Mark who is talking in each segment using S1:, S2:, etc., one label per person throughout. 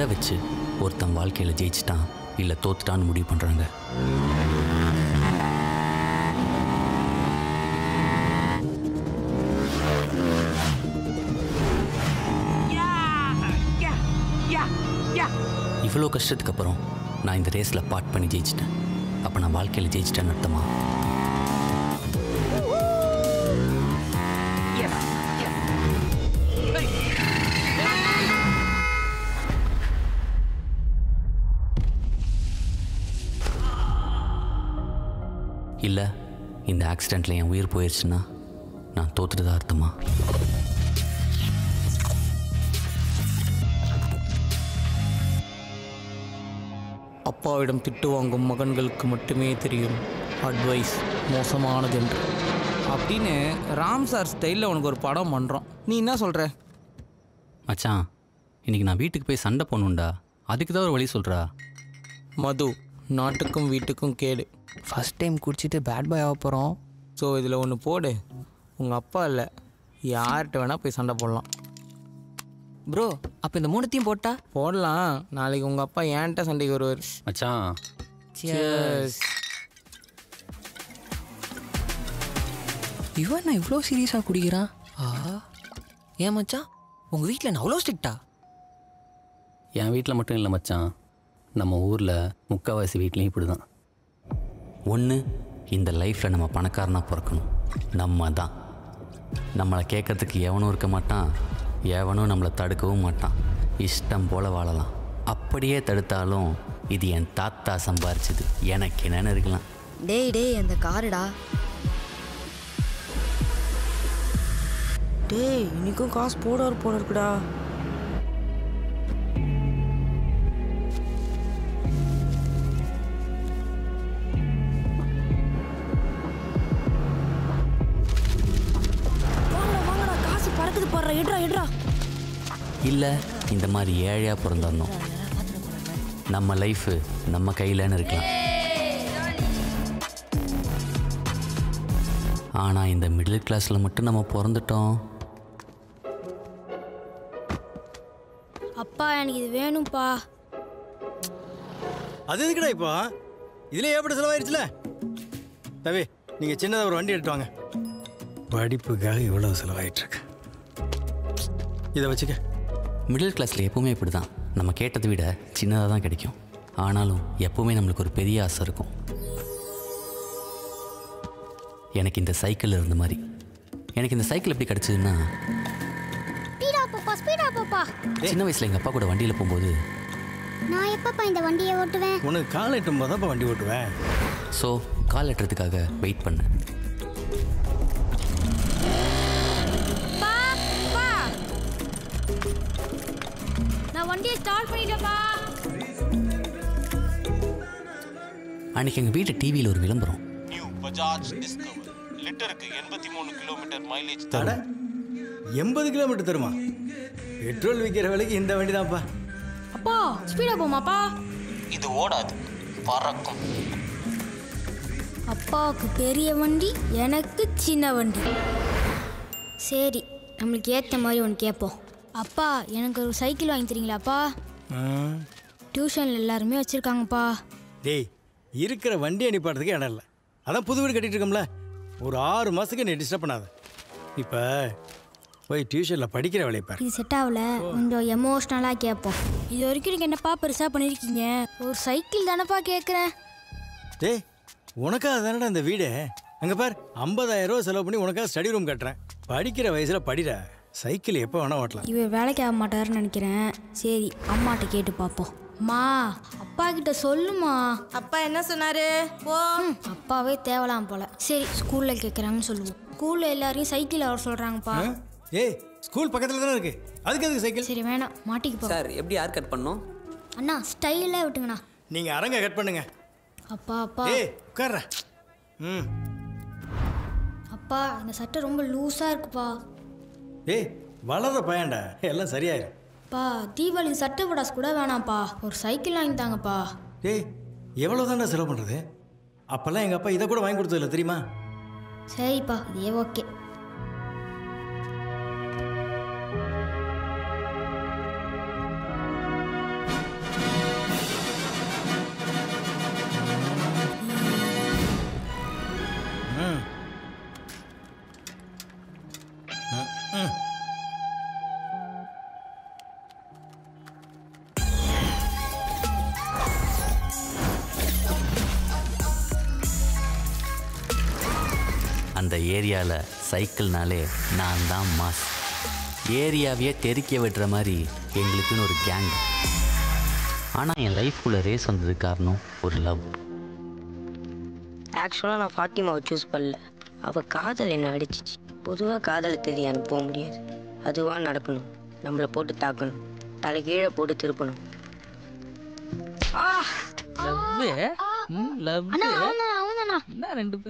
S1: எதை வச்சு ஒருத்தன் வாழ்க்கையில் ஜெயிச்சிட்டான் இல்லை தோத்துட்டான்னு முடிவு பண்ணுறாங்க? இவ்வளோ கஷ்டத்துக்கு அப்புறம் நான் இந்த ரேஸில் பார்ட் பண்ணி ஜெயிச்சிட்டேன். அப்போ நான் வாழ்க்கையில் ஜெயிச்சிட்டேன்னு அர்த்தமா? இல்லை இந்த ஆக்சிடெண்ட்டில் என் உயிர் போயிடுச்சுன்னா நான் தோத்துட்டுதான் அர்த்தமா?
S2: அப்பாவிடம் திட்டு வாங்கும் மகன்களுக்கு மட்டுமே தெரியும் அட்வைஸ் மோசமானது என்று அப்படின்னு ராம் சார் ஸ்டைலில் உனக்கு ஒரு படம் பண்ணுறோம். நீ என்ன சொல்கிற?
S1: மச்சான், இன்றைக்கி நான் வீட்டுக்கு போய் சண்டை போடணுண்டா. அதுக்கு தான் ஒரு வழி சொல்கிறா.
S2: மது நாட்டுக்கும் வீட்டுக்கும் கேடு. ஃபஸ்ட் டைம் குடிச்சிட்டு பேட் பாய் ஆக போகிறோம். ஸோ இதில் ஒன்று போடு. உங்கள் அப்பா இல்லை, யார்கிட்ட வேணால் போய் சண்டை போடலாம்.
S3: ப்ரோ அப்போ இந்த மூணுத்தையும்
S2: போடலாம். நாளைக்கு உங்கள் அப்பா ஏன்ட்ட சண்டைக்கு வருவார்.
S1: மச்சான்
S3: இவன் நான் இவ்வளோ சீரியஸாக குடிக்கிறான். ஏன் மச்சான் உங்கள் வீட்டில் நான் அவ்வளோ ஸ்ட்ரிக்டா?
S1: என் வீட்டில் மட்டும் இல்லை மச்சான், நம்ம ஊரில் முக்கால்வாசி வீட்லேயும் இப்படி தான். ஒன்று, இந்த லைஃப்பில் நம்ம பணக்காரனாக பிறக்கணும். நம்ம தான். நம்மளை கேட்கறதுக்கு எவனும் இருக்க மாட்டான், எவனும் நம்மளை தடுக்கவும் மாட்டான். இஷ்டம் போல் வாழலாம். அப்படியே தடுத்தாலும் இது என் தாத்தா சம்பாரிச்சது, எனக்கு என்னென்னு இருக்கலாம்.
S4: டேய் அந்த காருடா. டேய் இன்னைக்கும் காசு போட இருக்குடா.
S1: இல்லை இந்த மாதிரி ஏழையாக பிறந்தோம், நம்ம லைஃபு நம்ம கையிலன்னு இருக்கலாம். ஆனால் இந்த மிடில் கிளாஸில் மட்டும் நம்ம பிறந்துட்டோம்.
S5: அப்பா எனக்கு இது வேணும்ப்பா.
S6: அது எதுக்குடா இப்போ? இதில் ஏற்பட செலவாயிருச்சுல. தவி நீங்கள் சின்னதாக ஒரு வண்டி எடுத்து வாங்க. படிப்புக்காக இவ்வளோ செலவாயிட்ருக்கு. இதை வச்சுக்க.
S1: மிடில் கிளாஸில் எப்போவுமே இப்படி தான். நம்ம கேட்டதை விட சின்னதாக தான் கிடைக்கும். ஆனாலும் எப்போவுமே நம்மளுக்கு ஒரு பெரிய ஆசை இருக்கும். எனக்கு இந்த சைக்கிள் இருந்த மாதிரி. எனக்கு இந்த சைக்கிள் எப்படி கிடச்சிதுன்னா, சின்ன வயசில் எங்கள் அப்பா கூட வண்டியில் போகும்போது,
S5: நான் எப்பப்பா இந்த வண்டியை ஓட்டுவேன்?
S6: உனக்கு கால் எட்டும் போது தான் வண்டி ஓட்டுவேன்.
S1: ஸோ கால் எட்டுறதுக்காக வெயிட் பண்ணேன்.
S5: வண்டியை ஸ்டார்ட் பண்ணிட்டப்பா.
S1: அன்னைக்கு எங்கள் வீட்டு டிவியில் ஒரு விளம்பரம்.
S7: நியூ பஜாஜ் டிஸ்கவர் லிட்டருக்கு 83 கிலோமீட்டர் மைலேஜ்
S6: தர. 80 கிலோமீட்டர் தருமா? பெட்ரோல் விற்கிற விலைக்கு இந்த வண்டி தான்ப்பா.
S5: அப்பா ஸ்பீடா போமாப்பா.
S3: இது ஓடாது, பறக்கும்.
S5: அப்பாவுக்கு பெரிய வண்டி, எனக்கு சின்ன வண்டி. சரி நம்மளுக்கு ஏற்ற மாதிரி ஒன்று கேட்போம். அப்பா எனக்கு ஒரு சைக்கிள் வாங்கி தரீங்களாப்பா? டியூஷனில் எல்லாருமே வச்சுருக்காங்கப்பா.
S6: டேய் இருக்கிற வண்டி அனுப்பாடுறதுக்கு இடம் இல்லை. அதான் புது வீடு கட்டிகிட்டு இருக்கோம்ல. ஒரு 6 மாதத்துக்கு நீ டிஸ்டர்ப் பண்ணாத. இப்போ போய் டியூஷனில் படிக்கிற வேலையை பாரு.
S5: இது செட் ஆகல, கொஞ்சம் எமோஷ்னலாக கேட்போம். இது வரைக்கும் நீங்கள் என்னப்பா பெருசாக பண்ணியிருக்கீங்க? ஒரு சைக்கிள் தானப்பா கேட்குறேன்.
S6: டேய் உனக்காக தானடா இந்த வீடு. அங்கே பார் 50,000 ரூபா செலவு பண்ணி உனக்காக ஸ்டடி ரூம் கட்டுறேன். படிக்கிற வயசில் படிடா. சைக்கிள் எப்போ வேணா ஓட்டலாம்.
S5: இவர் வேலைக்கு ஆக மாட்டாருன்னு நினைக்கிறேன். சரி அம்மாட்ட கேட்டு பார்ப்போம். அம்மா அப்பா கிட்ட சொல்லுமா.
S4: அப்பா என்ன சொன்னாரு? போ.
S5: அப்பாவே தேவலாம் போல. சரி ஸ்கூலில் கேட்குறாங்கன்னு சொல்லுவோம். ஸ்கூலில் எல்லாரையும் சைக்கிள் வர சொல்கிறாங்கப்பா.
S6: ஏய் ஸ்கூல் பக்கத்தில் தானே இருக்கு, அதுக்கு எதுக்கு சைக்கிள்?
S5: சரி வேணாம், மாட்டிக்கு போ.
S3: சார் எப்படி யார் கட் பண்ணோம்?
S5: அண்ணா ஸ்டைலாக விட்டுங்கண்ணா.
S6: நீங்கள் அரங்க கட் பண்ணுங்க.
S5: அப்பா அப்பா
S6: ஏய் உட்கார்ற.
S5: அப்பா இந்த சட்டை ரொம்ப லூஸாக இருக்குப்பா.
S6: ஏய் வளர பையன்டா, எல்லாம் சரியாயிரும்.
S5: பா தீபாவளி சட்டை படாஸ் கூட வேணாம்ப்பா, ஒரு சைக்கிள் வாங்கி தாங்கப்பா.
S6: ஏய் எவ்வளோ தான்டா செலவு பண்ணுறது? அப்போல்லாம் எங்கள் அப்பா இதை கூட வாங்கி கொடுத்ததில்ல தெரியுமா?
S5: சரிப்பா இதே ஓகே.
S1: அந்த ஏரியாவில் சைக்கிள்னாலே நான் தான் மாஸ். ஏரியாவையே தெறிக்க விடுற மாதிரி எங்களுக்குன்னு ஒரு கேங். ஆனால் என் லைஃப்குள்ளே ரேஸ் வந்தது காரணம் ஒரு லவ்.
S8: ஆக்சுவலாக நான் ஃபாத்திமாவை சூஸ் பண்ணல. அவள் காதல் என்ன அடிச்சிச்சு. பொதுவாக காதலை தேடி எனக்கு போக முடியாது. அதுவாக நடக்கணும். நம்மளை போட்டு தாக்கணும். தலை கீழே போட்டு திருப்பணும்.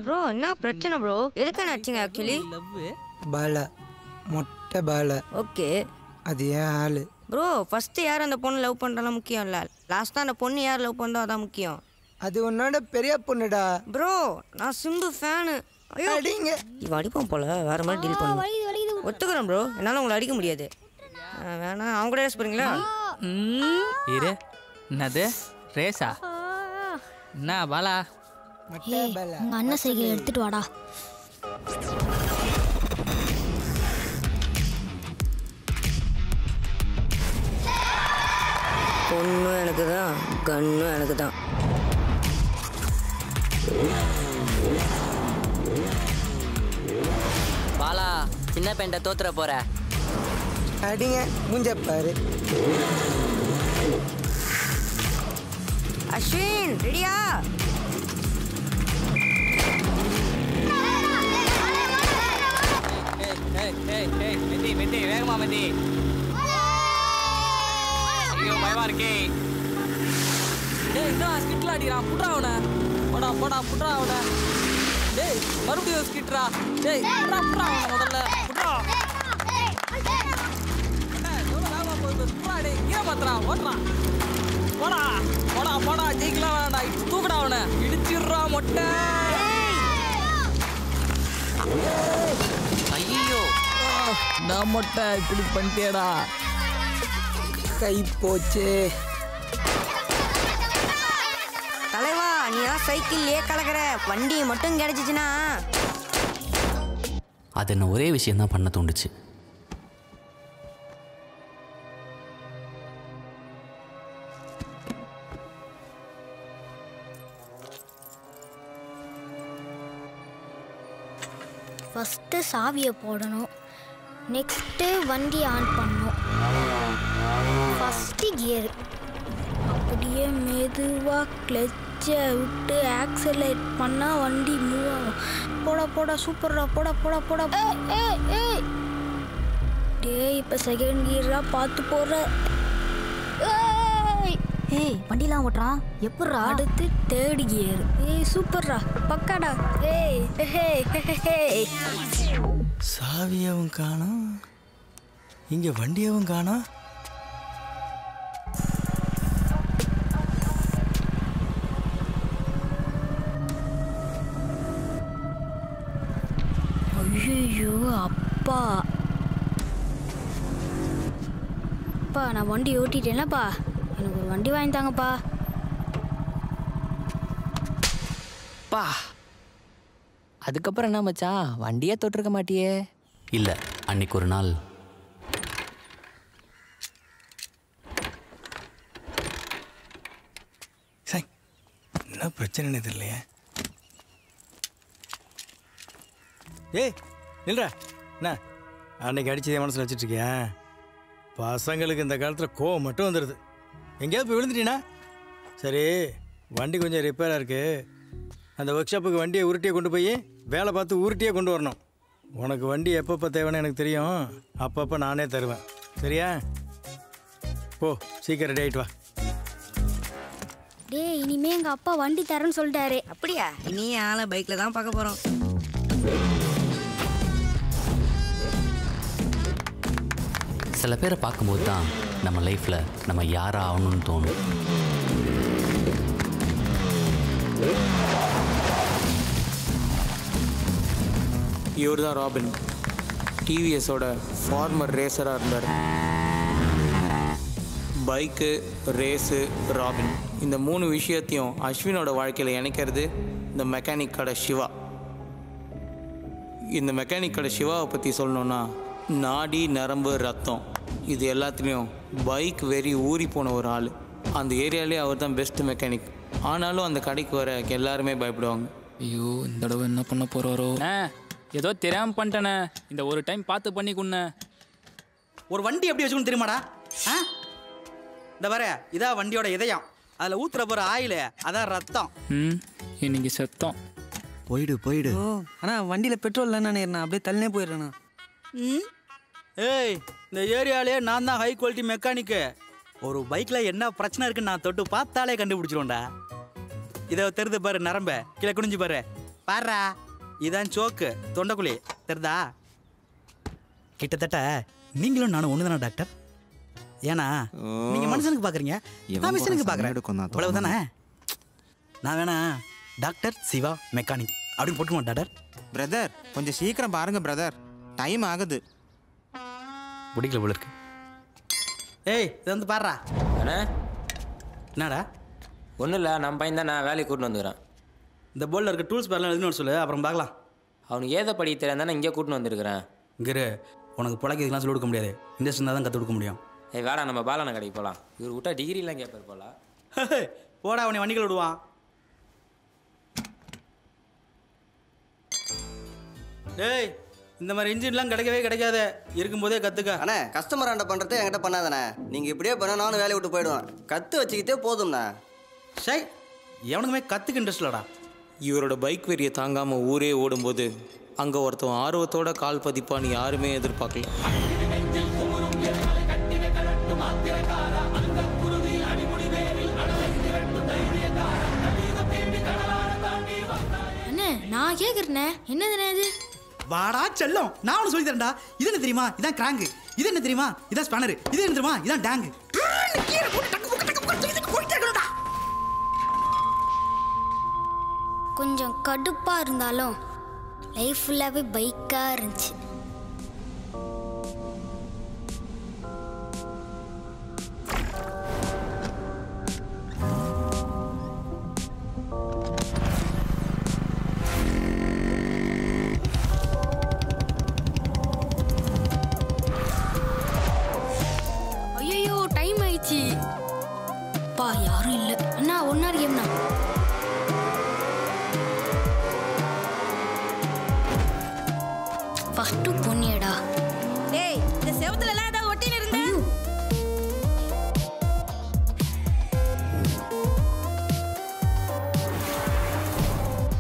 S8: ப்ரோ என்ன பிரச்சனை ப்ரோ? எதுக்கு நடிச்சிங்க ஆக்சுவலி?
S2: பாலா மொட்டை பாலா.
S8: ஓகே,
S2: அது ஏன் ஆளு
S8: ப்ரோ. ஃபஸ்ட்டு யார் அந்த பொண்ணு லவ் பண்ணுறலாம் முக்கியம் இல்லை. லாஸ்ட்டாக அந்த பொண்ணு யார் லவ் பண்ணுறோ அதான் முக்கியம்.
S2: அது உன்னோட பெரிய பொண்ணுடா
S8: ப்ரோ. நான் சிம்பு ஃபேனு. ஐயோ அடிங்க. இவன் அடிப்பான் போல. வேறு மாதிரி டீல் பண்ணு. ஒத்துக்கிறேன் ப்ரோ. என்னால் உங்களை அடிக்க முடியாது. வேணா அவங்க கூட ரேஸ் போகிறீங்களா?
S2: இரு. என்னது ரேஸா? என்ன பாலா?
S5: உங்க அண்ணன் சைக்கிள் எடுத்துட்டு வாடா.
S8: பொண்ணும் எனக்கு தான், கன்னும் எனக்கு தான்.
S3: பாலா சின்ன பெண்டை தோத்துற போற.
S2: அடிங்க மூஞ்ச பாரு.
S8: அஸ்வின் ரெடியா?
S2: மெத்தி வேகமா மெத்தி. ஐயோ பயமா இருக்கே. டேய் என்ன ஸ்கிட்ல அடிறான். புட்றா அவனை. போடா போடா புட்றா அவனை. டேய் மறுபடியும் ஸ்கிட்ரா. டேய் புட்றா அவனை முதல்ல. புட்றா. வேகமா போய் புட்றா. டேய் கீழே பாத்துறா. ஓடுறா. போடா போடா போடா. ஜெயிக்கலாம் வேணாடா. தூக்குடா அவனை. இடிச்சிடுறா மொட்டை.
S3: ஐயோ
S2: நான் மொட்டை இப்படி பண்ணிட்டேடா. கை போச்சு.
S8: தலைவா நீ சைக்கிள்லயே கலக்கிற. வண்டி மட்டும் கிடைச்சிச்சுன்னா.
S1: அது என்ன ஒரே விஷயந்தான் பண்ண தோண்டுச்சு.
S5: ஃபஸ்ட்டு சாவியை போடணும். நெக்ஸ்ட்டு வண்டி ஆன் பண்ணணும். First gear. அப்படியே மெதுவாக கிளச்சை விட்டு ஆக்சலேட் பண்ணால் வண்டி மூவ் ஆகும். போட போட சூப்பர்ரா. போட போட போட. டேய் இப்போ செகண்ட் கியராக பார்த்து போடுற.
S4: ஏய் வண்டிலாம் ஓட்டுறான் எப்பட்றா?
S5: அடுத்து தேர்ட் கியர். ஏய் சூப்பர்ரா பக்காடா. ஏய்
S6: சாவியாவும் காணோம், இங்கே வண்டியாவும் காணோம்.
S5: ஐயோ அப்பா அப்பா நான் வண்டி ஓட்டிட்டேன்லப்பா. எனக்கு ஒரு வண்டி வாங்கி தாங்கப்பா.
S3: பா அதுக்கப்புறம் என்ன மச்சான்? வண்டியே தொட்டிருக்க மாட்டியே.
S1: இல்லை, அன்னைக்கு ஒரு நாள்
S6: சாய் என்ன பிரச்சனைன்னு தெரியலையே. ஏய் இல்லைடா, என்ன அன்னைக்கு அடிச்சதே மனசில் வச்சுட்ருக்கியா? பசங்களுக்கு இந்த காலத்தில் கோவம் மட்டும் வந்துடுது. எங்கேயாவது போய் விழுந்துட்டீனா? சரி, வண்டி கொஞ்சம் ரிப்பேராக இருக்குது. அந்த ஒர்க் ஷாப்புக்கு வண்டியை உருட்டியே கொண்டு போய் வேலை பார்த்து உருட்டியே கொண்டு வரணும். உனக்கு வண்டி எப்பப்போ தேவைன்னு எனக்கு தெரியும். அப்பப்போ நானே தருவேன். சரியா? போ சீக்கிரம் ரெடி ஆகிட்டு வா.
S5: டேய் இனிமே எங்கள் அப்பா வண்டி தரேன்னு சொல்லிட்டாரு.
S8: அப்படியா? இனி ஆளை பைக்கில் தான் பார்க்க போகிறோம்.
S1: சில பேரை பார்க்கும்போது தான் நம்ம லைஃப்பில் நம்ம யாராக ஆகணும்னு தோணும்.
S2: இவர் தான் ராபின். டிவிஎஸோட ஃபார்மர் ரேசராக இருந்தார். பைக்கு, ரேஸு, ராபின் இந்த 3 விஷயத்தையும் அஸ்வினோட வாழ்க்கையில் இணைக்கிறது இந்த மெக்கானிக் கடை சிவா. இந்த மெக்கானிக் கடை சிவாவை பற்றி சொல்லணுன்னா நாடி நரம்பு ரத்தம் இது எல்லாத்துலேயும் பைக் வெறி ஊறி போன ஒரு ஆள். அந்த ஏரியாலே அவர் தான் பெஸ்ட் மெக்கானிக். ஆனாலும் அந்த கடைக்கு வர எல்லாருமே பயப்படுவாங்க.
S3: ஐயோ இந்த தடவை என்ன பண்ண போகிறாரோ?
S9: ஏதோ தெரியாமல் பண்ணிட்டேண்ணே. இந்த ஒரு டைம் பார்த்து பண்ணி கொடுண்ணே.
S10: ஒரு வண்டி எப்படி வச்சுக்கணும் தெரியுமாடா? ஆ இந்த வர இதான் வண்டியோட இதயம். அதில் ஊற்றுற போகிற ஆயில் அதான் ரத்தம்.
S9: இன்னைக்கு செத்தம்.
S10: போயிடு.
S2: ஓ ஆனால் வண்டியில் பெட்ரோல் இல்லைன்னு நான் அப்படியே தள்ளினே போயிடுறேண்ணா.
S10: ஏய், இந்த ஏரியாலே நான் தான் ஹை குவாலிட்டி மெக்கானிக்கு. ஒரு பைக்கில் என்ன பிரச்சனை இருக்குன்னு நான் தொட்டு பார்த்தாலே கண்டுபிடிச்சிருவோம்டா. இதை தெரிந்து பாரு, நரம்ப கீழே குனிஞ்சு பாரு. பாரா, இதான் சோக்கு தொண்டைக்குழி தெரிதா? கிட்டத்தட்ட நீங்களும் நானும் ஒன்று தானே டாக்டர்? ஏன்னா நீங்க மனுஷனுக்கு பாக்குறீங்க, நான் மிஷினுக்கு பாக்குறேன். அவ்வளவுதானே? நான் வேணா டாக்டர் சிவா மெக்கானிக் அப்படின்னு போட்டுமா டாக்டர்?
S11: பிரதர் கொஞ்சம் சீக்கிரம் பாருங்க பிரதர், டைம் ஆகுது.
S10: பிடிக்கல போல இருக்கு. ஏய், இது வந்து பாடுறா. என்னடா?
S12: ஒன்றும் இல்லை, நம்ம பையன் தான் நான் வேலைக்கு கூட்டின்னு வந்துக்கிறேன்.
S10: இந்த போர்டில் இருக்க டூல்ஸ் பேர்லாம் எதுன்னு சொல்லு, அப்புறம் பார்க்கலாம்.
S12: அவனுக்கு ஏதை படிக்க தெரியாது தானே இங்கே கூட்டின்னு வந்துருக்கிறேன்.
S10: இங்கே உனக்கு பிழைக்கிறதுலாம் சொல்லி கொடுக்க முடியாது, இண்டஸ்ட்ரி தான் கற்றுக் கொடுக்க முடியும்.
S12: ஏய் வேடா, நம்ம பாலான கடைக்கு போகலாம். இவர் விட்டா டிகிரிலாம் கேட்பார் போகலாம்.
S10: போடா, அவனை வண்டிகள் விடுவான். டேய், இந்த மாதிரி இன்ஜின்லாம் கிடைக்கவே கிடைக்காது, இருக்கும்போதே கற்றுக்க.
S13: அண்ணே, கஸ்டமர் ஆண்ட பண்ணுறதே என்கிட்ட பண்ணாதானே. நீங்கள் இப்படியே பண்ண நானும் வேலையை விட்டு போயிடுவேன். கற்று வச்சுக்கிட்டே போதும்ண்ணா.
S10: ஷை, எவனுக்குமே கற்றுக்க இன்ட்ரெஸ்ட் இல்லடா.
S14: இவரோட பைக் வெறியை தாங்காமல் ஊரே ஓடும்போது அங்கே ஒருத்தன் ஆர்வத்தோட கால் பதிப்பான்னு யாருமே எதிர்பார்க்கல.
S5: அண்ணே, நான் கேட்குறேண்ணே, என்னதுண்ணே இது?
S10: வாடா செல்லம், நான் ஒன்று சொல்லி தரேன்டா. இது என்ன தெரியுமா? இதான் கிராங்கு. இது என்ன தெரியுமா? இதான் ஸ்பேனர். இது என்ன தெரியுமா? இதான் டேங்கு.
S5: கொஞ்சம் கடுப்பாக இருந்தாலும் லைஃப் ஃபுல்லாகவே பைக்காக இருந்துச்சு. ஐயோ, டைம் ஆயிடுச்சு. பா, யாரும் இல்லை. அண்ணா, ஒன்னாரு கேம்ண்ணா. ஃபர்ஸ்ட் பொண்ணியடா.
S15: டேய், இந்த செவத்துல எல்லாம் ஏதாவது ஒட்டில இருந்த?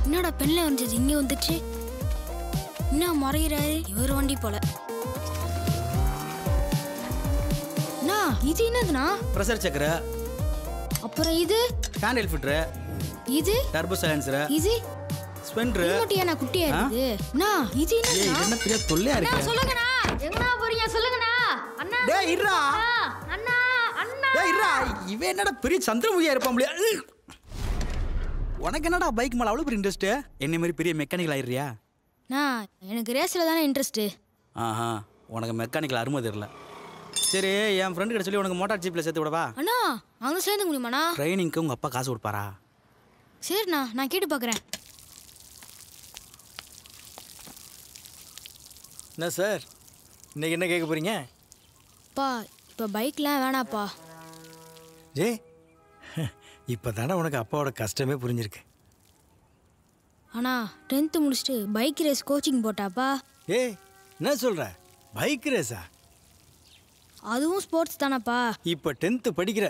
S5: என்னடா பெண்ணில் வந்துச்சு, இங்கே வந்துச்சு. என்ன மறைகிறாரு? இவர் வண்டி போல. அண்ணா, இது என்னதுண்ணா?
S10: Pressure checker.
S5: அப்புறம் இது
S10: ஹேண்டில் ஃபில்டர்.
S5: இது
S10: டர்போ சைலன்சர்.
S5: இது
S10: ஸ்பெண்டர்.
S5: ரிமோட்டியானா குட்டியா இருக்குது. அண்ணா, இது
S10: ஏய், இது
S5: என்னதுண்ணா?
S10: என்ன பெரிய தொல்லையா
S5: அண்ணா,
S10: இருக்கு.
S5: சொல்லுங்கண்ணா. எங்கண்ணா போறீங்க? சொல்லுங்கண்ணா. அண்ணா,
S10: டேய் இருடா.
S5: அண்ணா, அண்ணா.
S10: டேய் இருடா. இவன் என்னடா பெரிய சந்திரமுகியா இருப்பான் முடியா? உனக்கு என்னடா பைக் மேல அவ்வளவு பெரிய இன்ட்ரெஸ்ட்? என்ன மாதிரி பெரிய மெக்கானிக்கல் ஆயிடுறியா?
S5: நான் எனக்கு ரேஸ்ல தானே இன்ட்ரெஸ்ட்.
S10: ஆஹா, உனக்கு மெக்கானிக்கல் அருமை தெரியல. சரி, என் ஃப்ரெண்டு கிட்ட சொல்லி உனக்கு மோட்டார் ஜீப்ல சேர்த்து விடவா?
S5: அண்ணா, அங்க சேர்ந்து முடியுமாண்ணா?
S10: ட்ரைனிங்க்கு உங்க அப்பா காசு கொடுப்பாரா?
S5: சரிண்ணா, நான் கேட்டு பார்க்குறேன்.
S6: என்ன சார், இன்னைக்கு என்ன கேட்க போறீங்க?
S5: அப்பா, இப்போ பைக்லாம் வேணாப்பா.
S6: ஜே, இப்போ தானே உனக்கு அப்பாவோட கஷ்டமே புரிஞ்சிருக்கு.
S5: அண்ணா, 10th முடிச்சுட்டு பைக் ரேஸ் கோச்சிங் போட்டாப்பா.
S6: ஏய், என்ன சொல்ற? பைக் ரேஸா?
S5: அதுவும் ஸ்போர்ட்ஸ் தானப்பா.
S6: இப்போ 10th படிக்கிற,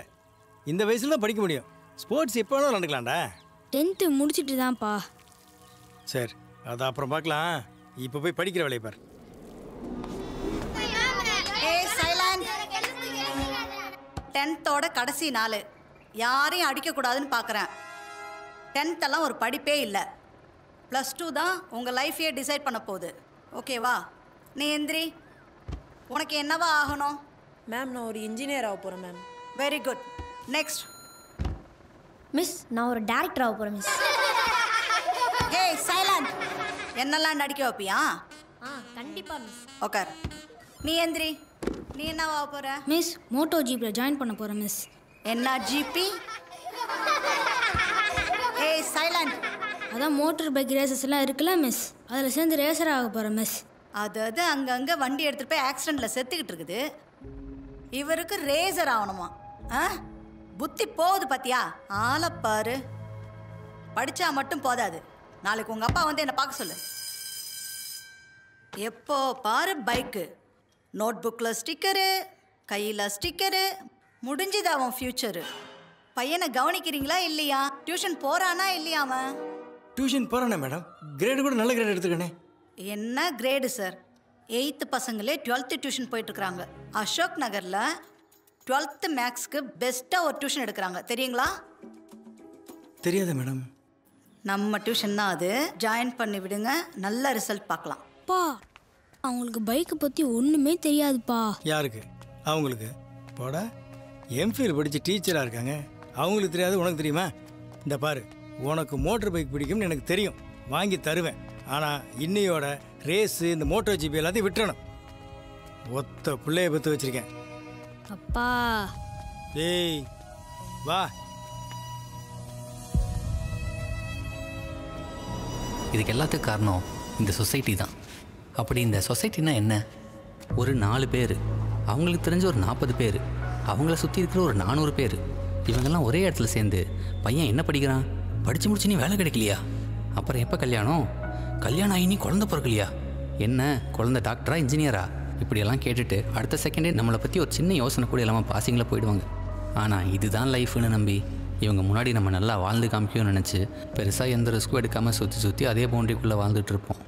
S6: இந்த வயசுல தான் படிக்க முடியும். ஸ்போர்ட்ஸ் எப்போ வேணாலும் விளாண்டுக்கலாம்டா.
S5: 10th முடிச்சுட்டு தான்ப்பா.
S6: சரி, அதை அப்புறம் பார்க்கலாம். இப்போ போய் படிக்கிற வேலையை பாரு.
S15: ஏய் சைலண்ட். 10th கடைசி நாள், யாரையும் அடிக்கக்கூடாதுன்னு பார்க்குறேன். 10th எல்லாம் ஒரு படிப்பே இல்லை. +2 தான் உங்கள் லைஃபையே டிசைட் பண்ண போகுது. ஓகேவா? நீ எந்திரி. உனக்கு என்னவா ஆகணும்?
S16: மேம், நான் ஒரு இன்ஜினியர் ஆக போகிறேன் ma'am.
S15: Very good. Next.
S4: Miss, நான் ஒரு டேரக்டர் ஆக போகிறேன் மிஸ்.
S15: ஏய் சைலண்ட். என்னெல்லாம் நடிக்க வைப்பியா?
S4: கண்டிப்பாக மிஸ்.
S15: ஓகே, நீ எந்திரி. நீ என்னவா ஆக போகிற?
S5: மிஸ், மோட்டோ ஜீப்பில் ஜாயின் பண்ண போகிறேன் மிஸ்.
S15: என்ன ஜிபி? ஏய் சைலண்ட்.
S5: அதான் மோட்டர் பைக் ரேசஸ் எல்லாம் இருக்குல்ல மிஸ், அதில் சேர்ந்து ரேசர் ஆக போகிறேன் மிஸ்.
S15: அது அங்கங்கே வண்டி எடுத்துகிட்டு போய் ஆக்சிடெண்ட்டில் செத்துக்கிட்டு இருக்குது. இவருக்கு ரேசர் ஆகணுமா? ஆ, புத்தி போகுது பார்த்தியா? ஆளப்பாரு. படித்தா மட்டும் போதாது, நாளைக்கு உங்கள் அப்பா வந்து என்னை பார்க்க சொல்லு. எப்போ பாரு பைக்கு, நோட்புக்கில் ஸ்டிக்கரு, கையில் ஸ்டிக்கரு, முடிஞ்சுது அவன் ஃப்யூச்சரு. பையனை கவனிக்கிறீங்களா இல்லையா? டியூஷன் போகிறானா இல்லையா அவன்?
S6: டியூஷன் போகிறானே மேடம், கிரேடு கூட நல்ல கிரேட் எடுத்துக்கணே.
S15: என்ன கிரேடு சார்? 8th பசங்களே 12th டியூஷன் போயிட்டுருக்குறாங்க. அசோக் நகரில் 12th மேக்ஸ்க்கு பெஸ்ட்டாக ஒரு டியூஷன் எடுக்கிறாங்க, தெரியுங்களா?
S6: தெரியாத மேடம்.
S15: நம்ம டியூஷன் தான் அது. ஜாயின் பண்ணி விடுங்க, நல்ல ரிசல்ட் பார்க்கலாம்.
S5: அப்பா அவங்களுக்கு பைக்கை பற்றி ஒன்றுமே தெரியாதுப்பா.
S6: யாருக்கு? அவங்களுக்கு. போட எம்ஃபில் படித்து டீச்சராக இருக்காங்க, அவங்களுக்கு தெரியாது உனக்கு தெரியுமா? இந்த பாரு, உனக்கு மோட்டர் பைக் பிடிக்கும்னு எனக்கு தெரியும், வாங்கி தருவேன். ஆனால் இன்னையோட ரேஸு இந்த மோட்டோ ஜிபி எல்லாத்தையும் விட்டுறணும். ஒத்த பிள்ளைய பற்று வச்சுருக்கேன்.
S5: அப்பா
S6: டேய் வா.
S1: இதுக்கு எல்லாத்துக்கும் காரணம் இந்த சொசைட்டி தான். அப்படி இந்த சொசைட்டினா என்ன? ஒரு 4 பேர், அவங்களுக்கு தெரிஞ்ச ஒரு 40 பேர், அவங்கள சுற்றி இருக்கிற ஒரு 400 பேர், இவங்கெல்லாம் ஒரே இடத்துல சேர்ந்து பையன் என்ன படிக்கிறான், படித்து முடிச்சு நீ வேலை கிடைக்கலையா, அப்புறம் எப்போ கல்யாணம், கல்யாணம் ஆகி நீ குழந்தை பிறக்கலையா, என்ன குழந்தை டாக்டரா இன்ஜினியரா, இப்படியெல்லாம் கேட்டுட்டு அடுத்த செகண்டே நம்மளை பற்றி ஒரு சின்ன யோசனை கூட இல்லாமல் பாசிங்கில் போயிடுவாங்க. ஆனால் இதுதான் லைஃப்னு நம்பி இவங்க முன்னாடி நம்ம நல்லா வாழ்ந்து காமிக்கணும்னு நினச்சி பெருசாக எந்த ரிஸ்க்கும் எடுக்காமல் சுற்றி அதே பவுண்டரிக்குள்ளே வாழ்ந்துட்டு இருப்போம்.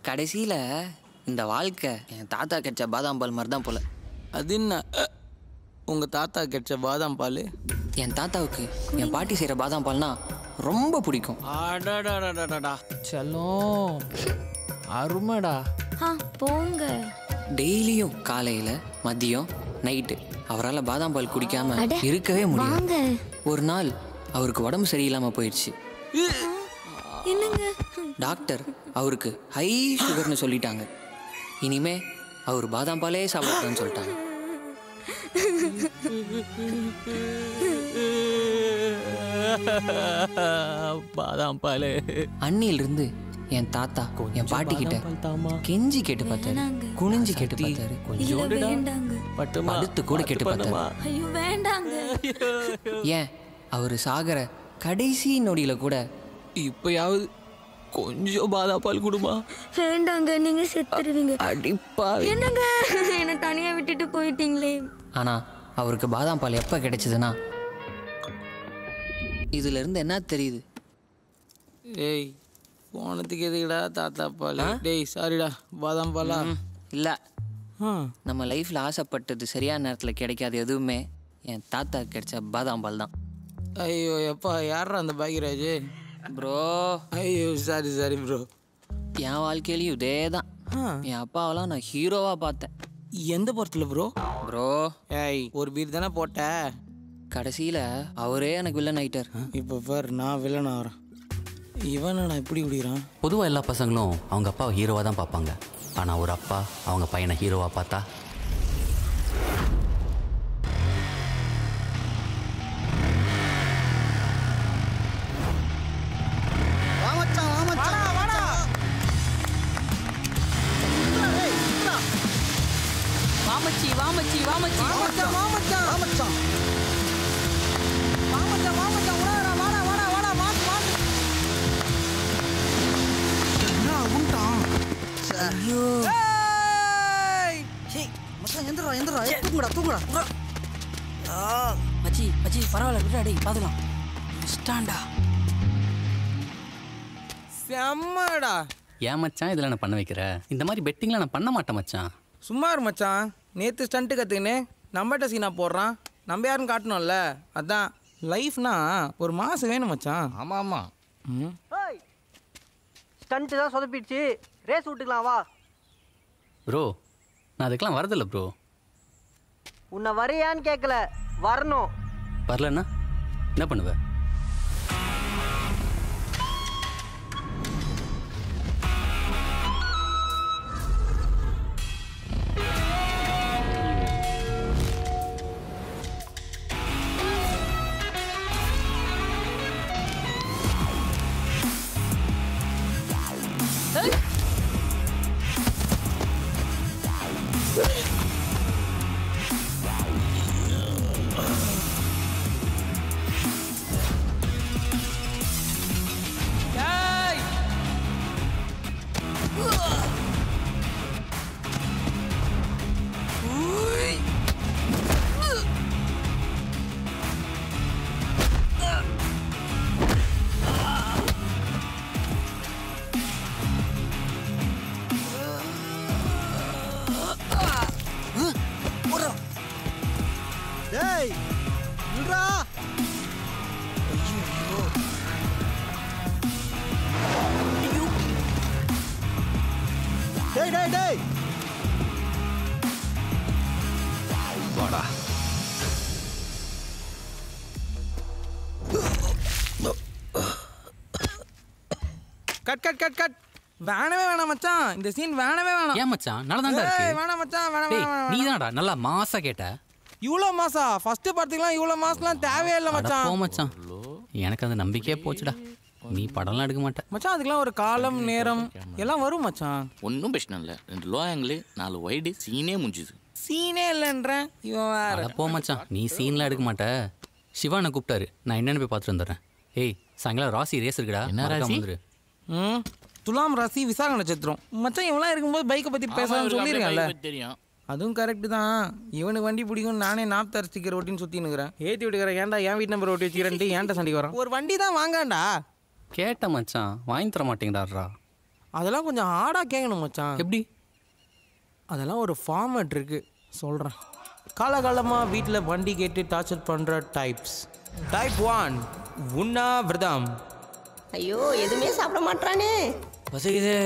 S3: கடைசியில் இந்த வாழ்க்கை என் தாத்தா கிடைச்ச பாதாம் பால் மாதிரி தான் போல.
S10: அது என்ன உங்கள் தாத்தா கிடைச்ச பாதாம் பால்?
S3: என் தாத்தாவுக்கு என் பாட்டி செய்கிற பாதாம் பால்னா ரொம்ப பிடிக்கும்.
S2: அடாடாடாடாடா செல்லம், அருமைடா.
S5: போங்க.
S3: டெய்லியும் காலையில் மதியம் நைட்டு அவரால் பாதாம் பால் குடிக்காம இருக்கவே முடியாது. ஒரு நாள் அவருக்கு உடம்பு சரியில்லாமல் போயிடுச்சு. டாக்டர் அவருக்கு ஹை சுகர்னு சொல்லிட்டாங்க. இனிமே அவர் பாதாம் பாலே சாப்பிடணும்னு சொல்லிட்டாங்க.
S2: பாதாம் பால்.
S3: அன்னிலிருந்து என் தாத்தா என் பாட்டி கிட்ட கெஞ்சி கேட்டு பார்த்தாரு, குனிஞ்சு கேட்டு பார்த்தாரு, படுத்து கூட கேட்டு பார்த்தாரு. ஏன் அவர் சாகர கடைசி நொடியில கூட
S2: இப்பயாவது கொஞ்சம் பாதாம் பால் கொடுமா.
S5: வேண்டாங்க, நீங்க செத்துருவீங்க.
S2: அடிப்பா
S5: என்னங்க என்ன தனியா விட்டுட்டு போயிட்டீங்களே.
S3: ஆனா அவருக்கு பாதாம் பால் எப்ப கிடைச்சதுன்னா, இதுல இருந்து என்ன தெரியுது?
S10: ஏய் போனதுக்கு எதுக்குடா தாத்தா பால்? டேய் சாரிடா, பாதாம் பாலா?
S3: இல்லை, நம்ம லைஃப்பில் ஆசைப்பட்டது சரியான நேரத்தில் கிடைக்காது எதுவுமே என் தாத்தா கிடைச்ச பாதாம் பால் தான்.
S10: ஐயோ எப்பா, யாரா அந்த பாக்கியராஜ்
S3: ப்ரோ?
S10: ஐயோ சாரி ப்ரோ.
S3: என் வாழ்க்கையிலையும் இதே தான். என் அப்பாவெல்லாம் நான் ஹீரோவாக பார்த்தேன்.
S10: எந்த படத்தில் ப்ரோ?
S3: ப்ரோ
S10: ஏய் ஒரு பீர் தானே போட்ட,
S3: கடைசியில் அவரே எனக்கு வில்லன் ஆயிட்டார்.
S10: இப்போ பார் நான் வில்லன் ஆகிறேன். இவனை நான் எப்படி குடிக்கிறான்?
S1: பொதுவாக எல்லா பசங்களும் அவங்க அப்பாவை ஹீரோவாக தான் பார்ப்பாங்க. ஆனால் ஒரு அப்பா அவங்க பையனை ஹீரோவாக பார்த்தா
S2: வாமச்சி வாமச்சி வாமச்சி வாமச்சான் வாமச்சான் வாமச்சான் வாமச்சான் வாமச்சான் வாடா வாடா வாடா வாடா மாஸ் மாஸ். என்ன உண்டான்? ஐயோ ஏய் மச்சான் எந்திரா எந்திரா, தூங்குடா. மச்சி மச்சி பரவாயில்ல விடுடா, டேய் பாத்துக்கலாம். ஸ்டாண்டா
S10: செம்மடா.
S1: ஏன் மச்சான் இதில் நான் பண்ண வைக்கிற? இந்த மாதிரி பெட்டிங்லாம் நான் பண்ண மாட்டேன் மச்சான்.
S10: சும்மா இரு மச்சான், நேற்று ஸ்டண்ட்டு கற்றுக்கின்னு நம்மகிட்ட சீனா போடுறான், நம்ம யாரும் காட்டணும்ல. அதான் லைஃப்னா ஒரு மாதம் வேணும் மச்சான்.
S2: ஆமாம் ஆமாம். ஸ்டண்ட்டு தான் சொதப்பிடுச்சு, ரேஸ் விட்டுக்கலாம் வா.
S1: ப்ரோ நான் அதுக்கெலாம் வரதில்லை ப்ரோ.
S2: உன்னை வரையான்னு கேட்கல, வரணும்.
S1: வரலன்னா என்ன பண்ணுவேன்?
S11: கட் கட் கட் கட் வேணவே வேணாம் மச்சான், இந்த சீன் வேணவே வேணாம்.
S1: ஏன் மச்சான் நல்லா தான்டா இருக்கு.
S11: வேணாம் மச்சான், வேணாம்
S1: டேய்
S11: வேணாம்.
S1: நீதான்டா நல்லா மாசா கேட்ட.
S11: இவ்வளோ மாசா? ஃபர்ஸ்ட் படத்துக்குலாம் இவ்வளோ மாசம்லாம் தேவையே இல்லை
S1: அட
S11: மச்சான்.
S1: போ மச்சான், எனக்கு அந்த நம்பிக்கையே போச்சுடா. நீ படம்லாம் எடுக்க மாட்டேன்
S11: மச்சான். அதுக்கெல்லாம் ஒரு காலம் நேரம் எல்லாம் வரும் மச்சான்.
S17: ஒன்றும் பிரச்சனை இல்லை. 2 லோ ஆங்கிள் 4 வைடு சீனே முடிஞ்சுது.
S11: சீனே இல்லைன்றேன் இவன் வேற.
S1: அட போ மச்சான், நீ சீன்லாம் எடுக்க மாட்ட. சிவானை கூப்பிட்டாரு, நான் என்னென்னு போய் பார்த்துட்டு வந்துடுறேன். ஏய் சாயங்காலம் ராசி ரேஸ் இருக்குடா,
S17: என்ன ராசி?
S1: வந்துரு.
S11: துலாம் ராசி விசாக நட்சத்திரம் மச்சான். இவெல்லாம் இருக்கும்போது பைக்கை பற்றி பேசலாம்னு சொல்லியிருக்கேன்ல.
S17: தெரியும்.
S11: அதுவும் கரெக்டு தான். இவனுக்கு வண்டி பிடிக்கும், நானே நாப்தார் ஸ்டிக்கர் ஓட்டின்னு சுற்றினுக்கிறேன். ஏற்றி விட்டுக்கிறேன். ஏன்டா என் வீட்டு நம்பர் ஓட்டி வச்சுக்கிறேன்ட்டு ஏன்டா சண்டைக்கு வரான். ஒரு வண்டி தான் வாங்காண்டா.
S1: கேட்ட மச்சான், வாங்கி தர மாட்டேங்கிறாரா.
S11: அதெல்லாம் கொஞ்சம் ஹார்டாக கேட்கணும் மச்சான்.
S1: எப்படி?
S11: அதெல்லாம் ஒரு ஃபார்மேட் இருக்குது, சொல்கிறேன். காலகாலமாக வீட்டில் வண்டி கேட்டு டார்ச்சர் பண்ணுற டைப்ஸ். டைப் 1 உண்ணாவிரதம்.
S18: ஐயோ எதுவுமே சாப்பிட மாட்டானே.
S12: பசிக்குது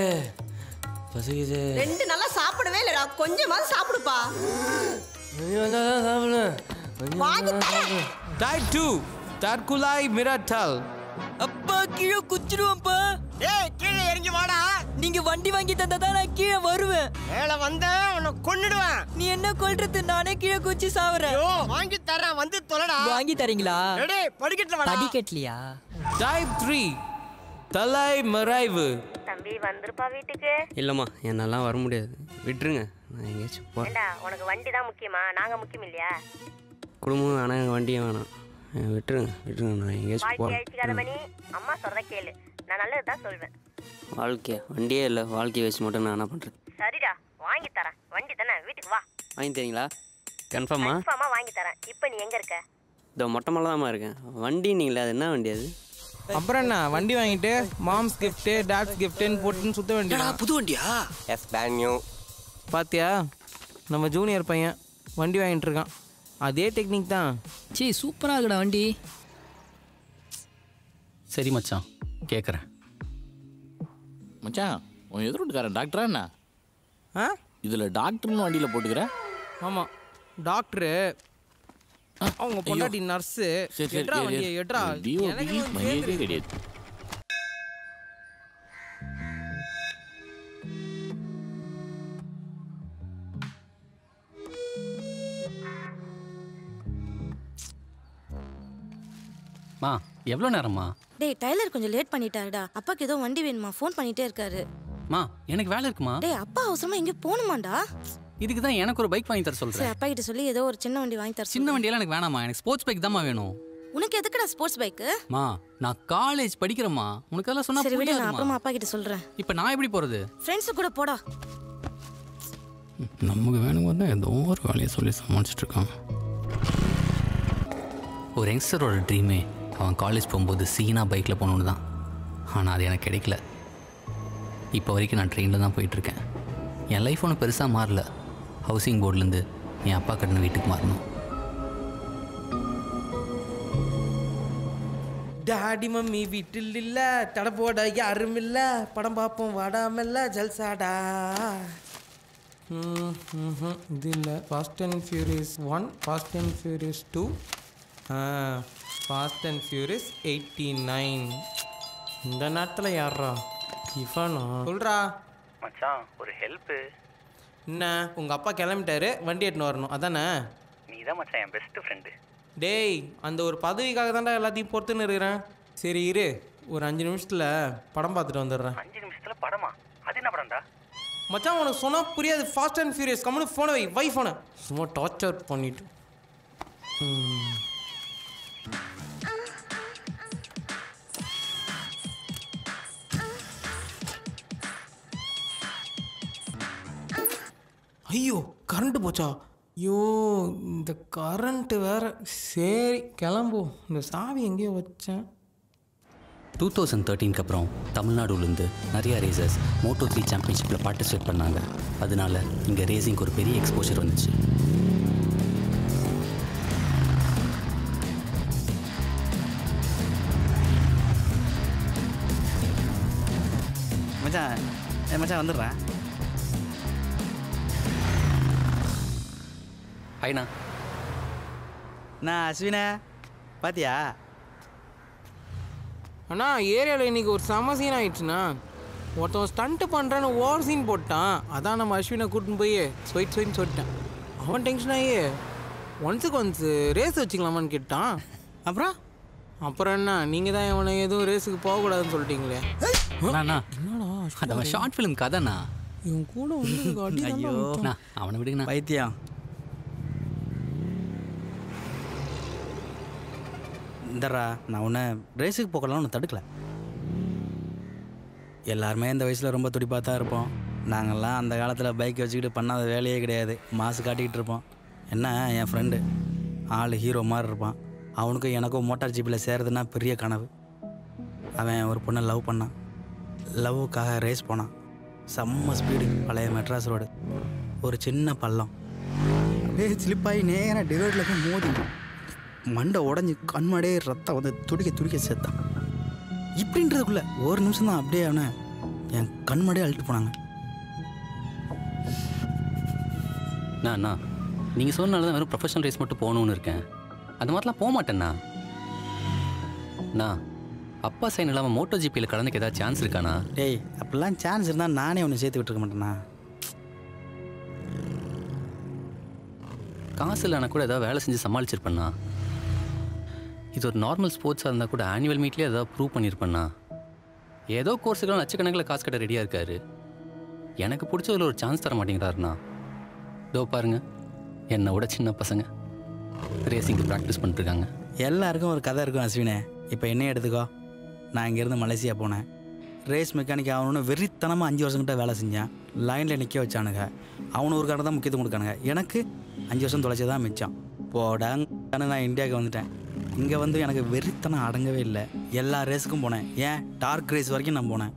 S12: பசிக்குது.
S18: 2 நாளா சாப்பிடவே இல்லடா, கொஞ்சமாவது சாப்பிடுப்பா. வாங்கி தரேன்.
S11: டைப் 2 தற்குலாய் மிரட்டல்.
S2: அப்பா கீழே குச்சிடுவேன்ப்பா.
S19: ஏய் கீழே இறங்கி வாடா.
S2: நீங்க வண்டி வாங்கி தந்தாதான் நான் கீழே வருவேன்.
S19: மேல வந்தா உன்னை கொன்னுடுவேன்.
S2: நீ என்ன கொல்றது? நானே கீழே குச்சி சாவறேன்.
S19: ஐயோ வாங்கி தரேன், வந்து தொலைடா.
S2: வாங்கி தரீங்களா?
S19: டேய் படிக்கட்ல வாடா.
S2: படிக்கட்லையா?
S11: டைப் 3 தலை மறைவு.
S20: தம்பி வந்துருப்பா வீட்டுக்கு.
S21: இல்லைம்மா என்னெல்லாம் வர முடியாது, விட்டுருங்க. நான் எங்கேயாச்சும் போகிறேன்.
S20: உனக்கு வண்டி தான் முக்கியமா? நாங்க முக்கியம் இல்லையா?
S21: குடும்பம் வேணாம், எனக்கு வண்டியும் வேணாம். விட்டுருங்க விட்டுருங்க, நான் எங்கேயாச்சும் போகிறேன்.
S20: மணி அம்மா சொல்றத கேளு, நான் நல்லது தான் சொல்வேன்.
S21: வாழ்க்கையா? வண்டியே இல்லை, வாழ்க்கையை வச்சு மட்டும் நான் என்ன பண்ணுறது?
S20: சரிடா வாங்கி தரேன், வண்டி தானே, வீட்டுக்கு வா.
S21: வாங்கி தரீங்களா? கன்ஃபார்மா?
S20: கன்ஃபார்மா வாங்கி தரேன். இப்போ நீ எங்க இருக்க?
S21: இதோ மொட்டை மலை தான்மா இருக்கேன். வண்டி நீங்களே, அது என்ன வண்டி அது?
S11: அப்புறம் என்ன, வண்டி வாங்கிட்டு மாம்ஸ் கிஃப்ட்டு டாட்ஸ் கிஃப்ட்டுன்னு போட்டுன்னு சுற்ற வேண்டியதா?
S12: புது வண்டியா?
S13: Yes brand new.
S11: பாத்தியா, நம்ம ஜூனியர் பையன் வண்டி வாங்கிட்டு இருக்கான். அதே டெக்னிக் தான்.
S2: சீ சூப்பராக இருக்குடா வண்டி.
S1: சரி மச்சான் கேட்குறேன்.
S17: மச்சான் உன் எதிர்ட்டுக்காரன் டாக்டரா என்ன? இதில் டாக்டர்னு வண்டியில் போட்டுக்கிறேன்.
S11: ஆமாம் டாக்டரு, அவங்க பொண்டாட்டி நர்ஸு. எட்ரா வண்டியை எட்ரா.
S17: மையே கிடையாது.
S1: மா எவ்வளோ நேரம்மா?
S16: டேய் டைலர் கொஞ்சம் லேட் பண்ணிட்டாருடா. அப்பாக்கு ஏதோ வண்டி வேணுமா, ஃபோன் பண்ணிட்டே இருக்காரு.
S1: மா எனக்கு வேலை இருக்குமா?
S16: டேய் அப்பா அவசரமா எங்கே போகணுமாண்டா?
S1: இதுக்கு தான் எனக்கு ஒரு பைக் வாங்கி தர சொல்கிறேன்.
S16: சரி அப்பா கிட்ட சொல்லி ஏதோ ஒரு சின்ன வண்டி வாங்கி தர.
S1: சின்ன வண்டியெல்லாம் எனக்கு வேணாமா, எனக்கு ஸ்போர்ட்ஸ் பைக் தான்மா வேணும்.
S16: உனக்கு எதுக்குடா ஸ்போர்ட்ஸ் பைக்கு?
S1: மா நான் காலேஜ் படிக்கிறேம்மா, உனக்கு அதெல்லாம் சொன்னா
S16: சரி விடு, நான்
S1: புரியாதுமா.
S16: அப்புறமா அப்பா கிட்ட சொல்கிறேன்.
S1: இப்போ நான் எப்படி போகிறது?
S16: ஃப்ரெண்ட்ஸு கூட போடா.
S1: நமக்கு வேணுங்க தான் ஏதோ ஒரு வேலையை சொல்லி சமாளிச்சுட்டு இருக்கான். ஒரு யங்ஸ்டரோட ட்ரீமே அவன் காலேஜ் போகும்போது சீனா பைக்கில் போகணுன்னு தான். ஆனால் அது எனக்கு கிடைக்கல. இப்போ வரைக்கும் நான் ட்ரெயினில் தான் போயிட்டுருக்கேன். என் லைஃப் ஒன்றும் பெருசாக மாறல. ஹவுசிங் போர்ட்லேருந்து என் அப்பா கட்டின வீட்டுக்கு மாறணும்.
S11: டாடி மம்மி வீட்டில் இல்ல, தட போட யாரும் இல்ல, படம் பார்ப்போம் வாடாமல்ல ஜல்சாடா. இது இல்லை. Fast and furious 1, fast and furious 2, fast and furious 89. இந்த நேரத்தில் யாரா இஃபானா? சொல்கிறா
S22: மச்சான் ஒரு ஹெல்ப்பு.
S11: என்ன, உங்கள் அப்பா கிளம்பிட்டாரு, வண்டி எடுத்துன்னு வரணும் அதானே?
S22: நீ தான் மச்சான் என் பெஸ்ட் ஃப்ரெண்டு.
S11: டேய் அந்த ஒரு பதவிக்காக தான்டா எல்லாத்தையும் பொறுத்துன்னு இருக்கிறேன். சரி இரு, ஒரு 5 நிமிஷத்தில் படம் பார்த்துட்டு வந்துடுறேன்.
S22: 5 நிமிஷத்தில் படமா? அது என்ன படம்டா?
S11: மச்சான் உனக்கு சொன்னால் புரியாது. Fast and furious. கம்முன்னு ஃபோனை வை ஃபோனை. சும்மா டார்ச்சர் பண்ணிட்டு. ஐயோ கரண்ட்டு போச்சா? ஐயோ இந்த கரண்ட்டு வேற. சரி கிளம்பும். இந்த சாவி எங்கேயோ வச்சேன்.
S1: 2013க்கு அப்புறம் தமிழ்நாடுலேருந்து நிறையா ரேசர்ஸ் Moto3 சாம்பியன்ஷிப்பில் பார்ட்டிசிபேட் பண்ணாங்க. அதனால இங்கே ரேசிங்க்கு ஒரு பெரிய எக்ஸ்போஷர் வந்துச்சு.
S10: மச்சான் வந்துடுறேன்.
S1: ஹைண்ணா.
S10: நான் அஸ்வினா பாத்தியா?
S11: அண்ணா ஏரியாவில் இன்னைக்கு ஒரு செம சீன் ஆயிடுச்சுண்ணா. ஒருத்தன் ஸ்டண்ட்டு பண்ணுறான்னு ஓவர் சீன் போட்டான். அதான் நம்ம அஸ்வினை கூட்டின்னு போய் ஸ்வைட்னு சொல்லிட்டேன். அவன் டென்ஷன் ஆகி ஒன்ஸுக்கு ரேஸ் வச்சுக்கலாமான்னு கேட்டான். அப்புறம் என்ன, நீங்கள் தான் இவனை எதுவும் ரேஸுக்கு போகக்கூடாதுன்னு சொல்லிட்டீங்களே.
S1: என்னடா அது ஷார்ட் ஃபிலிம் கதைண்ணா.
S11: இவன் கூட வந்து
S1: ஐயோ அவனை விடுங்கண்ணா.
S10: பைத்தியம். இந்தரா, நான் உன்னை ரேஸுக்கு போகலாம் ஒன்று தடுக்கல. எல்லாருமே இந்த வயசில் ரொம்ப துடிப்பாக தான் இருப்போம். நாங்கள்லாம் அந்த காலத்தில் பைக் வச்சுக்கிட்டு பண்ணாத வேலையே கிடையாது. மாசு காட்டிக்கிட்டு இருப்போம். என்ன, என் ஃப்ரெண்டு ஆள் ஹீரோ மாதிரி இருப்பான். அவனுக்கும் எனக்கும் மோட்டார் ஜிப்பில் சேருதுன்னா பெரிய கனவு. அவன் ஒரு பொண்ணை லவ் பண்ணான். லவ்வுக்காக ரேஸ் போனான். செம்ம ஸ்பீடு. பழைய மெட்ராஸ் ரோடு. ஒரு சின்ன பள்ளம். அப்படியே ஸ்லிப்பாகி நேராக டிவைடில் போய் மோதி மண்டை உடஞ்சி கண்மாடே ரத்தம் வந்து துடிக்க சேர்த்தான். இப்படின்றதுக்குள்ள ஒரு நிமிஷம் தான் அப்படியே அவனை என் கண்மாடே அழுட்டு போனாங்க.
S1: அண்ணா நீங்கள் சொன்னால தான் வெறும் ப்ரொஃபஷனல் ரேஸ் மட்டும் போகணுன்னு இருக்கேன். அந்த மாதிரிலாம் போக மாட்டேண்ணா. அப்பா சைன் இல்லாமல் மோட்டோ ஜிபியில் கலந்துக்கு ஏதாவது சான்ஸ் இருக்காண்ணா?
S10: டேய், அப்படிலாம் சான்ஸ் இருந்தால் நானே ஒன்று சேர்த்து விட்டுருக்க மாட்டேண்ணா.
S1: காசு இல்லைனா கூட ஏதாவது வேலை செஞ்சு சமாளிச்சிருப்பேண்ணா. இது ஒரு நார்மல் ஸ்போர்ட்ஸாக இருந்தால் கூட ஆனுவல் மீட்லேயே ஏதாவது ப்ரூவ் பண்ணியிருப்பேண்ணா. ஏதோ கோர்ஸுக்கெல்லாம் லட்சக்கணக்கில் காசு கட்ட ரெடியாக இருக்காரு. எனக்கு பிடிச்சதில் ஒரு சான்ஸ் தர மாட்டேங்கிறாருண்ணா. இதோ பாருங்க, என்னை விட சின்ன பசங்க ரேசிங்க்கு ப்ராக்டிஸ் பண்ணிட்டுருக்காங்க.
S10: எல்லாருக்கும் ஒரு கதை இருக்கும் அஸ்வினே. இப்போ என்னையே எடுத்துக்கோ. நான் இங்கேருந்து மலேசியா போனேன். ரேஸ் மெக்கானிக் ஆகணும்னு வெறித்தனமாக 5 வருஷங்கிட்ட வேலை செஞ்சேன். லைனில் நிற்க வச்சானுங்க. அவனு ஒரு கடை தான் முக்கியத்துவம் கொடுக்கானுங்க. எனக்கு 5 வருஷம் தொலைச்சி தான் மிச்சம். போடான்னு நான் இந்தியாவுக்கு வந்துட்டேன். இங்கே வந்து எனக்கு வெறித்தனம் அடங்கவே இல்லை. எல்லா ரேஸுக்கும் போனேன். ஏன் டார்க் ரேஸ் வரைக்கும் நான் போனேன்.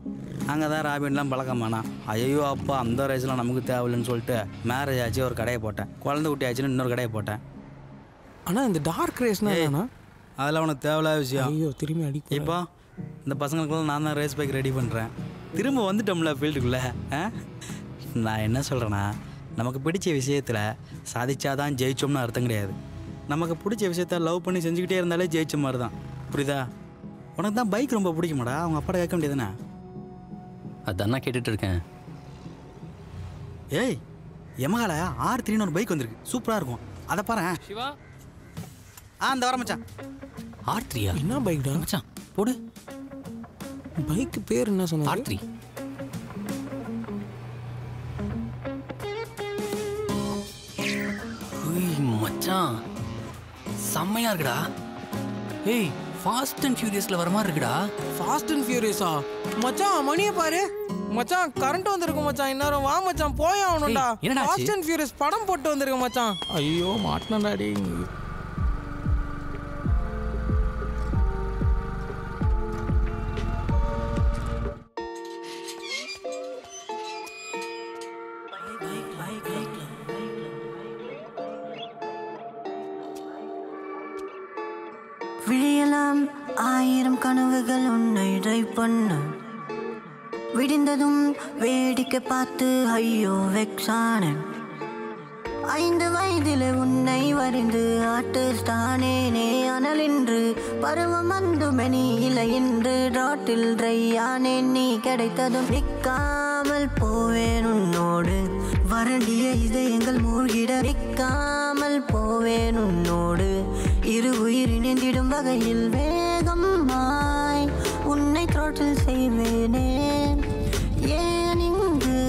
S10: அங்கே தான் ராபின்லாம் பழக்கமானா. ஐயோ அப்பா, அந்த ரேஸ்லாம் நமக்கு தேவையில்லைன்னு சொல்லிட்டு மேரேஜ் ஆச்சு, ஒரு கடையை போட்டேன். குழந்தை குட்டி ஆச்சுன்னு இன்னொரு கடையை போட்டேன்.
S11: ஆனால் இந்த டார்க் ரேஸ்னா
S10: அதெல்லாம் உனக்கு தேவையில்லாத விஷயம்.
S11: ஐயோ, திரும்பி அடி.
S10: இப்போ இந்த பசங்களுக்குலாம் நான் தான் ரேஸ் பைக் ரெடி பண்ணுறேன். திரும்ப வந்துட்டோம்ல ஃபீல்டுக்குள்ளே. நான் என்ன சொல்கிறேன்னா, நமக்கு பிடிச்ச விஷயத்தில் சாதிச்சாதான் ஜெயிச்சோம்னு அர்த்தம் கிடையாது. நமக்கு பிடிச்ச விஷயத்த லவ் பண்ணி செஞ்சுக்கிட்டே இருந்தாலே ஜெயிச்ச மாதிரி தான். புரியுதா? உனக்கு தான் பைக் ரொம்ப பிடிக்குமாடா? அவங்க அப்பாட்ட கேட்க முடியாதுண்ணா.
S1: அதான் கேட்டுட்டு இருக்கேன்.
S10: ஏய், எமகால R3 ஒரு பைக் வந்திருக்கு. சூப்பராக இருக்கும். அதை பாரு.
S9: சிவா,
S10: அந்த வர மச்சான்.
S1: R3
S11: என்ன பைக்டா
S1: மச்சான்? போடு.
S11: பைக்கு பேர் என்ன சொன்ன?
S1: R3. மச்சான் செம்மையா இருக்குடா. ஏய், ஃபாஸ்ட் அண்ட் ஃபியூரியஸ்ல வர மாதிரி இருக்குடா.
S11: ஃபாஸ்ட் அண்ட் ஃபியூரியஸா? மச்சான் மணியை பாரு மச்சான். கரண்ட் வந்திருக்கும் மச்சான். இந்நேரம் வா மச்சான், போய் ஆகணும்டா. ஃபாஸ்ட் அண்ட் ஃபியூரியஸ் படம் போட்டு வந்திருக்க மச்சான். ஐயோ மாட்டினாடி.
S7: விழியலாம் 1000 கனவுகள் உன்னை ட்ரைவ் பண்ண. விடிந்ததும் வேடிக்கை பார்த்து ஐயோ வெக்ஸானேன். 5 வயதில் உன்னை வரைந்து ஆட்டுஸ்தானேனே. ஆனால் இன்று பருவம் வந்து மெனி இல்லை. இன்று ட்ராட்டில் ட்ரையானேன். நீ கிடைத்ததும் நிற்காமல் போவேன் உன்னோடு. வறண்டிய இதயங்கள் மூழ்கிட நிற்காமல் போவேன் உன்னோடு. இரு உயிர் இணைந்திடும் வகையில் வேகமாய் உன்னை த்ரோட்டில் செய்வேனே. ஏன் இங்கு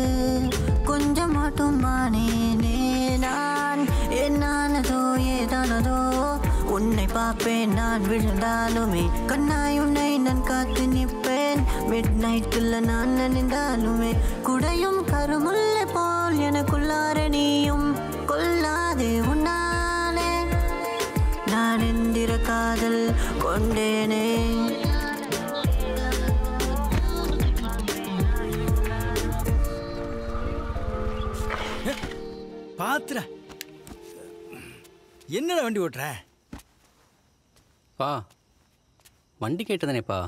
S7: கொஞ்சம் மட்டும் மானேனே நான். என்னானதோ ஏதானதோ உன்னை பார்ப்பேன் நான் விழுந்தாலுமே. கண்ணாய் உன்னை நான் காத்து நிற்பேன். மிட் நைட்டில் நான் நினைந்தாலுமே. குடையும் கருமுல்லை போல் எனக்குள்ளார நீயும் கொள்ளாதே. உன்னாலே நான் எந்திர காதல் கொண்டேனே.
S6: பாத்துற என்னடா வண்டி ஓட்டுற?
S1: பா வண்டி கேட்டதானேப்பா.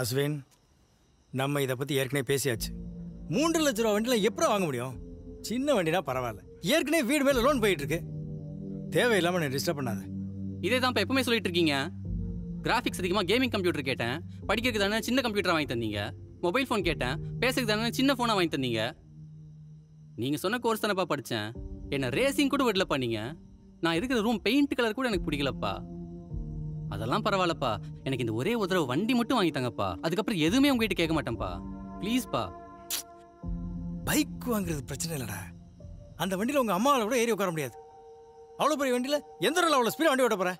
S6: அஸ்வின், நம்ம இதை பற்றி ஏற்கனவே பேசியாச்சு. 3 லட்ச ரூபா வண்டியில் எப்படி வாங்க முடியும்? சின்ன வண்டினா பரவாயில்ல. ஏற்கனவே வீடு மேலே லோன் போயிட்டு இருக்கு. தேவையில்லாமல் நீ டிஸ்டர்ப் பண்ணாத.
S1: இதே தான் இப்போ எப்பவுமே சொல்லிட்டு இருக்கீங்க. கிராஃபிக்ஸ் அதிகமாக கேமிங் கம்ப்யூட்டர் கேட்டேன். படிக்கிறதுக்கு தானே சின்ன கம்ப்யூட்டர் வாங்கி தந்தீங்க. மொபைல் ஃபோன் கேட்டேன், பேசுறதுக்கு தானே சின்ன ஃபோனாக வாங்கி தந்தீங்க. நீங்கள் சொன்ன கோர்ஸ் தானேப்பா படித்தேன். என்னை ரேசிங் கூட விடலப்பா நீங்கள். நான் இருக்கிற ரூம் பெயிண்ட் கலர் கூட எனக்கு பிடிக்கலப்பா. அதெல்லாம் பரவாயில்லப்பா, எனக்கு இந்த ஒரே ஒரு தடவை வண்டி மட்டும் வாங்கி தாங்கப்பா. அதுக்கப்புறம் எதுவுமே உங்ககிட்ட கேட்க மாட்டேன்ப்பா. ப்ளீஸ்ப்பா.
S6: பைக் வாங்குறது பிரச்சனை இல்லைடா. அந்த வண்டியில் உங்கள் அம்மாவில் கூட ஏறி உட்கார முடியாது. அவ்வளோ பெரிய வண்டியில் எந்த நாள் அவ்வளோ ஸ்பீடாக வண்டி ஓட்ட போகிறேன்?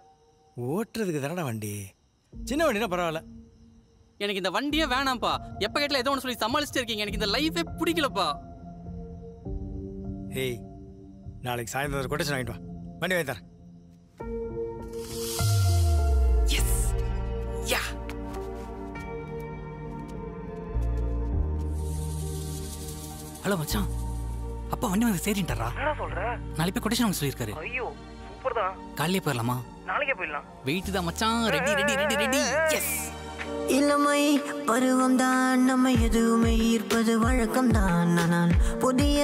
S6: ஓட்டுறதுக்கு தானடா வண்டி. சின்ன வண்டினா பரவாயில்ல.
S1: எனக்கு இந்த வண்டியே வேணாம்ப்பா. எப்போ கேட்டல ஏதோ ஒன்று சொல்லி சமாளிச்சுட்டு இருக்கீங்க. எனக்கு இந்த லைஃபே பிடிக்கலப்பா.
S6: ஏய், நாளைக்கு சாயந்தரம் ஒரு கொட்டேஷன் வாங்கிட்டு வா, வண்டி வாங்கி தரேன்.
S1: ஹலோ மச்சான், அப்பா வண்டி வந்து சேரின்ட்டாரா?
S22: என்ன சொல்ற?
S1: நாளைக்கு போய் கொட்டேஷன் வாங்க சொல்லியிருக்காரு.
S22: ஐயோ சூப்பர் தான்.
S1: காலையிலே போயிடலாமா?
S22: நாளைக்கே போயிடலாம்.
S1: வெயிட் தான் மச்சான். Ready ready ready ready. Yes.
S7: இளமை பருவம் தான் நம்மை எதுவுமே ஈர்ப்பது வழக்கம் தான். ஆனால் புதிய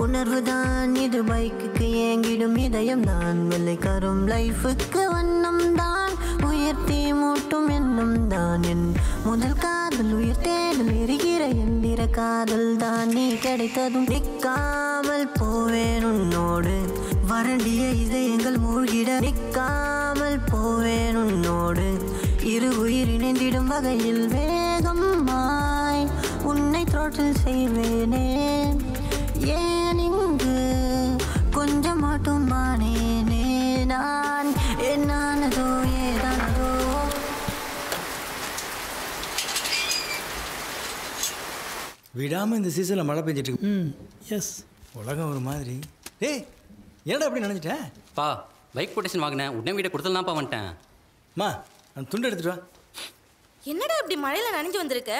S7: உணர்வு தான் இது. பைக்குக்கு ஏங்கிடும் இதயம் தான். வெள்ளை கரும் லைஃபுக்கு வண்ணம் தான். உயர்த்தி மூட்டும் எண்ணம் தான். என் முதல் காதல் உயிர் தேடல் எரிகிற எந்திர காதல் தான். நீ கிடைத்ததும் நிற்காமல் போவேன் உன்னோடு. வறண்டிய இதயங்கள் மூழ்கிட நிற்காமல் போவேன் உன்னோடு. இரு உயிர் இணைந்திடும் வகையில் வேகமாய் உன்னை த்ரோட்டில் செய்வேனே. ஏன் இங்கு கொஞ்சம் மட்டும் மானேனே நான். என்னானதோ ஏதானதோ.
S6: விடாமல் இந்த சீசனில் மழை பெஞ்சிட்டு இருக்கு. எஸ், உலகம் ஒரு மாதிரி. ஏய், என்னடா அப்படி நினைச்சிட்டேன்?
S1: பா, பைக் கொட்டேஷன் வாங்கினேன், உடனே வீட்டை கொடுத்துலாம்ப்பா வந்துட்டேன்.
S6: மா, அந்த துண்டு எடுத்துட்டு வா.
S16: என்னடா இப்படி மழையில நனைஞ்சு வந்திருக்க?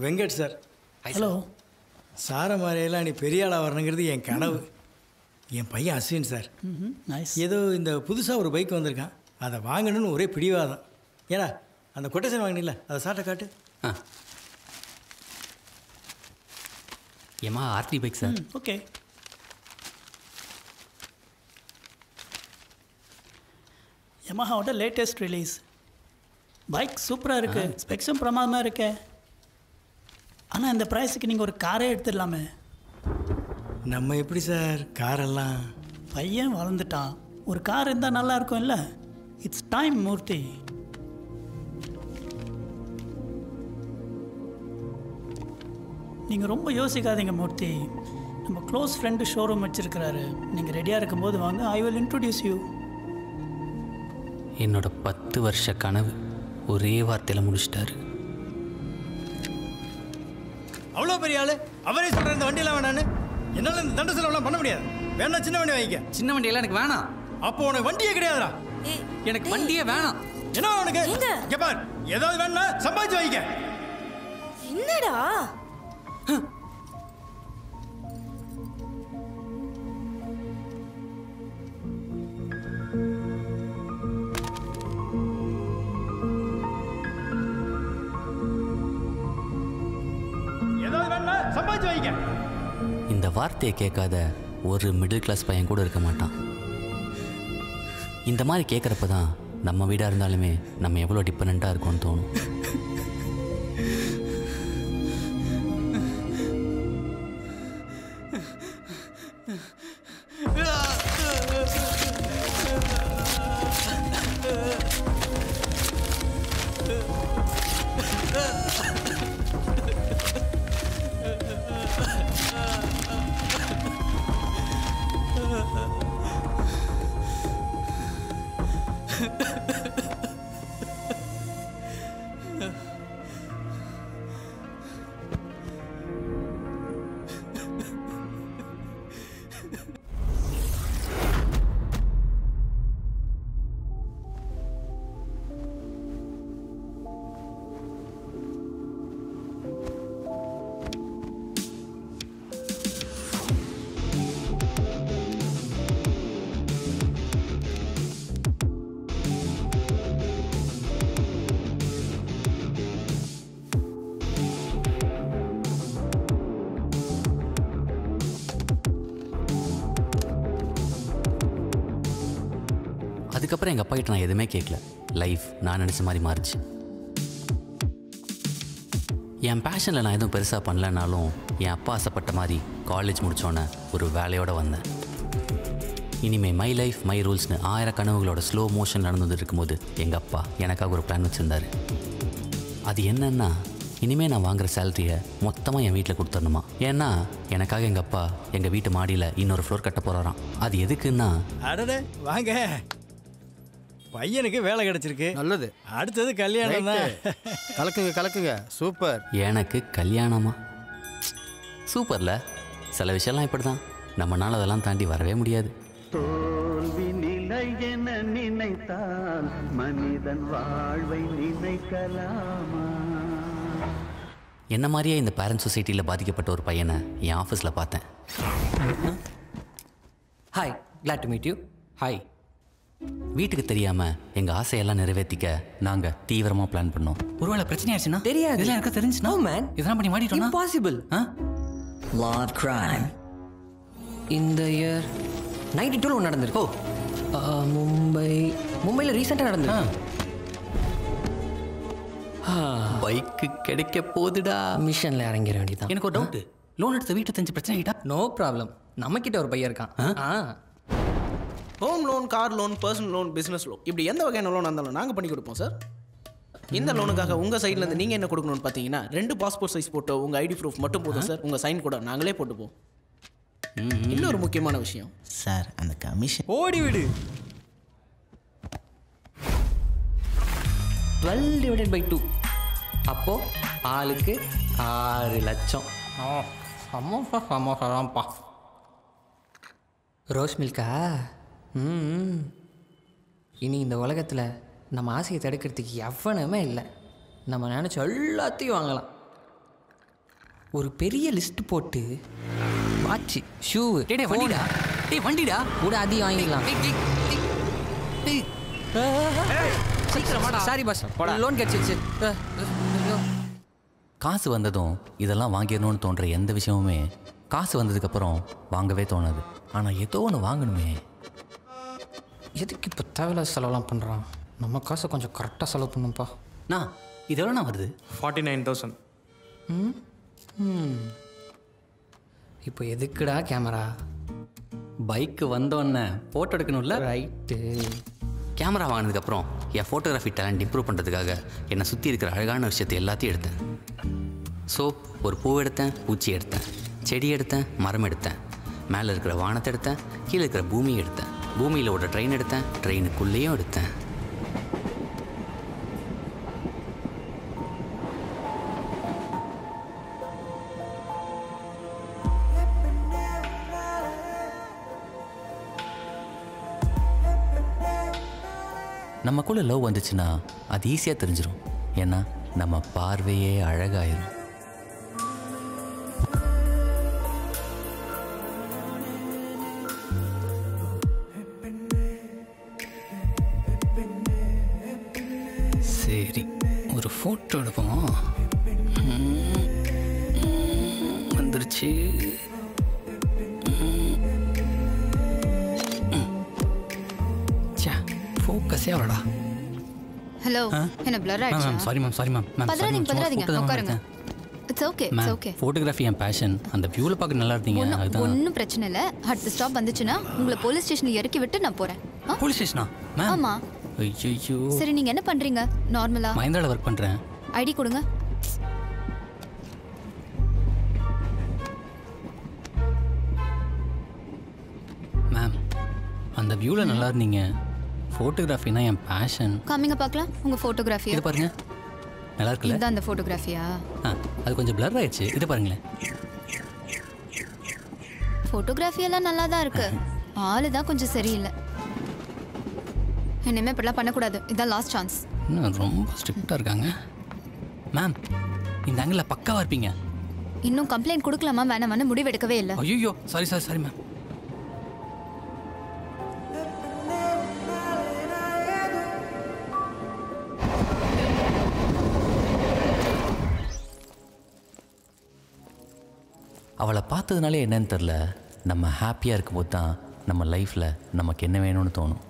S6: வெங்கட் சார். ஹலோ. சாரை மாதிரியெல்லாம் நீ பெரிய ஆளாக வரணுங்கிறது என் கனவு. என் பையன் அஸ்வின் சார். ஏதோ இந்த புதுசாக ஒரு பைக் வந்திருக்கான், அதை வாங்கணும்னு ஒரே பிடிவாதம். ஏன்னா அந்த கொட்டேஷன் வாங்கினில்ல, அதை சாட்டை காட்டு.
S1: Yamaha RD bike sir.
S6: Okay.
S8: யமஹாவோட லேட்டஸ்ட் ரிலீஸ் பைக் சூப்பராக இருக்குது, ஸ்பெக்ஸும் பிரமாதமாக இருக்கு. ஆனால் இந்த ப்ரைஸுக்கு நீங்கள் ஒரு காரே எடுத்துடலாமே.
S6: நம்ம எப்படி சார் காரெல்லாம்?
S8: பையன் வளர்ந்துட்டான், ஒரு கார் இருந்தால் நல்லா இருக்கும் இல்லை? இட்ஸ் டைம் மூர்த்தி. நீங்கள் ரொம்ப யோசிக்காதீங்க மூர்த்தி. நம்ம க்ளோஸ் ஃப்ரெண்டு ஷோரூம் வச்சுருக்கிறாரு. நீங்கள் ரெடியாக இருக்கும்போது வாங்க, ஐ வில் இன்ட்ரோடியூஸ் யூ.
S1: என்னோட 10 வருஷ கனவு ஒரே வார்த்தையில் முடிச்சிட்டாரு.
S6: அவ்வளோ பெரிய ஆளு அவரே சொல்கிற இந்த வண்டியெல்லாம் வேணான்னு. என்னால் இந்த தண்ட செலவெல்லாம் பண்ண முடியாது. வேணா சின்ன வண்டி வாங்கிக்க.
S1: சின்ன வண்டியெல்லாம் எனக்கு வேணாம்.
S6: அப்போ உனக்கு வண்டியே கிடையாதுடா.
S1: எனக்கு வண்டியே வேணாம்.
S6: என்ன உனக்கு? இங்க பார், ஏதாவது வேணா சம்பாதிச்சு வாங்கிக்க.
S16: என்னடா
S1: இந்த வார்த்தையை கேட்காத ஒரு மிடில் கிளாஸ் பையன் கூட இருக்க மாட்டான். இந்த மாதிரி கேட்குறப்ப தான் நம்ம வீடாக இருந்தாலுமே நம்ம எவ்வளோ டிபெண்ட்டாக இருக்கோம்னு தோணும். அதுக்கப்புறம் எங்கள் அப்பா கிட்ட நான் எதுவுமே கேட்கல. லைஃப் நான் நினச்ச மாதிரி மாறிச்சு. என் பேஷனில் நான் எதுவும் பெருசாக பண்ணலனாலும் என் அப்பா ஆசைப்பட்ட மாதிரி காலேஜ் முடித்தோன்னே ஒரு வேலையோடு வந்தேன். இனிமேல் மை லைஃப் மை ரூல்ஸ்னு 1000 கனவுகளோட ஸ்லோ மோஷன் நடந்துட்டு இருக்கும்போது எங்கள் அப்பா எனக்காக ஒரு பிளான் வச்சுருந்தார். அது என்னன்னா, இனிமேல் நான் வாங்குகிற சேலரியை மொத்தமாக என் வீட்டில் கொடுத்துடணுமா. ஏன்னா எனக்காக எங்கள் அப்பா எங்கள் வீட்டு மாடியில் இன்னொரு ஃப்ளோர் கட்ட போகிறாராம். அது எதுக்குன்னா,
S6: அடடே வாங்க, பையனுக்கு வேலை கிடைச்சிருக்கு.
S4: நல்லது.
S6: அடுத்தது கல்யாணம் தான்.
S4: கலக்குங்க கலக்குங்க. சூப்பர்.
S1: எனக்கு கல்யாணமா? சூப்பர்ல. சில விஷயம்லாம் இப்படி தான், நம்மளால் அதெல்லாம் தாண்டி வரவே முடியாது.
S14: தோல்வி நிலை என நினைத்தால் மனிதன் வாழ்வை நினைக்கலாமா?
S1: என்ன மாதிரியே இந்த பேரண்ட் சொசைட்டியில் பாதிக்கப்பட்ட ஒரு பையனை என் ஆஃபீஸில் பார்த்தேன்.
S3: Hi, glad to meet you.
S1: Hi. வீட்டுக்கு தெரியாமல் எங்கள் ஆசையெல்லாம் நிறைவேற்றிக்க நாங்கள் தீவிரமாக பிளான் பண்ணோம்.
S3: ஒருவேளை பிரச்சனை ஆயிடுச்சுன்னா தெரியாது. இதெல்லாம் எனக்கு தெரிஞ்சுனா மேன் இதெல்லாம் பண்ணி மாட்டிட்டோம். இம்பாசிபிள். Law of crime. இந்த இயர் 92 ஒன்று நடந்திருக்கு. மும்பையில் ரீசெண்டாக நடந்தது.
S1: பைக்கு கிடைக்க போதுடா.
S3: மிஷனில் இறங்கிட வேண்டியதான்.
S1: எனக்கு ஒரு டவுட்டு, லோன் எடுத்த வீட்டு தெரிஞ்சு பிரச்சனை ஆகிட்டா?
S3: No problem. நம்மக்கிட்ட ஒரு பையன் இருக்கான்.
S11: Home loan, car loan, personal loan, business loan, இப்படி எந்த வகையான லோன் இருந்தாலும் நாங்கள் பண்ணி கொடுப்போம் சார். இந்த லோனுக்காக உங்கள் சைட்லேருந்து நீங்கள் என்ன கொடுக்கணும்னு பார்த்தீங்கன்னா 2 பாஸ்போர்ட் சைஸ் ஃபோட்டோ, உங்கள் ஐடி ப்ரூஃப் மட்டும் போதும் சார். உங்கள் சைன் கூட நாங்களே போட்டுப்போம். இன்னொரு முக்கியமான விஷயம்
S4: சார், அந்த கமிஷன்
S6: ஓடி விடு.
S3: 12/2 அப்போ ஆளுக்கு 6 லட்சம். சமோசா சமோசாதான்ப்பா. ரோஸ் மில்கா? இனி இந்த உலகத்தில் நம்ம ஆசையை தடுக்கிறதுக்கு எவனுமே இல்லை. நம்ம நினச்ச எல்லாத்தையும் வாங்கலாம். ஒரு பெரிய லிஸ்ட் போட்டு வாட்சு, ஷூ, வண்டிடா வண்டிடா கூட அதையும் வாங்கிக்கலாம். சாரி பாஸ், லோன் கிடைச்சிருச்சு.
S1: காசு வந்ததும் இதெல்லாம் வாங்கிடணும்னு தோன்ற எந்த விஷயமுமே காசு வந்ததுக்கப்புறம் வாங்கவே தோணாது. ஆனால் ஏதோ ஒன்று வாங்கணுமே.
S3: எதுக்கு இப்போ தேவையில்லாத செலவெல்லாம் பண்ணுறான்? நம்ம காசை கொஞ்சம் கரெக்டாக செலவு பண்ணுப்பா.
S1: நான் இது எவ்வளோண்ணா வருது?
S9: 49,000.
S3: இப்போ எதுக்குடா கேமரா?
S1: பைக்கு வந்தோடனே ஃபோட்டோ எடுக்கணும்ல.
S3: ரைட்டு.
S1: கேமரா வாங்கினதுக்கப்புறம் என் ஃபோட்டோகிராஃபி டேலண்ட் இம்ப்ரூவ் பண்ணுறதுக்காக என்னை சுற்றி இருக்கிற அழகான விஷயத்தை எல்லாத்தையும் எடுத்தேன். ஸோ ஒரு பூ எடுத்தேன், பூச்சி எடுத்தேன், செடி எடுத்தேன், மரம் எடுத்தேன், மேலே இருக்கிற வானத்தை எடுத்தேன், கீழே இருக்கிற பூமியை எடுத்தேன், பூமியில் ஓட ட்ரெயின் எடுத்தேன், ட்ரெயினுக்குள்ளேயும் எடுத்தேன். நமக்குள்ள லவ் வந்துச்சுன்னா அது ஈஸியாக தெரிஞ்சிடும். ஏன்னா நம்ம பார்வையே அழகாயிரும். சரி, ஒரு ஃபோட்டோ எடுப்போம். வந்துருச்சு. ஃபோக்கஸே அவளடா.
S23: ஹலோ, என்ன பிளர் ஆயிடுச்சா?
S1: Sorry ma'am.
S23: பதறாதீங்க உட்காருங்க. It's okay, it's okay.
S1: Photography என் பேஷன். அந்த வியூல பார்க்க நல்லா இருந்தீங்க. அதுதான்.
S23: ஒன்றும் பிரச்சனை இல்லை. அடுத்த ஸ்டாப் வந்துச்சுன்னா உங்களை போலீஸ் ஸ்டேஷனில் இறக்கி விட்டு நான் போகிறேன்.
S1: போலீஸ் ஸ்டேஷனா?
S23: ஆமா.
S1: ஐயோ.
S23: சரி, நீங்க என்ன பண்றீங்க? நார்மலா?
S1: மஹிந்திரால ஒர்க் பண்றேன்.
S23: ஐடி கொடுங்க.
S1: மேம், அந்த வியூல நல்லா இருந்தீங்க. ஃபோட்டோகிராஃபினா என் பேஷன்.
S23: காமிங்க பார்க்கலாம் உங்க ஃபோட்டோகிராஃபி.
S1: இது பாருங்க, நல்லா இருக்குல்ல?
S23: இதுதான் அந்த ஃபோட்டோகிராஃபியா?
S1: அது கொஞ்சம் பிளர் ஆயிடுச்சு. இது பாருங்களேன்.
S23: ஃபோட்டோகிராஃபி எல்லாம் நல்லா தான் இருக்கு. ஆளு தான் கொஞ்சம் சரியில்லை. இனிமே இப்படிலாம் பண்ணக்கூடாது. இதான் லாஸ்ட் சான்ஸ்.
S1: இன்னும் ரொம்ப ஸ்ட்ரிக்டாக இருக்காங்க. மேம், இந்த ஆங்கிளில் பக்காவாக இருப்பீங்க.
S23: இன்னும் கம்ப்ளைண்ட் கொடுக்கலாமா வேணாமான்னு முடிவெடுக்கவே இல்லை.
S1: ஐயோ, சாரி மேம். அவளை பார்த்ததுனாலே என்னன்னு தெரில, நம்ம ஹாப்பியாக இருக்கும்போது தான் நம்ம லைஃப்பில் நமக்கு என்ன வேணும்னு தோணும்.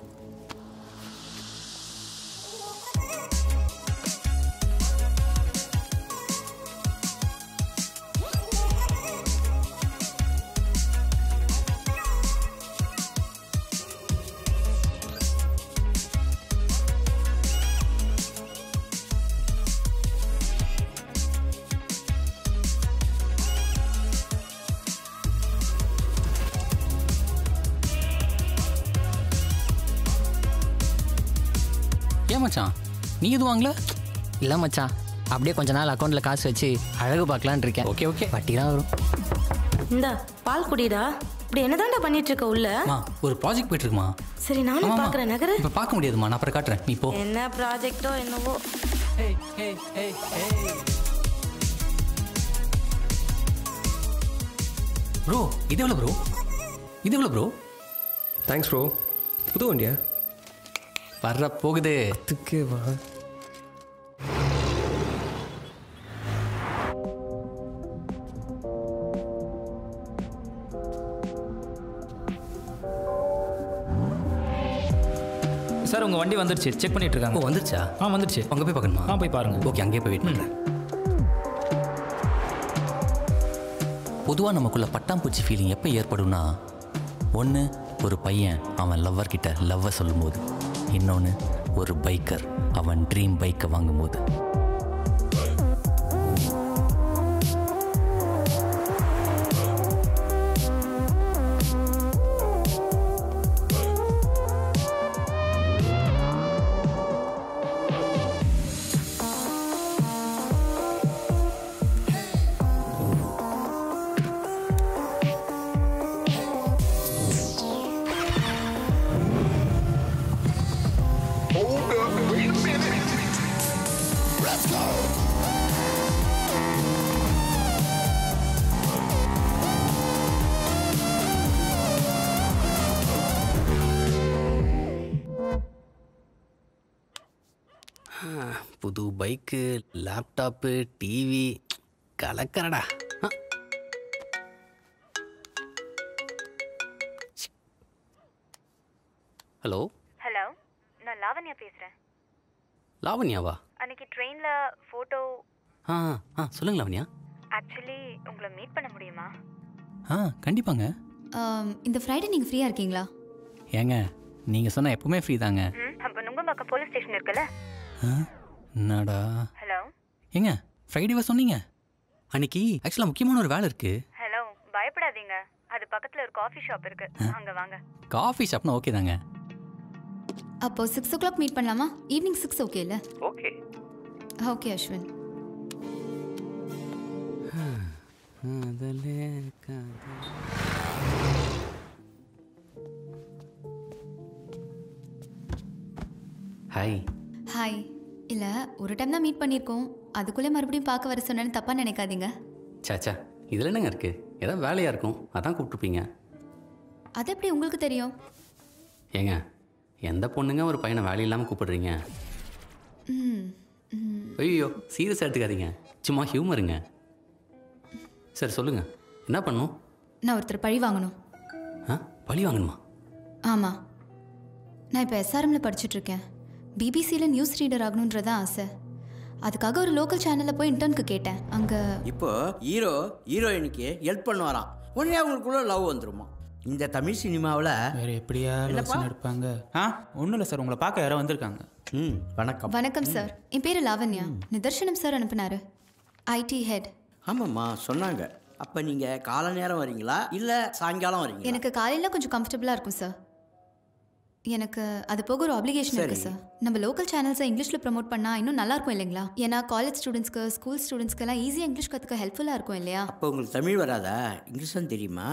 S1: மச்சான் நீ எதுவும் வாங்கல?
S3: இல்லை மச்சான், அப்படியே கொஞ்ச நாள் அக்கௌண்ட்டில் காசு வச்சு அழகு பார்க்கலான்னு இருக்கேன்.
S1: ஓகே ஓகே,
S3: வட்டி தான் வரும்.
S16: இந்தா பால் குடிடா. இப்படி என்னதான்டா பண்ணிட்டு இருக்க உள்ள?
S1: ஒரு ப்ராஜெக்ட் போயிட்டு இருக்குமா.
S16: சரி நானும் பார்க்குறேன். நகரு.
S1: இப்போ பார்க்க முடியாதுமா, நான் அப்புறம் காட்டுறேன், நீ போ.
S16: என்ன ப்ராஜெக்டோ என்னவோ.
S1: ப்ரோ இது எவ்வளோ ப்ரோ? இது எவ்வளோ ப்ரோ?
S5: Thanks bro. புது வண்டியா?
S1: வர்ற போகுது.
S5: அதுக்கே வா.
S12: சார் உங்கள் வண்டி வந்துருச்சு, செக் பண்ணிட்டு இருக்காங்க.
S1: ஓ வந்துருச்சா?
S12: வந்துருச்சு.
S1: அங்கே போய் பார்க்கணுமா?
S12: போய் பாருங்க.
S1: ஓகே, அங்கேயே போய் வெயிட் பண்ணுறேன். பொதுவாக நமக்குள்ள பட்டாம்பூச்சி ஃபீலிங் எப்போ ஏற்படும்னா, ஒன்று ஒரு பையன் அவன் லவ்வர் கிட்ட லவ்வை சொல்லும்போது, இன்னொன்று ஒரு பைக்கர் அவன் ட்ரீம் பைக்கை வாங்கும்போது. புது பைக்கு, லேப்டாப்பு, டிவி, கலக்கறடா. ஹலோ
S20: ஹலோ, நான் லாவண்யா பேசுகிறேன்.
S1: லாவண்யாவா?
S20: அன்னைக்கு ட்ரெயினில் ஃபோட்டோ.
S1: சொல்லுங்க லாவண்யா.
S20: ஆக்சுவலி உங்களை மீட் பண்ண முடியுமா?
S1: கண்டிப்பாங்க.
S23: இந்த ஃப்ரைடே நீங்கள் ஃப்ரீயாக இருக்கீங்களா?
S1: ஏங்க நீங்கள் சொன்னால் எப்பவுமே ஃப்ரீ தாங்க.
S20: அப்போ நுங்கம்பாக்கம் போலீஸ் ஸ்டேஷன் இருக்குல்ல?
S1: என்னடா?
S20: ஹலோ
S1: ஏங்க ஃப்ரைடேவா சொன்னீங்க? அன்னைக்கு ஆக்சுவலாக முக்கியமான ஒரு வேலை இருக்குது.
S20: ஹலோ, பயப்படாதீங்க, அது பக்கத்தில் ஒரு காஃபி ஷாப் இருக்கு, அங்கே வாங்க.
S1: காஃபி ஷாப்னா ஓகே தாங்க.
S23: அப்போ 6 o'clock மீட் பண்ணலாமா? ஈவினிங் 6 ஓகே இல்லை?
S20: Okay
S23: okay Ashwin.
S1: Hi.
S23: Hi. இல்லை, ஒரு டைம் தான் மீட் பண்ணியிருக்கோம், அதுக்குள்ளே மறுபடியும் பார்க்க வர சொன்னேன்னு தப்பாக நினைக்காதீங்க.
S1: சாச்சா, இதில் என்னங்க இருக்குது? ஏதாவது வேலையாக இருக்கும், அதான் கூப்பிட்டுருப்பீங்க.
S23: அது எப்படி உங்களுக்கு தெரியும்?
S1: ஏங்க எந்த பொண்ணுங்க ஒரு பையனை வேலை இல்லாமல் கூப்பிடுறீங்க? ஐயோ சீரியஸாக எடுத்துக்காதீங்க, சும்மா ஹியூமருங்க. சரி சொல்லுங்கள், என்ன பண்ணும்?
S23: நான் ஒருத்தர் பழி வாங்கணும்.
S1: பழி வாங்கணுமா?
S23: ஆமாம், நான் இப்போ எஸ்ஆர்எம்ல படிச்சுட்ருக்கேன். பிபிசியில் நியூஸ் ரீடர் ஆகணுன்றதான் ஆசை. அதுக்காக ஒரு லோக்கல் சேனலில் போய் இன்டர்னுக்கு கேட்டேன். அங்கே
S15: இப்போ ஹீரோயினுக்கு ஹெல்ப் பண்ண வரான், உடனே அவங்களுக்குள்ள லவ் வந்துருமா? இந்த தமிழ் சினிமாவில்
S12: வேறு எப்படியா எடுப்பாங்க? ஒன்றும் இல்லை சார், உங்களை பார்க்க யாரோ வந்திருக்காங்க.
S15: வணக்கம்.
S23: வணக்கம் சார், என் பேர் லாவண்யா. நிதர்ஷனம் சார் அனுப்புனாரு, ஐடி ஹெட்.
S15: ஆமாம்மா சொன்னாங்க. அப்போ நீங்கள் காலை நேரம் வரீங்களா இல்லை சாயங்காலம் வரீங்களா?
S23: எனக்கு காலையில் கொஞ்சம் கம்ஃபர்டபுளாக இருக்கும் சார். எனக்கு அது போக ஒரு ஆப்ளிகேஷன் இருக்குது சார். நம்ம லோக்கல் சேனல்ஸை இங்கிலீஷில் ப்ரமோட் பண்ணால் இன்னும் நல்லாயிருக்கும் இல்லைங்களா? ஏன்னா காலேஜ் ஸ்டூடெண்ட்ஸ்க்கு, ஸ்கூல் ஸ்டூடெண்ட்ஸ்க்கெல்லாம் ஈஸியாக இங்கிலீஷ் கற்றுக்க ஹெல்ப்ஃபுல்லாக இருக்கும் இல்லையா?
S15: அப்போ உங்களுக்கு தமிழ் வராதா? இங்கிலீஷ் தான் தெரியுமா?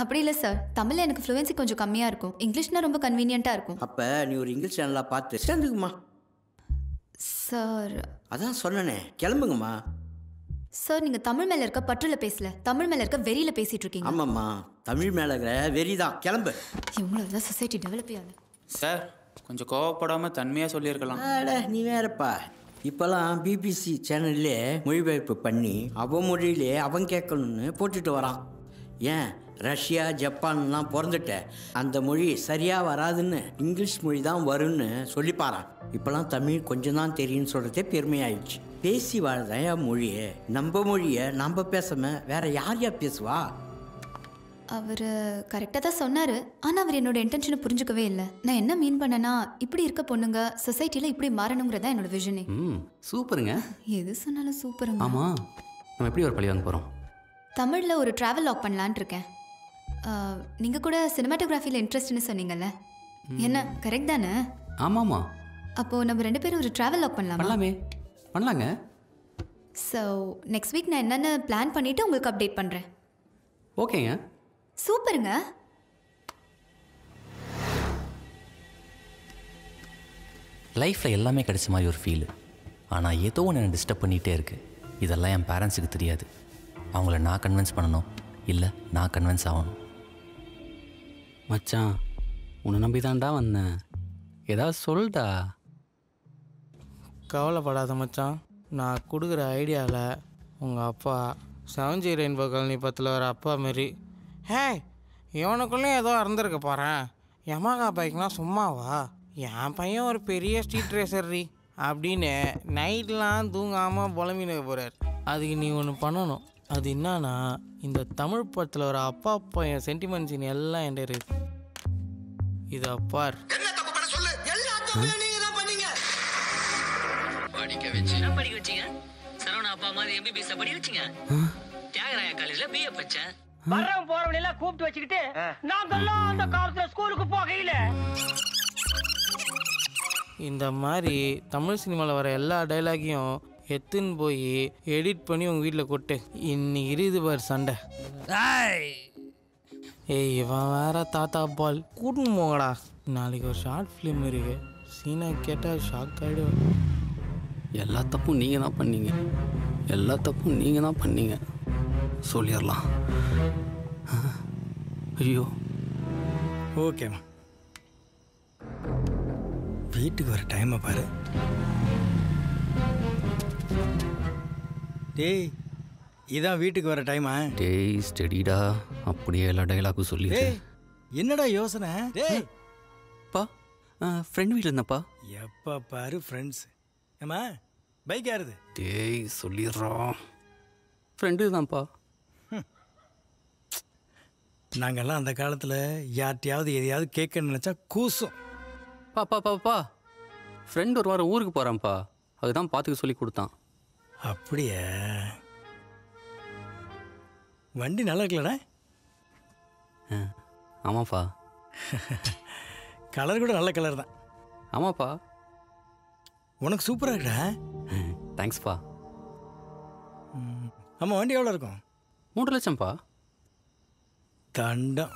S23: அப்படி இல்லை சார், தமிழில் எனக்கு ஃப்ளூவன்சி கொஞ்சம் கம்மியாக இருக்கும், இங்கிலீஷ்னா ரொம்ப கன்வீனியண்ட்டாக இருக்கும்.
S15: அப்போ நீ ஒரு இங்கிலீஷ் சேனலாக பார்த்து சேர்ந்துக்குமா
S23: சார்?
S15: அதான் சொன்னனே, கிளம்புங்கம்மா.
S23: சார் நீங்கள் தமிழ் மேலே இருக்க பற்றில் பேசல, தமிழ் மேலே இருக்க வெறியில் பேசிகிட்டு இருக்கீங்க.
S15: ஆமாம்மா, தமிழ் மேலே இருக்கிற வெறி தான். கிளம்பு.
S23: இவங்கள தான் சொசைட்டி டெவலப் ஆகுது
S12: சார். கொஞ்சம் கோவப்படாமல் தன்மையாக சொல்லியிருக்கலாம்.
S15: நீ வேறப்பா, இப்போல்லாம் பிபிசி சேனல்லே மொழிபெயர்ப்பு பண்ணி அவன் மொழியிலே அவன் கேட்கணும்னு போட்டுட்டு வரான். ஏன் ரஷ்யா ஜப்பான்லாம் பிறந்துட்ட அந்த மொழி சரியாக வராதுன்னு இங்கிலீஷ் மொழி தான் வரும்னு சொல்லிப்பாரான். இப்போல்லாம் தமிழ் கொஞ்சம் தான் தெரியும்னு சொல்கிறதே பெருமையாயிடுச்சு. பேசி வாழ்தான் மொழியை, நம்ம மொழியை நம்ம பேசாம வேற யாரையா பேசுவா?
S23: அவர் கரெக்டாக தான் சொன்னார், ஆனால் அவர் என்னோட இன்டென்ஷனை புரிஞ்சுக்கவே இல்லை. நான் என்ன மீன் பண்ணேன்னா, இப்படி இருக்க பொண்ணுங்க சொசைட்டியில் இப்படி மாறணுங்கிறதா என்னோட விஷனே.
S1: சூப்பருங்க.
S23: எது சொன்னாலும் சூப்பருங்க.
S1: ஆமாம், நம்ம எப்படி ஒரு பழி வாங்க போகிறோம்?
S23: தமிழில் ஒரு ட்ராவல் லாக் பண்ணலான் இருக்கேன். நீங்கள் கூட சினிமாட்டோகிராஃபியில் இன்ட்ரெஸ்ட்னு சொன்னீங்கல்ல, என்ன கரெக்ட் தானே?
S1: ஆமாம்மா.
S23: அப்போது நம்ம 2 பேரும் ஒரு ட்ராவல் லாக் பண்ணலாமா?
S1: பண்ணலாங்க.
S23: ஸோ நெக்ஸ்ட் வீக் நான் என்னென்னு பிளான் பண்ணிவிட்டு உங்களுக்கு அப்டேட் பண்ணுறேன்.
S1: ஓகேங்க.
S23: சூப்பருங்க.
S1: லைஃப்பில் எல்லாமே கிடைச்ச மாதிரி ஒரு ஃபீலு. ஆனால் ஏதோ ஒன்று என்னை டிஸ்டர்ப் பண்ணிகிட்டே இருக்குது. இதெல்லாம் என் பேரண்ட்ஸுக்கு தெரியாது. அவங்கள நான் கன்வின்ஸ் பண்ணணும், இல்லை நான் கன்வின்ஸ் ஆகணும். மச்சான், உன்னை நம்பி தான்டா வந்தேன். ஏதாவது சொல்டா.
S11: கவலைப்படாத மச்சான். நான் கொடுக்குற ஐடியாவில் உங்கள் அப்பா 7G ரெயின்போ காலனி பத்தில் வர அப்பா மாரி. ஹே, இவனுக்குள்ளேயும் ஏதோ இருந்திருக்க போகிறேன். யமகா பைக்லாம் சும்மாவா? என் பையன் ஒரு பெரிய ஸ்ட்ரீட் ரேசர்ரி அப்படின்னு நைட்லாம் தூங்காமல் புலம்பின்னு போகிறார். அதுக்கு நீ ஒன்று பண்ணணும். அது என்னன்னா, இந்த தமிழ் படத்தில் ஒரு அப்பா பையன் சென்டிமெண்ட் சீன் எல்லாம் என்கிட்ட இருக்கு. இது அப்பார்
S18: படிக்க வச்சீங்க. சரவணா அப்பா மாதிரி MBBS படி வச்சீங்க. தியாகராய காலேஜ்ல BA படிச்சேன்.
S19: வரவன் போறவன் எல்லாம் கூப்பிட்டு வச்சுக்கிட்டு நாங்கெல்லாம் அந்த காலத்துல ஸ்கூலுக்கு போகையில.
S11: இந்த மாதிரி தமிழ் சினிமாவில் வர எல்லா டைலாகையும் எடுத்துன்னு போய் எடிட் பண்ணி உங்கள் வீட்டில் கொட்டு. இன்னைக்கு இருக்குது பார் சண்டை. ஏய், இவன் வேற தாத்தா பால் கூட்டுன்னு போங்கடா. நாளைக்கு ஒரு ஷார்ட் ஃபிலிம் இருக்கு. சீனா கேட்டால் ஷாக் ஆகிடும்.
S1: எல்லா தப்பும் நீங்கள் தான் பண்ணீங்க. எல்லா தப்பும் நீங்கள் தான் பண்ணீங்க சொல்லிடலாம். ஐயோ,
S6: ஓகேம்மா. வீட்டுக்கு வர டைமை பாரு. டேய், இதான் வீட்டுக்கு வர டைமா?
S1: டேய் ஸ்டெடிடா. அப்படியே எல்லா டைலாக்கும் சொல்லி.
S6: என்னடா யோசனை? டேய்
S1: பா, ஃப்ரெண்ட் வீட்டில் இருந்தப்பா.
S6: எப்போ பாரு ஃப்ரெண்ட்ஸ். ஏம்மா, பைக் யாருது?
S1: டேய் சொல்லிடுறோம். ஃப்ரெண்டு தான்ப்பா.
S6: நாங்கள்லாம் அந்த காலத்தில் யார்ட்டையாவது எதையாவது கேட்கணும்னு நினச்சா கூசும்.
S1: பா ஃப்ரெண்ட் ஒரு வாரம் ஊருக்கு போகிறான்ப்பா. அதுதான் பார்த்துக்க சொல்லி கொடுத்தான்.
S6: அப்படியே? வண்டி நல்லா இருக்கலடா.
S1: ஆமாப்பா.
S6: கலர் கூட நல்ல கலர் தான்.
S1: ஆமாப்பா.
S6: உனக்கு சூப்பராக இருக்குடா.
S1: தேங்க்ஸ்ப்பா.
S6: ஆமாம், வண்டி எவ்வளோ இருக்கும்?
S1: 3 லட்சம்ப்பா.
S6: தண்டம்.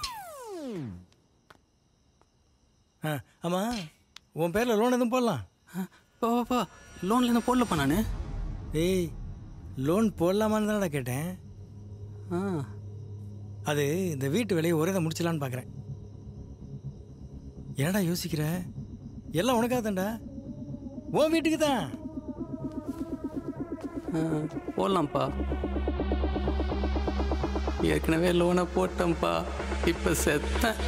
S6: ஆமாம், உன் பேரில் லோன் எதுவும் போடலாம்?
S1: பாப்பா, லோனில் எதுவும் போடலப்பா நான்.
S6: ஏய், லோன் போடலாமான்னு தானடா கேட்டேன். அது இந்த வீட்டு வேலையை ஒரே தான் முடிச்சலான்னு பார்க்குறேன். என்னடா யோசிக்கிற? எல்லாம் உனக்காக தான்டா, உன் வீட்டுக்கு தான்.
S1: போடலாம்ப்பா. ஏற்கனவே லோனை போட்டேன்ப்பா, இப்போ செத்தேன்.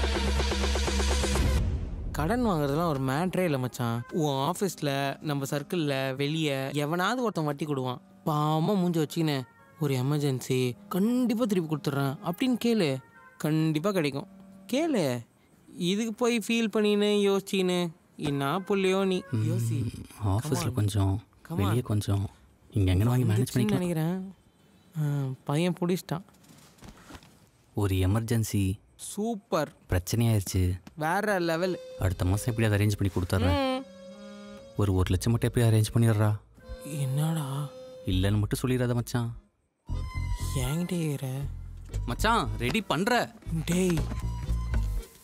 S11: கடன் வாங்குறதுலாம் ஒரு மேட்ரே இல்லை மச்சான். உன் ஆஃபீஸில், நம்ம சர்க்கிளில், வெளியே எவனாவது ஒருத்தன் வட்டி கொடுவான். பாவமாக மூஞ்சி வச்சுக்கினே, ஒரு எமர்ஜென்சி கண்டிப்பாக திருப்பி கொடுத்துட்றேன் அப்படின்னு கேளு. கண்டிப்பாக கிடைக்கும். கேளு. இதுக்கு போய் ஃபீல் பண்ணின்னு யோசிச்சின்னு என்ன புள்ளையோ நீ யோசி.
S1: ஆஃபீஸில் கொஞ்சம், வெளியே கொஞ்சம், இங்கே எங்கே வாங்கி மேனேஜ் பண்ணி
S11: நினைக்கிறேன். பையன் பிடிச்சிட்டான்.
S1: ஒரு எமர்ஜென்சி.
S11: சூப்பர்.
S1: பிரச்சனையாயிருச்சு.
S11: வேற லெவல்.
S1: அடுத்த மாதம் எப்படி அதை அரேஞ்ச் பண்ணி கொடுத்துட்றேன். ஒரு 1 லட்சம் மட்டும் எப்படி அரேஞ்ச் பண்ணிடுறா?
S11: என்னடா?
S1: இல்லைன்னு மட்டும் சொல்லிடாத மச்சான்.
S11: என்கிட்ட
S1: மச்சான் ரெடி பண்ணுற.
S11: டேய்,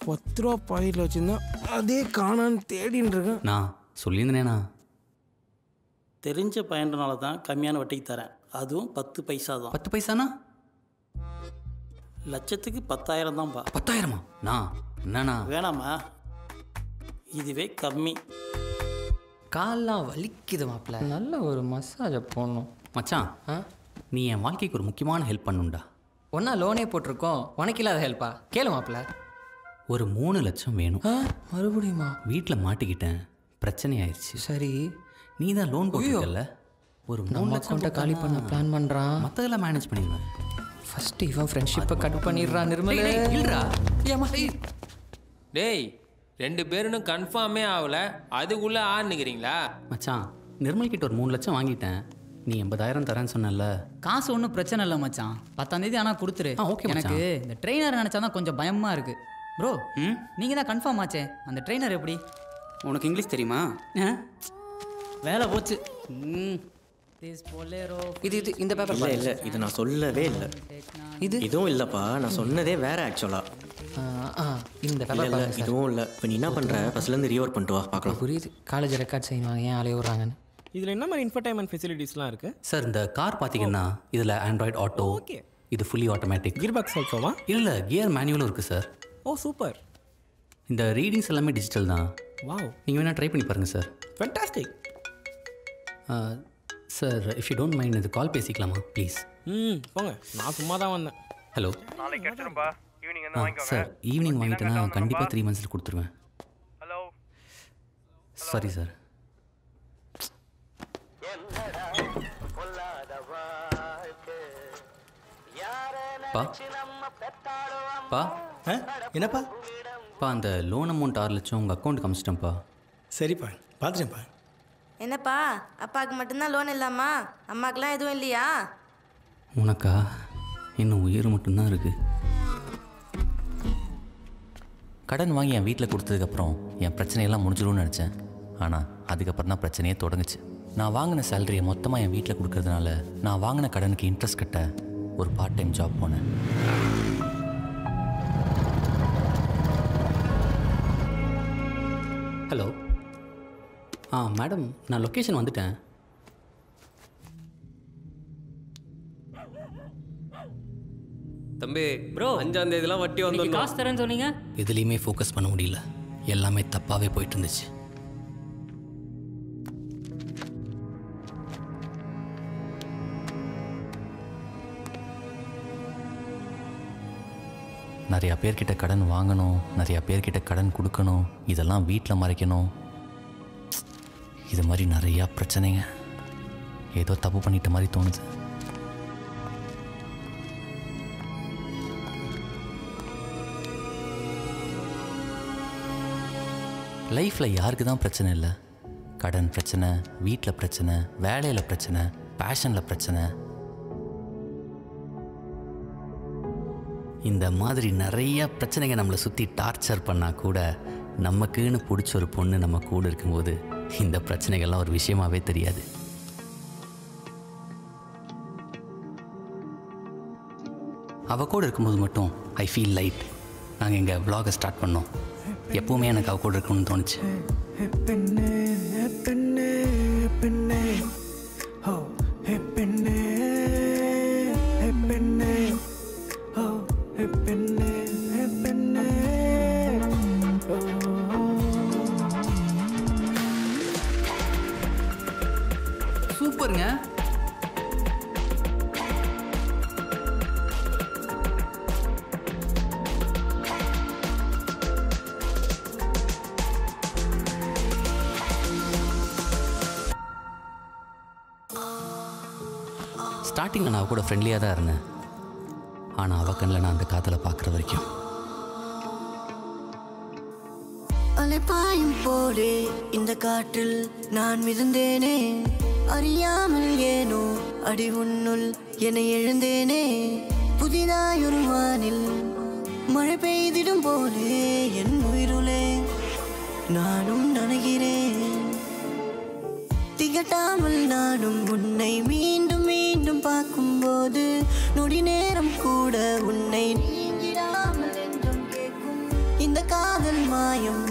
S11: 10 ரூபா பாக்கெட்டில் வச்சுருந்தா அதே காணான்னு தேடின்னு இருக்கேன்.
S1: நான் சொல்லியிருந்தேனா?
S21: தெரிஞ்ச பையன்றனால தான் கம்மியான வட்டிக்கு தரேன். அதுவும் 10 பைசா தான்.
S1: 10 பைசானா?
S21: லட்சத்துக்கு 10,000 தான்ப்பா.
S1: 10,000மா? நான் என்னண்ணா?
S21: வேணாமா, இதுவே கம்மி.
S3: கால்லாம் வலிக்குது மாப்பிள்ள. நல்ல ஒரு மசாஜை போடணும்.
S1: மச்சான், நீ என் வாழ்க்கைக்கு ஒரு முக்கியமான ஹெல்ப் பண்ணுண்டா.
S3: ஒன்றா லோனே போட்டிருக்கோம், உனக்கு இல்லாத ஹெல்ப்பா? கேளு மாப்பிள்ள.
S1: ஒரு 3 லட்சம் வேணும்.
S3: மறுபடியுமா?
S1: வீட்டில் மாட்டிக்கிட்டேன், பிரச்சனை ஆயிடுச்சு.
S3: சரி,
S1: நீ தான் லோன் போட்டிருக்கல. ஒரு 3 லட்சம்
S3: காலி பண்ண பிளான் பண்ணுறான்.
S1: மற்றதெல்லாம் மேனேஜ் பண்ணிடுவேன்.
S3: ஃபர்ஸ்ட் இவன் ஃப்ரெண்ட்ஷிப்பை கட் பண்ணிடுறான். நிர்மலே
S1: இல்லைடா.
S12: டேய், 2 பேரும் கன்ஃபார்மே ஆகல, அதுக்குள்ளே ஆறுனுக்கிறீங்களா?
S1: மச்சான், நிர்மல் கிட்ட ஒரு 3 லட்சம் வாங்கிட்டேன். நீ 80,000 தரேன்னு சொன்னல.
S2: காசு ஒன்றும் பிரச்சனை இல்லை மச்சான். 10ஆம் தேதி ஆனால் கொடுத்துரு.
S1: ஓகே.
S2: எனக்கு இந்த ட்ரெயினர் நினச்சா தான் கொஞ்சம் பயமாக இருக்கு. ப்ரோ, நீங்கள் தான் கன்ஃபார்ம் ஆச்சே, அந்த ட்ரெயினர் எப்படி?
S12: உனக்கு இங்கிலீஷ் தெரியுமா?
S8: வேலை போச்சு.
S3: இது இந்த பேப்பர்
S10: இல்லை இல்லை இது நான் சொல்லவே இல்லை. இதுவும் இல்லைப்பா, நான் சொன்னதே வேற ஆக்சுவலாக.
S3: இந்த
S10: இல்லை இல்லை இதுவும் இல்லை. இப்போ நீ என்ன பண்ணுற? ஃபஸ்ட்லேருந்து ரீவர் பண்ணிட்டு வா பார்க்கலாம்.
S3: புரியுது. காலேஜ் ரெக்கார்ட் செய்யணும், ஏன் அலைய விட்றாங்கன்னு.
S10: இதில் என்ன மாதிரி இன்ஃபர்டைன்மெண்ட் ஃபெசிலிட்டிஸ்லாம் இருக்குது?
S1: சார் இந்த கார் பார்த்தீங்கன்னா இதில் ஆண்ட்ராய்டு ஆட்டோ, இது ஃபுல்லி ஆட்டோமேட்டிக்.
S10: கியர் பாக்ஸ் ஆட்டோவா?
S1: இல்லை கியர் மேனுவலும் இருக்குது சார்.
S10: Oh super.
S1: இந்த ரீடிங்ஸ் எல்லாமே டிஜிட்டல் தான்.
S10: வாவ்.
S1: நீங்கள் வேணால் ட்ரை பண்ணி பாருங்கள் sir.
S10: Fantastic.
S1: Sir if you don't mind இது கால் பேசிக்கலாமா ப்ளீஸ்?
S10: போங்க, நான் சும்மா தான் வந்தேன்.
S1: ஹலோ.
S22: நாளைக்கு எடுத்துருப்பா. ஈவினிங் வந்து வாங்கிக்கோங்க.
S1: சார் ஈவினிங் வாங்கிட்டேன்னா கண்டிப்பாக 3 months கொடுத்துருவேன்.
S22: ஹலோ.
S1: Sorry sir. பா பா
S6: என்னப்பா?
S1: பா அந்த லோன் அமௌண்ட் 6 லட்சம் உங்கள் அக்கௌண்ட்டுக்கு அமிச்சிட்டேன்ப்பா.
S6: சரிப்பா, பார்த்துட்டேன்ப்பா.
S16: என்னப்பா அப்பாவுக்கு மட்டும்தான் லோன் இல்லாமா? அம்மாக்கெல்லாம் எதுவும் இல்லையா?
S1: உனக்கா இன்னும் உயிர் மட்டும்தான் இருக்குது. கடன் வாங்கி என் வீட்டில் கொடுத்ததுக்கப்புறம் என் பிரச்சனையெல்லாம் முடிஞ்சிடும்னு நினச்சேன். ஆனால் அதுக்கப்புறம் தான் பிரச்சனையே தொடங்குச்சு. நான் வாங்கின சேலரியை மொத்தமாக என் வீட்டில் கொடுக்கறதுனால நான் வாங்கின கடனுக்கு இன்ட்ரெஸ்ட் கட்ட ஒரு பார்ட் டைம் ஜாப் போனேன். ஹலோ. மேடம் நான் லொக்கேஷன் வந்துட்டேன்.
S5: தம்பி ப்ரோ 5ஆம் தேதிலாம் வட்டி வந்து
S13: காசு தரேன்னு சொன்னீங்க.
S1: எதுலேயுமே ஃபோக்கஸ் பண்ண முடியல, எல்லாமே தப்பாகவே போயிட்டு இருந்துச்சு. நிறையா பேர்கிட்ட கடன் வாங்கணும், நிறையா பேர்கிட்ட கடன் கொடுக்கணும், இதெல்லாம் வீட்டில் மறைக்கணும். இது மாதிரி நிறையா பிரச்சனைங்க. ஏதோ தப்பு பண்ணிட்ட மாதிரி தோணுது. லைஃப்பில் யாருக்கு தான் பிரச்சனை இல்லை? கடன் பிரச்சனை, வீட்டில் பிரச்சனை, வேலையில் பிரச்சனை, பேஷனில் பிரச்சனை. இந்த மாதிரி நிறைய பிரச்சனைங்க நம்மளை சுற்றி டார்ச்சர் பண்ணால் கூட நமக்குன்னு பிடிச்ச ஒரு பொண்ணு நம்ம கூட இருக்கும்போது இந்த பிரச்சனைகள்லாம் ஒரு விஷயமாகவே தெரியாது. அவள் கூட இருக்கும்போது மட்டும் ஐ ஃபீல் லைட். நாங்கள் எங்கள் vlog ஸ்டார்ட் பண்ணோம். எப்பவுமே எனக்கு அவள் கூட இருக்கணும்னு தோணுச்சு. சூப்பருங்க. ஸ்டார்டிங்கில் நான் கூட ஃப்ரெண்ட்லியாக தான் இருந்தேன். ஆனால் அவள் கண்ணில் நான் அந்த காதலை பார்க்குற வரைக்கும்
S7: அலைப்பாயும் போலே இந்த காற்றில் நான் மிதந்தேனே, அறியாமல் ஏனோ அடி உன்னுள் என்னை எழுந்தேனே. புதிதாயொரு வானில் மழை பெய்திடும் போலே என் உயிருளே நானும் நனைகிறேன். திகட்டாமல் நானும் உன்னை மீண்டும் மீண்டும் பார்க்கும்போது நொடி நேரம் கூட உன்னை நீங்கிடாமல் என்றும் கேட்கும் இந்த காதல் மாயம்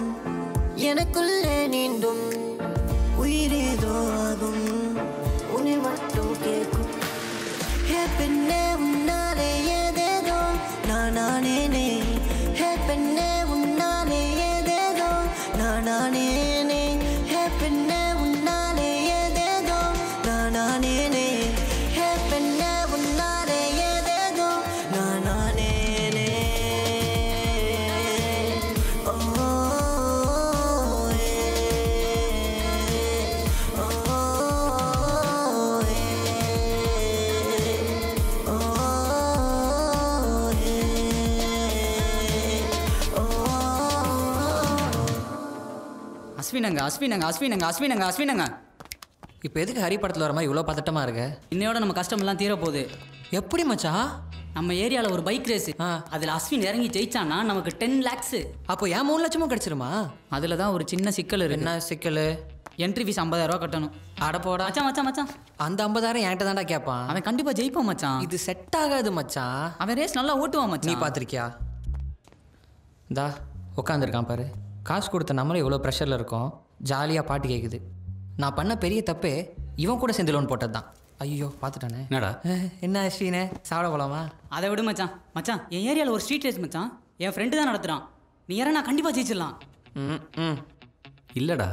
S7: எனக்குள்ளே நீண்டும் உயிரேதோ ஆகும் உன்னை மட்டும் கேட்கும். ஹே பெண்ணே உன்னாலே ஏதேதோ நானேனே. ஹே பெண்ணே உன்னாலே ஏதேதோ நானேனே. ஹே பெண்ணே உன்னாலே ஏதேதோ நானேனே. ஹே பெண்ணே உன்னாலே ஏதேதோ நானேனே.
S2: அஸ்வினங்க.
S3: இப்போ எதுக்கு ஹரி படத்தில் வர மாதிரி இவ்வளோ பதட்டமாக இருக்க?
S2: இன்னையோட நம்ம கஷ்டமெல்லாம் தீர போகுது.
S3: எப்படி மச்சான்?
S13: நம்ம ஏரியாவில் ஒரு பைக் ரேஸு அதில் அஸ்வின் இறங்கி ஜெயிச்சான்னா நமக்கு 10 lakhs.
S3: அப்போ ஏன் 3 லட்சமும் கிடச்சிருமா?
S13: அதில் தான் ஒரு சின்ன சிக்கல் இருக்கு.
S3: என்ன சிக்கல்?
S13: என்ட்ரி ஃபீஸ் 50,000 ரூபா கட்டணும்.
S3: அடப்போடா
S13: மச்சான் மச்சான் மச்சான்
S3: அந்த 50,000 என்கிட்ட தான்டா கேட்பான்.
S13: அவன் கண்டிப்பாக ஜெயிப்பான் மச்சான்.
S3: இது செட் ஆகாது மச்சான்.
S13: அவன் ரேஸ் நல்லா ஓட்டுவான் மச்சான்.
S3: நீ பார்த்துருக்கியா? இந்தா உட்காந்துருக்கான் பாரு. காசு கொடுத்த நம்மளும் இவ்வளோ ப்ரெஷரில் இருக்கோம். ஜாலியாக பாட்டு கேட்குது. நான் பண்ண பெரிய தப்பே இவன் கூட சேர்ந்து லோன் போட்டது தான். ஐயோ பார்த்துட்டானே.
S1: என்னடா
S3: என்ன அஸ்வினே சாப்பிட போகலாமா?
S13: அதை விடு மச்சான். மச்சான் என் ஏரியாவில் ஒரு ஸ்ட்ரீட் ரேஸ் மச்சான். என் ஃப்ரெண்டு தான் நடத்துகிறான். நீ யாரா நான் கண்டிப்பாக ஜெயிச்சிடலாம்.
S1: இல்லைடா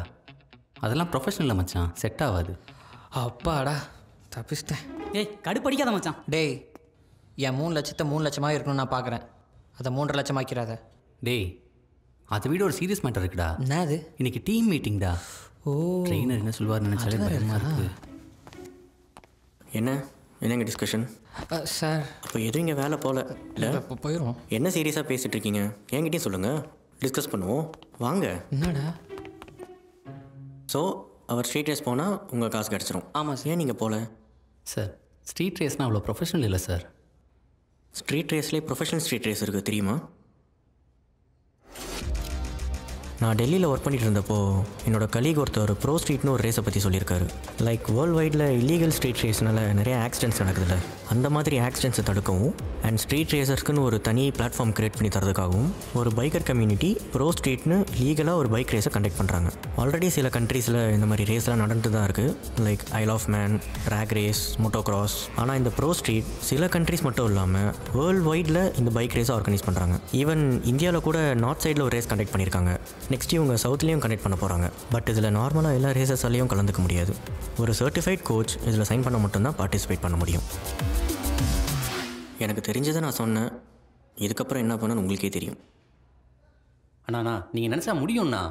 S1: அதெல்லாம் ப்ரொஃபஷனல் மச்சான், செட் ஆகாது.
S3: அப்பாடா தப்பிச்சிட்டேன்.
S13: டேய் கடுப்படிக்காத மச்சான்.
S3: டேய் என் 3 லட்சத்தை 3 லட்சமாக இருக்கணும்னு நான் பார்க்குறேன். அதை 3.5 லட்சம் ஆக்கிறாத.
S1: டேய் அதை விட ஒரு சீரியஸ் மேட்டர் இருக்குடா.
S3: என்னது?
S1: இன்னைக்கு டீம் மீட்டிங்டா.
S3: ஓ
S1: ட்ரெயினர் என்ன சொல்வார் நினைச்சாலே பயமாக இருக்கு.
S10: என்னங்க டிஸ்கஷன்
S3: சார்?
S10: அப்போ எதுவும் இங்கே வேலை போகல இல்லை?
S3: இப்போ போயிடும்.
S10: என்ன சீரியஸாக பேசிகிட்டு இருக்கீங்க? என்கிட்டயும் சொல்லுங்கள், டிஸ்கஸ் பண்ணுவோம் வாங்க.
S3: என்னடா?
S10: ஸோ அவர் ஸ்ட்ரீட் ரேஸ் போனால் உங்கள் காசு கிடச்சிரும்.
S3: ஆமாம் சார்.
S10: ஏன் நீங்கள் போகல?
S1: சார் ஸ்ட்ரீட் ரேஸ்னால் அவ்வளோ ப்ரொஃபஷனல் இல்லை சார்.
S10: ஸ்ட்ரீட் ரேஸ்லேயே ப்ரொஃபஷனல் ஸ்ட்ரீட் ரேஸ் இருக்குது தெரியுமா? நான் டெல்லியில் ஒர்க் பண்ணிட்டு இருந்தப்போ என்னோட கலீக் ஒருத்தர் ப்ரோ ஸ்ட்ரீட்னு ஒரு ரேஸை பற்றி சொல்லியிருக்காரு. லைக் வேர்ல்டு வைடில் இல்லீகல் ஸ்ட்ரீட் ரேஸ்னால நிறைய ஆக்சிடென்ட்ஸ் நடக்குதுல்ல, அந்த மாதிரி ஆக்சிடென்ட்ஸை தடுக்கவும் அண்ட் ஸ்ட்ரீட் ரேசர்ஸ்க்குன்னு ஒரு தனி பிளாட்ஃபார்ம் கிரியேட் பண்ணி தரதுக்காகவும் ஒரு பைக்கர் கம்யூனிட்டி ப்ரோ ஸ்ட்ரீட்னு லீகலாக ஒரு பைக் ரேஸை கண்டக்ட் பண்ணுறாங்க. ஆல்ரெடி சில கண்ட்ரீஸில் இந்த மாதிரி ரேஸ்லாம் நடந்துட்டு தான் இருக்குது. Like Isle of Man, track race, motocross. ஆனால் இந்த ப்ரோ ஸ்ட்ரீட் சில கண்ட்ரீஸ் மட்டும் இல்லாமல் வேர்ல்டு வைடில் இந்த பைக் ரேஸை ஆர்கனைஸ் பண்ணுறாங்க. ஈவன் இந்தியாவில் கூட நார்த் சைடில் ஒரு ரேஸ் கண்டக்ட் பண்ணியிருக்காங்க. நெக்ஸ்ட் இவங்க சவுத்லேயும் கனெக்ட் பண்ண போகிறாங்க. பட் இதில் நார்மலாக எல்லா ரேசஸாலையும் கலந்துக்க முடியாது. ஒரு சர்டிஃபைட் கோச் இதில் சைன் பண்ண மட்டும்தான் பார்ட்டிசிபேட் பண்ண முடியும். எனக்கு தெரிஞ்சதை நான் சொன்னேன். இதுக்கப்புறம் என்ன பண்ணணும்னு உங்களுக்கே தெரியும்.
S1: அண்ணா நீங்கள் நினச்சா முடியும்ண்ணா.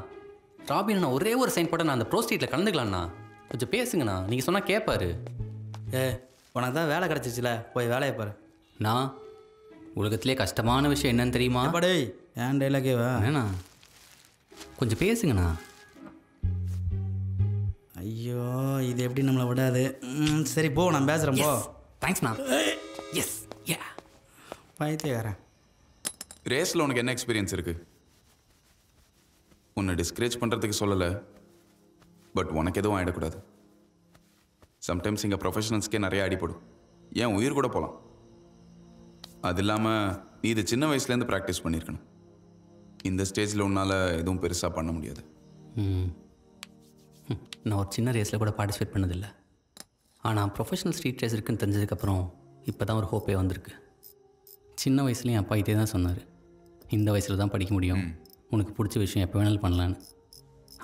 S1: ராபின் நான் ஒரே ஒரு சைன் போட நான் அந்த ப்ரோ ஸ்ட்ரீட்டில் கலந்துக்கலாம்ண்ணா. கொஞ்சம் பேசுங்கண்ணா, நீங்கள் சொன்னால் கேட்பாரு.
S4: உனக்கு தான் வேலை கிடச்சிச்சுல, போய் வேலையை பாரு.
S1: நான் உலகத்திலே கஷ்டமான விஷயம் என்னன்னு தெரியுமா?
S4: படே ஏன் டைலாகேவா?
S1: ஏண்ணா கொஞ்சம் பேசுங்கண்ணா.
S4: ஐயோ இது எப்படி நம்மளை விடாது. சரி போ, நான் பேசுகிறேன் போ.
S1: தேங்க்ஸ்ண்ணா. எஸ் யா
S4: பைத்தியக்காரன்.
S14: ரேஸில் உனக்கு என்ன எக்ஸ்பீரியன்ஸ் இருக்குது? உன்னை டிஸ்கரேஜ் பண்ணுறதுக்கு சொல்லலை, பட் உனக்கு எதுவும் ஆகிடக்கூடாது. சம்டைம்ஸ் இங்கே ப்ரொஃபஷனல்ஸ்க்கே நிறைய அடிப்படும், ஏன் உயிர் கூட போகலாம். அது இல்லாமல் நீ இது சின்ன வயசுலேருந்து ப்ராக்டிஸ் பண்ணியிருக்கணும். இந்த ஸ்டேஜில் உன்னால் எதுவும் பெருசாக பண்ண முடியாது.
S1: நான் ஒரு சின்ன ரேஸில் கூட பார்ட்டிசிபேட் பண்ணதில்லை. ஆனால் ப்ரொஃபஷனல் ஸ்ட்ரீட் ரேஸ் இருக்குன்னு தெரிஞ்சதுக்கப்புறம் இப்போ தான் ஒரு ஹோப்பே வந்திருக்கு. சின்ன வயசுலேயும் அப்பா இதே தான் சொன்னார், இந்த வயசில் தான் படிக்க முடியும், உனக்கு பிடிச்ச விஷயம் எப்போ வேணாலும் பண்ணலான்னு.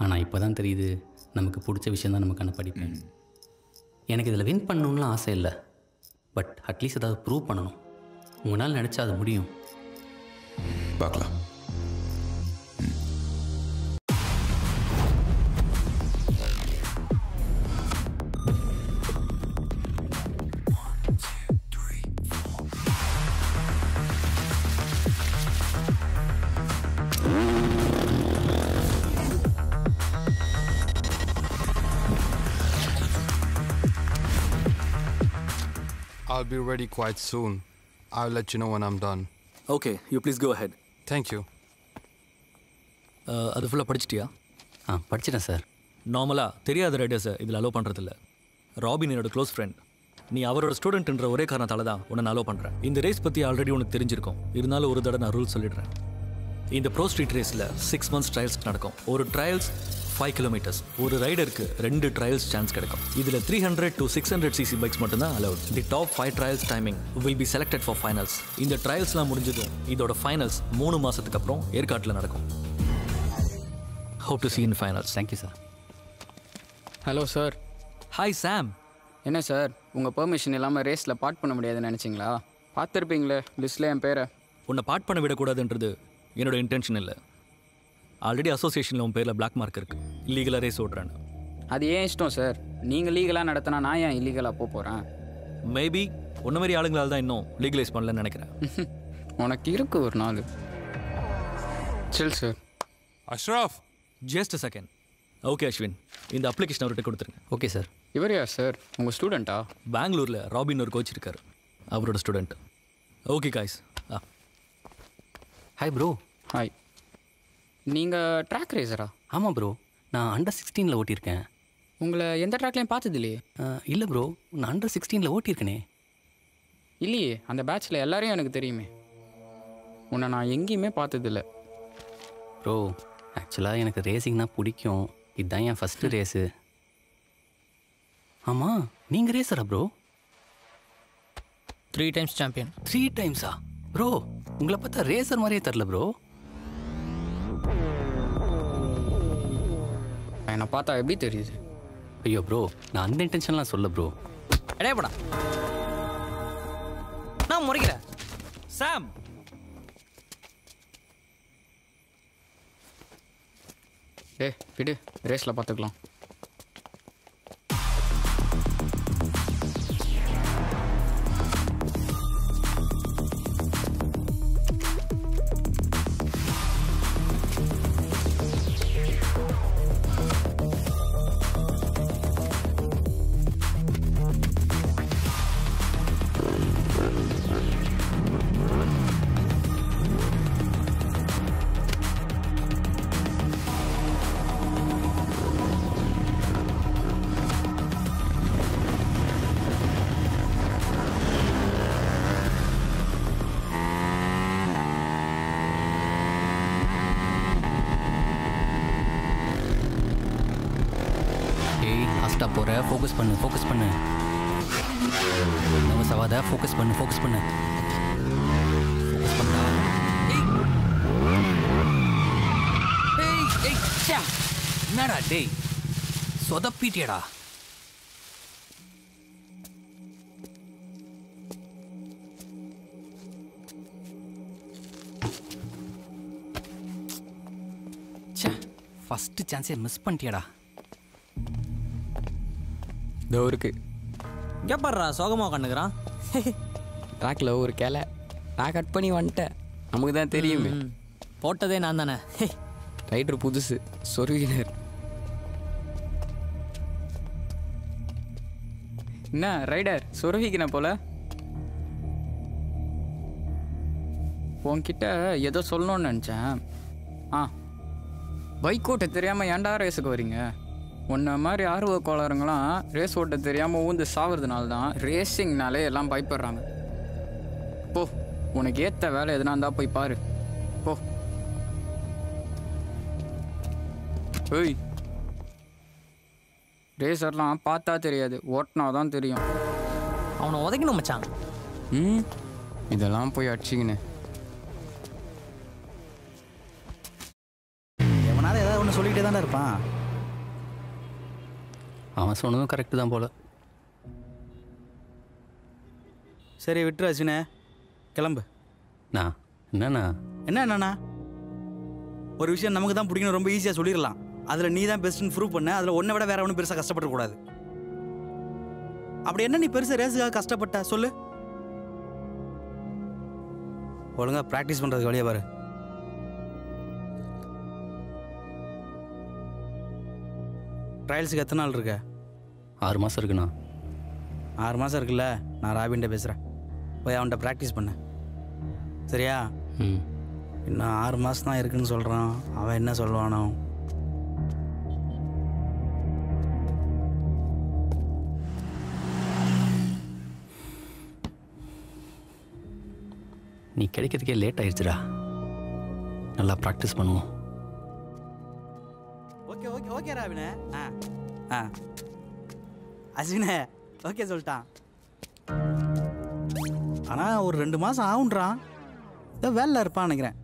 S1: ஆனால் இப்போ தான் தெரியுது நமக்கு பிடிச்ச விஷயம் தான் நமக்கான படிப்பு. எனக்கு இதில் வின் பண்ணணும்லாம் ஆசை இல்லை, பட் அட்லீஸ்ட் ஏதாவது ப்ரூவ் பண்ணணும். உங்களால் நினச்சா அது முடியும்.
S14: பார்க்கலாம்.
S17: I'll be ready quite soon. I'll let you know when I'm done.
S24: Okay, you please go ahead.
S17: Thank you.
S24: அது ஃபுல்லாக படிச்சிட்டியா?
S1: படிச்சிட்டேன் சார்.
S24: நார்மலாக தெரியாத ரைடர்ஸை இதில் அலோவ் பண்ணுறதில்ல. ராபின் என்னோட க்ளோஸ் ஃப்ரெண்ட். நீ அவரோட ஸ்டூடெண்ட்ன்ற ஒரே காரணத்தால் தான் உன்னை நான் அலோவ் பண்ணுறேன். இந்த ரேஸ் பற்றி ஆல்ரெடி உனக்கு தெரிஞ்சிருக்கும், இருந்தாலும் ஒரு தடவை நான் ரூல்ஸ் சொல்லிடுறேன். இந்த ப்ரோ ஸ்ட்ரீட் ரேஸில் 6 months ட்ரையல்ஸ் நடக்கும். ஒரு ட்ரையல்ஸ் 5 kilometers. ஒரு ரைடருக்கு 2 ட்ரையல்ஸ் சான்ஸ் கிடைக்கும். இதில் 300 to 600 cc பைக்ஸ் மட்டும்தான் allowed. The top 5 trials timing will be selected for finals. இந்த ட்ரையல்ஸ்லாம் முடிஞ்சதும் இதோட ஃபைனல்ஸ் 3 மாதத்துக்கு அப்புறம் ஏற்காட்டில் நடக்கும். Hope to see in finals.
S1: Thank you sir.
S9: Hello sir.
S24: Hi சாம்.
S9: என்ன சார், உங்கள் பெர்மிஷன் இல்லாமல் ரேஸில் பார்ட் பண்ண முடியாதுன்னு நினச்சிங்களா? பார்த்துருப்பீங்களே லிஸ்ட்டில் என் பேரை.
S24: உன்னை பார்ட் பண்ண விடக்கூடாதுன்றது என்னோட இன்டென்ஷன் இல்லை. ஆல்ரெடி அசோசியேஷனில் உன் பேரில் பிளாக் மார்க் இருக்குது, இல்லீகலாக ரேஸ் ஓடுறேன்னு.
S9: அது ஏன் இஷ்டம் சார். நீங்கள் லீகலாக நடத்தினா நான் ஏன் இல்லீகலாக போகிறேன்?
S24: மேபி உன்ன மாதிரி ஆளுங்களால் தான் இன்னும் லீகலைஸ் பண்ணலன்னு நினைக்கிறேன்.
S9: உனக்கு இருக்கு ஒரு நாள். Chill sir.
S24: Ashraf, just a second. Okay Ashwin, இந்த அப்ளிகேஷன் அவர்கிட்ட கொடுத்துருங்க.
S1: Okay sir.
S9: இவர் யார் சார், உங்கள் ஸ்டூடெண்ட்டா?
S24: பெங்களூரில் ராபின் ஒரு கோச் இருக்கார், அவரோட student. Okay guys.
S1: Hi bro.
S9: Hi. நீங்கள் ட்ராக் ரேசரா?
S1: ஆமாம் ப்ரோ, நான் அண்டர் 16 ஓட்டியிருக்கேன்.
S9: உங்களை எந்த ட்ராக்லையும் பார்த்தது இல்லையே?
S1: இல்லை ப்ரோ, நான் அண்டர் 16 ஓட்டியிருக்கேனே.
S9: இல்லையே, அந்த பேட்சில் எல்லாரையும் எனக்கு தெரியுமே. உன்னை நான் எங்கேயுமே பார்த்ததில்ல.
S1: ப்ரோ ஆக்சுவலாக எனக்கு ரேசிங் தான் பிடிக்கும். இதுதான் என் ஃபஸ்ட்டு ரேஸு. ஆமாம், நீங்கள் ரேசரா ப்ரோ?
S3: 3 times champion.
S1: 3 டைம்ஸா ப்ரோ? உங்களை பார்த்தா ரேசர் மாதிரியே தரல ப்ரோ.
S9: என்னை பார்த்தா எப்படி தெரியுது?
S1: ஐயோ ப்ரோ, நான் அந்த இன்டென்ஷன்லாம் சொல்ல ப்ரோ.
S3: இடையப்படா, நான் முறைக்கிறேன்.
S2: சாம்,
S9: விடு, ரேஸில் பார்த்துக்கலாம்.
S1: போகிற ஃபோக்கஸ் பண்ணு, ஃபோக்கஸ் பண்ணு. நவசவாத ஃபோக்கஸ் பண்ணு, ஃபோக்கஸ் பண்ணு, ஃபோக்கஸ் பண்ணா. என்னடா டேய், சொதப்பிட்டியடா. ஃபஸ்ட்டு சான்ஸே மிஸ் பண்ணிட்டியடா.
S9: இதோ இருக்கு.
S3: கேப்பாடுறா, சோகமாக கண்ணுக்கிறான்.
S9: ட்ராக்கில் ஒரு கிளை நான் கட் பண்ணி வந்துட்டேன். நமக்கு தான் தெரியுமே.
S3: போட்டதே நான் தானே.
S9: ரைடர் புதுசு, சொருகினர். என்ன ரைடர் சொருகிக்கின போல? உன்கிட்ட ஏதோ சொல்லணும்னு நினச்சேன். பைக் ஓட்ட தெரியாமல் ஏன்டா ரேஸுக்கு வரீங்க? உன்ன மாதிரி ஆர்வ கோளாறுங்களாம் ரேஸ் ஓட்ட தெரியாமல் ஊந்து சாவறதுனால தான் ரேசிங்னாலே எல்லாம் பயப்படுறாங்க. போ, உனக்கு ஏற்ற வேலை எதுனா இருந்தால் போய் பாரு. போ. ஏய், ரேசர்லாம் பார்த்தா தெரியாது, ஓட்டினா தான் தெரியும்.
S3: அவனை உதைக்கணும் மச்சான்.
S9: இதெல்லாம் போய் அடிச்சிங்கண்ணே.
S4: எவனாவது ஏதாவது ஒன்று சொல்லிக்கிட்டே தானே இருப்பான்.
S1: அவன் சொன்னதும் கரெக்டு தான் போல.
S4: சரி விட்டுரு அஸ்வினே, கிளம்பு. என்னண்ணா ஒரு விஷயம் நமக்கு தான் பிடிக்கணும், ரொம்ப ஈஸியாக சொல்லிடலாம். அதில் நீ தான் பெஸ்ட்டுன்னு ப்ரூவ் பண்ண. அதில் ஒன்றை விட வேற ஒன்றும் பெருசாக கஷ்டப்படக்கூடாது. அப்படி என்ன நீ பெருசாக ரேஸுக்காக கஷ்டப்பட்ட சொல்லு. ஒழுங்காக ப்ராக்டிஸ் பண்ணுறதுக்கு வழியாக பாரு. ட்ரையல்ஸுக்கு எத்தனை நாள் இருக்க?
S1: 6 மாதம் இருக்குண்ணா.
S4: 6 மாதம் இருக்குல்ல, நான் ராபின்ட்ட பேசுகிறேன். போய் அவன்கிட்ட ப்ராக்டிஸ் பண்ண சரியா? இன்னும் 6 மாதம் தான் இருக்குன்னு சொல்கிறான். அவன் என்ன சொல்லுவானோ?
S1: நீ கிடைக்கிறதுக்கே லேட் ஆயிடுச்சுடா. நல்லா ப்ராக்டிஸ் பண்ணுவோம்.
S4: ஓகே ஓகே ஓகே ராபினே. அஸ்வினே ஓகே சொல்லிட்டான். ஆனால் ஒரு 2 மாதம் ஆகுன்றான். ஏதோ வேலையில் இருப்பான்னு நினைக்கிறேன்.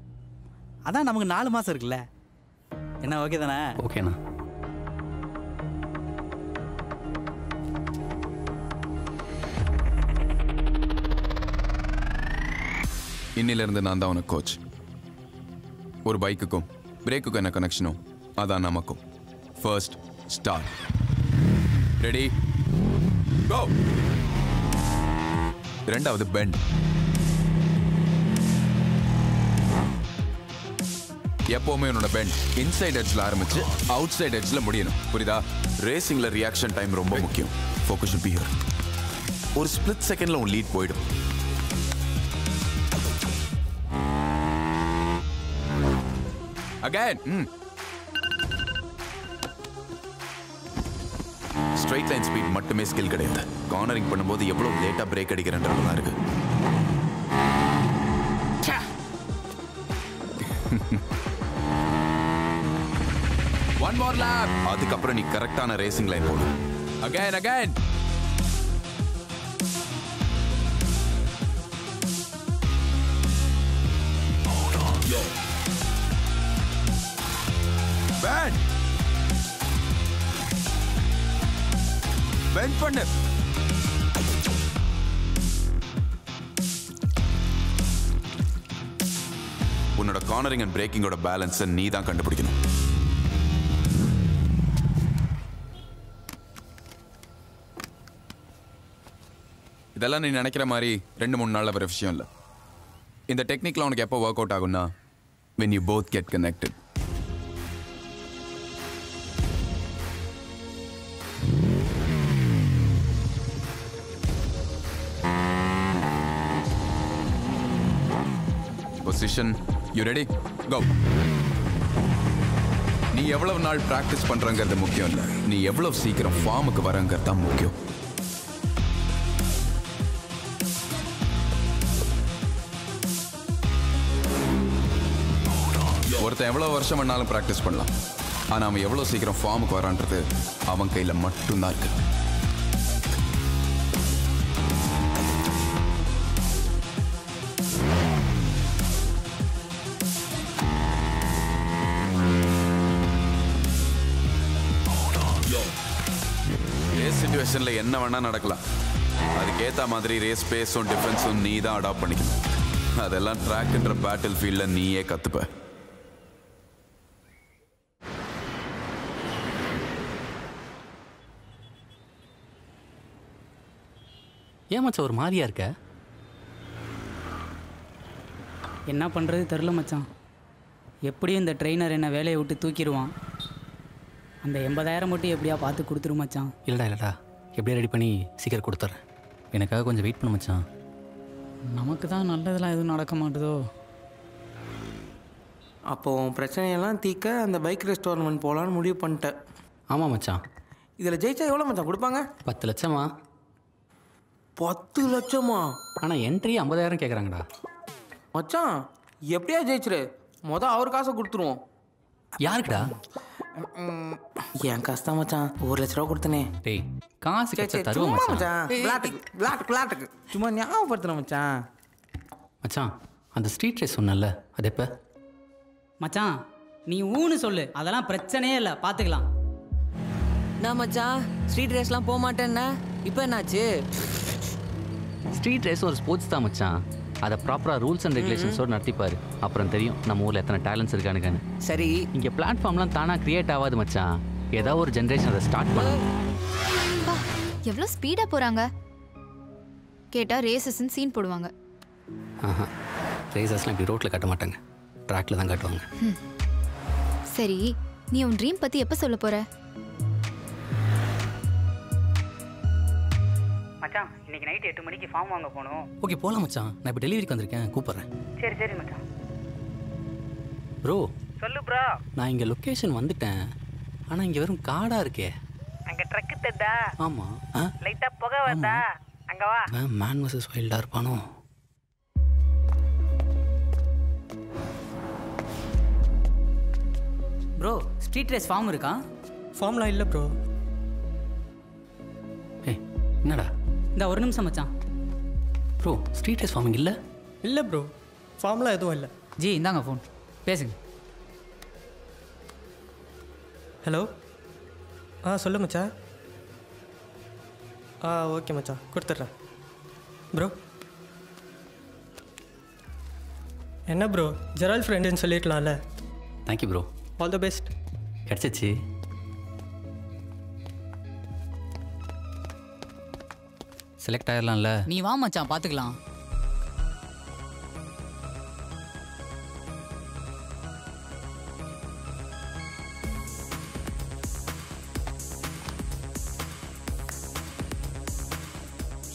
S4: அதான் நமக்கு 4 மாதம் இருக்குல்ல. என்ன ஓகே தானே?
S1: ஓகேண்ணா.
S14: இன்னிலிருந்து நான் தான் உனக்கு கோச். ஒரு பைக்குக்கும் பிரேக்குக்கும் என்ன கனெக்ஷனோ அதான் நமக்கும். First start. Ready go. ரெண்டாவது பெண்ட். எப்பவுமே என்னோட பெண்ட் இன்சைட் எட்ஜ்ல ஆரம்பிச்சு அவுட் சைட் எட்ஜ்ல முடியணும். புரியுதா? ரேசிங்ல ரியாக்ஷன் டைம் ரொம்ப முக்கியம். Focus should be here. ஒரு ஸ்பிளிட் செகண்ட்ல உன் லீட் போயிடும். அகைன். ஸ்ட்ரைட் லைன் ஸ்பீட் மட்டுமே ஸ்கில் கிடையாது. கார்னரிங் பண்ணும்போது எவ்வளவு லேட்டா பிரேக் அடிக்கிறன்றதுல தான் இருக்கு. One more lab. அதுக்கப்புறம் நீ கரெக்டான ரேசிங் லைன் போடு. Again again. பேண்ட் பெண்ட் பண்ணு. உன்னோட கார்னரிங் அண்ட் பிரேக்கிங்கோட பேலன்ஸை நீ தான் கண்டுபிடிக்கணும். இதெல்லாம் நீ நினைக்கிற மாதிரி 2-3 நாள்ல வர விஷயம் இல்லை. இந்த டெக்னிக்ல உனக்கு எப்போ ஒர்க் அவுட் ஆகும்னா when you both get connected. Position, you ready? Go. நீ எவ்வளவு நாள் பிராக்டிஸ் பண்றங்கிறது முக்கியம் இல்லை, நீ எவ்வளவு சீக்கிரம் ஃபார்முக்கு வரங்கிறது தான் முக்கியம். ஒருத்தன் எவ்வளவு வருஷம் வேணாலும் பிராக்டிஸ் பண்ணலாம், ஆனா அவன் எவ்வளவு சீக்கிரம் ஃபார்முக்கு வரான்றது அவன் கையில மட்டும்தான் இருக்கு. ரேஸ் சிச்சுவேஷன்ல என்ன வேணா நடக்கலாம், அதுக்கேற்ற மாதிரி ரேஸ் பேஸும் டிஃபென்ஸும் நீ தான் அடாப்ட் பண்ணிக்கணும். அதெல்லாம் ட்ராக்ன்ற பேட்டில் ஃபீல்டில் நீயே கற்றுப்ப.
S1: ஏன் மச்சான் ஒரு மாதிரியா இருக்க?
S13: என்ன பண்ணுறது தெரில மச்சான். எப்படியும் இந்த ட்ரெயினர் என்னை வேலையை விட்டு தூக்கிடுவான். அந்த 80,000 மட்டும் எப்படியா பார்த்து கொடுத்துரு மச்சான்.
S1: இல்லைடா எப்படியா ரெடி பண்ணி சீக்கிரம் கொடுத்துட்றேன். எனக்காக கொஞ்சம் வெயிட் பண்ண மச்சான்.
S13: நமக்கு தான் நல்லதெல்லாம் எதுவும் நடக்க மாட்டுதோ.
S11: அப்போ உன் பிரச்சனையெல்லாம் தீக்க அந்த பைக் ரேஸ் டோர்னமெண்ட் போகலான்னு முடிவு பண்ணிட்டேன்.
S1: ஆமாம் மச்சான்.
S11: இதில் ஜெயிச்சா எவ்வளோ மச்சான் கொடுப்பாங்க?
S1: 10 லட்சமா?
S11: 10 லட்சமா?
S1: ஆனால் என்ட்ரி 50,000 கேட்குறாங்கடா.
S11: மச்சான் எப்படியா ஜெயிச்சிரு, மொதல் அவர் காசை கொடுத்துருவோம்.
S1: யாருக்குடா?
S11: என் காசு தான் மச்சான். 1 லட்ச ரூபா கொடுத்தனே.
S1: டேய் காசு கிடைச்சா தருவோம் மச்சான்.
S11: விளாட்டுக்கு சும்மா ஞாபகப்படுத்துறேன் மச்சான்.
S1: மச்சான் அந்த ஸ்ட்ரீட் ரேஸ் சொன்னல, அது எப்போ?
S13: மச்சான் நீ ஊன்னு சொல்லு, அதெல்லாம் பிரச்சனையே இல்லை, பார்த்துக்கலாம்.
S2: நான் மச்சான் ஸ்ட்ரீட் ரேஸ்லாம் போக மாட்டேன்னா இப்போ என்னாச்சு?
S1: ஸ்ட்ரீட் ரேஸ் ஒரு ஸ்போர்ட்ஸ் தான் மச்சான். அதை ப்ராப்பராக ரூல்ஸ் அண்ட் ரெகுலேஷன்ஸோடு நடத்திப்பார். அப்புறம் தெரியும் நம்ம ஊரில் எத்தனை டேலண்ட்ஸ் இருக்கானுங்கன்னு.
S2: சரி
S1: இங்கே பிளாட்ஃபார்ம்லாம் தானாக க்ரியேட் ஆகாது மச்சான். ஏதாவது ஒரு ஜென்ரேஷன் அதை ஸ்டார்ட் பண்ணும்.
S15: எவ்வளோ ஸ்பீடாக போகிறாங்க கேட்டால் ரேசஸ்ன்னு சீன் போடுவாங்க.
S1: ஆஹா ரேசஸ்லாம் இப்படி ரோட்டில் காட்ட மாட்டாங்க, ட்ராக்ல தான் காட்டுவாங்க.
S15: சரி நீ உன் ட்ரீம் பற்றி எப்போ சொல்ல போகிற?
S13: மச்சான் இன்னைக்கு நைட் 8 மணிக்கு ஃபார்ம் வாங்க போகணும்.
S1: ஓகே போகலாம் மச்சான். நான் இப்போ டெலிவரிக்கு வந்திருக்கேன், கூப்பிட்றேன்.
S13: சரி சரி மச்சான்.
S1: ப்ரோ
S19: சொல்லு ப்ரோ.
S1: நான் இங்கே லொக்கேஷன் வந்துட்டேன், ஆனால் இங்கே வெறும் காடாக இருக்கே.
S19: அங்க ட்ரக் தட்டா?
S1: ஆமாம்.
S19: லைட்டா புகை வருதா? அங்க வா.
S1: மேன் வர்சஸ் வைல்டாக இருப்பானோ?
S13: ப்ரோ ஸ்ட்ரீட் ரேஸ் ஃபார்ம் இருக்கா?
S3: ஃபார்ம்லாம் இல்லை ப்ரோ.
S1: ஏய் என்னடா?
S13: இந்த ஒரு நிமிஷம் மச்சான்.
S1: ப்ரோ ஸ்ட்ரீட் ரேஸ் ஃபார்மிங் இல்லை?
S3: இல்லை ப்ரோ ஃபார்ம்லாம் எதுவும் இல்லை.
S13: ஜி இந்தாங்க ஃபோன் பேசுங்க.
S3: ஹலோ சொல்லு மச்சான். ஓகே மச்சான் கொடுத்துட்றேன். ப்ரோ என்ன ப்ரோ ஜெரால் ஃப்ரெண்டுன்னு சொல்லியிருக்கலாம்ல.
S1: Thank you bro.
S3: All the best.
S1: கிடச்சிச்சு. செலக்ட் ஆயிடலாம்ல?
S13: நீ வா மச்சான் பார்த்துக்கலாம்.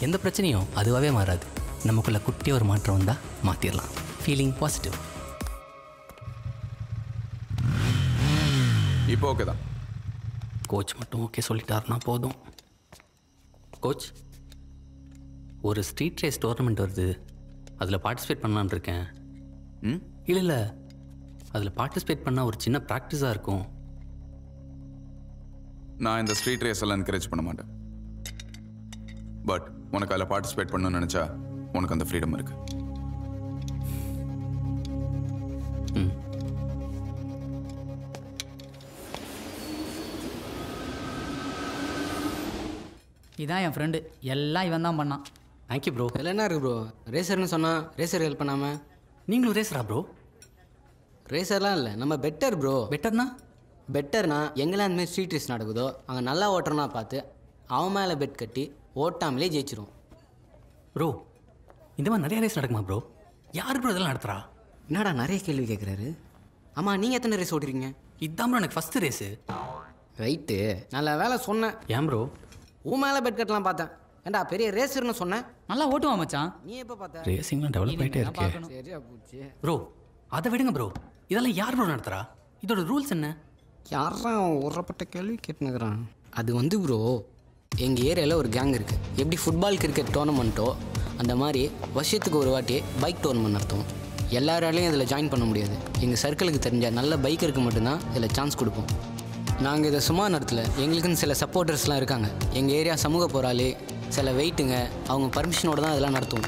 S1: எந்த பிரச்சனையும் அதுவாகவே மாறாது. நமக்குள்ள குட்டியாக ஒரு மாற்றம் வந்தால் மாற்றிடலாம். Feeling positive.
S14: இப்போ ஓகே தான்.
S1: கோச் மட்டும் ஓகே சொல்லிட்டாருன்னா போதும். கோச், ஒரு ஸ்ட்ரீட் ரேஸ் டோர்னமெண்ட் வருது, அதில் பார்ட்டிசிபேட் பண்ணலான்னு இருக்கேன். இல்லை அதில் பார்ட்டிசிபேட் பண்ணால் ஒரு சின்ன ப்ராக்டிஸாக இருக்கும்.
S14: நான் இந்த ஸ்ட்ரீட் ரேஸ் எல்லாம் என்கரேஜ் பண்ண மாட்டேன். பட் உனக்கு அதில் பார்ட்டிசிபேட் பண்ணணும்னு நினச்சா உனக்கு அந்த ஃப்ரீடம் இருக்கு.
S13: இதான் என் ஃப்ரெண்டு, எல்லாம் இவன் தான் பண்ணான்.
S1: Thank you bro.
S3: இதில் என்ன இருக்குது ப்ரோ? ரேசர்னு சொன்னால் ரேசர் ஹெல்ப் பண்ணாமல்
S1: நீங்களும் ரேசரா ப்ரோ?
S3: ரேசர்லாம் இல்லை, நம்ம பெட்டர் ப்ரோ.
S1: பெட்டர்னா?
S3: பெட்டர்னா எங்கெல்லாம் அந்த மாதிரி ஸ்ட்ரீட் ரேஸ் நடக்குதோ அங்கே நல்லா ஓட்டுறனா பார்த்து அவன் மேலே பெட் கட்டி ஓட்டாமலே ஜெயிச்சிரும்.
S1: ப்ரோ இந்த மாதிரி நிறைய ரேஸ் நடக்குமா ப்ரோ? யார் ப்ரோ இதெல்லாம் நடத்துகிறா?
S3: என்னடா நிறைய கேள்வி கேட்குறாரு. ஆமாம், நீங்கள் எத்தனை ரேஸ் ஓட்டுறீங்க?
S1: இதுதான் ப்ரோ எனக்கு ஃபஸ்ட்டு ரேஸு.
S3: ரைட்டு, நல்ல வேலை சொன்னேன்.
S1: ஏன் ப்ரோ?
S3: உன் மேலே பெட் கட்டலாம் பார்த்தேன். ஏண்டா பெரிய ரேசர்னு சொன்னேன்.
S13: நல்லா ஓட்டுவான் மச்சான்.
S3: நீ எப்போ பார்த்த?
S1: ரேசிங்லாம் டெவலப் ஆகிட்டே இருக்கே.
S3: சரியா போச்சு
S1: ப்ரோ. அதை விடுங்க ப்ரோ, இதெல்லாம் யார் ப்ரோ நடத்துகிறா? இதோட ரூல்ஸ் என்ன?
S3: யாரா உரப்பட்ட கேள்வி கேட்டுனுக்குறான். அது வந்து ப்ரோ, எங்கள் ஏரியாவில் ஒரு கேங் இருக்குது. எப்படி ஃபுட்பால் கிரிக்கெட் டோர்னமெண்ட்டோ அந்த மாதிரி வருஷத்துக்கு ஒரு வாட்டி பைக் டோர்னமெண்ட் நடத்தும். எல்லாராலையும் இதில் ஜாயின் பண்ண முடியாது. எங்கள் சர்க்கிளுக்கு தெரிஞ்ச நல்ல பைக்கருக்கு மட்டும்தான் இதில் சான்ஸ் கொடுப்போம். நாங்கள் இதை சும்மா நடத்தல, எங்களுக்குன்னு சில சப்போர்ட்டர்ஸ்லாம் இருக்காங்க. எங்கள் ஏரியா சமூக போராளி, சில வெயிட்டுங்க, அவங்க பர்மிஷனோடு தான் இதெல்லாம் நடத்துவோம்.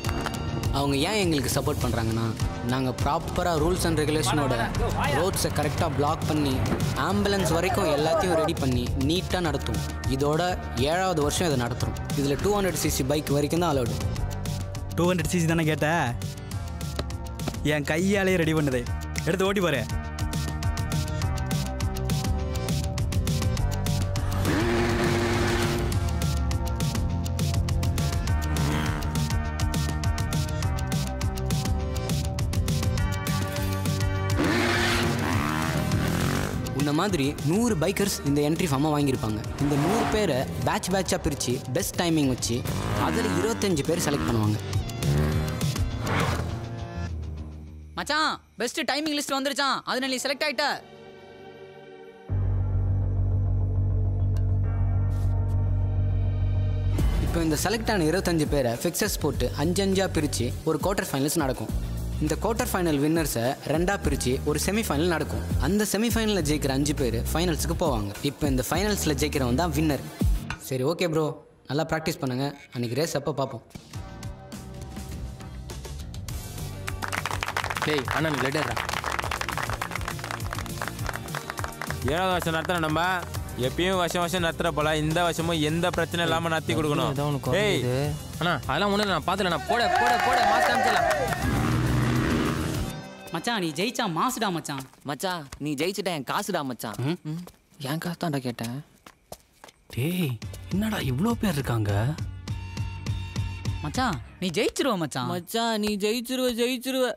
S3: அவங்க ஏன் எங்களுக்கு சப்போர்ட் பண்ணுறாங்கன்னா, நாங்கள் ப்ராப்பராக ரூல்ஸ் அண்ட் ரெகுலேஷனோட ரோட்ஸை கரெக்டாக பிளாக் பண்ணி ஆம்புலன்ஸ் வரைக்கும் எல்லாத்தையும் ரெடி பண்ணி நீட்டாக நடத்துவோம். இதோட 7வது வருஷம் இதை நடத்துகிறோம். இதில் 200cc பைக் வரைக்கும் தான் அலோடு.
S4: 200cc தானே கேட்ட? என் கையாலே ரெடி பண்ணுது, எடுத்து ஓட்டி போகிறேன்.
S3: இந்த மாதிரி 100 பைக்கர்ஸ் இந்த என்ட்ரி ஃபார்மை வாங்கியிருப்பாங்க. இந்த 100 பேரை பேட்சாக பிரித்து பெஸ்ட் டைமிங் வச்சு அதில் 25 பேர் செலக்ட் பண்ணுவாங்க.
S13: மச்சான், பெஸ்ட் டைமிங் லிஸ்ட் வந்துருச்சான், அதில் நீ செலக்ட் ஆகிட்ட.
S3: இப்போ இந்த செலக்ட் ஆன 25 பேரை ஃபிக்ஸர்ஸ் போட்டு 5-5 பிரித்து ஒரு குவார்ட்டர் ஃபைனல்ஸ் நடக்கும். இந்த குவார்ட்டர் ஃபைனல் வின்னர்ஸை 2 பிரித்து ஒரு செமிஃபைனல் நடக்கும். அந்த செமிஃபைனலில் ஜெயிக்கிற 5 பேர் ஃபைனல்ஸுக்கு போவாங்க. இப்போ இந்த ஃபைனல்ஸில் ஜெயிக்கிறவன் தான் வின்னர். சரி, ஓகே ப்ரோ, நல்லா ப்ராக்டிஸ் பண்ணுங்கள். அன்றைக்கி ரேஸ் அப்போ பார்ப்போம்.
S11: டேய் அண்ணா, நீ லெட்டர்டா.
S18: 7வது வருஷம் நடத்துகிறோம். நம்ம எப்பயும் வருஷம் நடத்துகிற போல இந்த வருஷமும் எந்த பிரச்சனை இல்லாமல் நடத்தி கொடுக்கணும். ஏய்
S11: அண்ணா, அதெல்லாம் ஒன்றும் நான் பார்த்துல நான் போட போட போட மாஸ் காமிச்சலாம்.
S13: மச்சான், நீ ஜெயிச்சா மாசுடா மச்சான்.
S11: மச்சான், நீ ஜெயிச்சுட்டா என் காசுடா மச்சான். என் காசு தான்டா கேட்டேன்.
S1: டேய், என்னடா இவ்வளோ பேர் இருக்காங்க?
S13: மச்சான், நீ ஜெயிச்சிருவ மச்சான்.
S11: மச்சான், நீ ஜெயிச்சிருவ.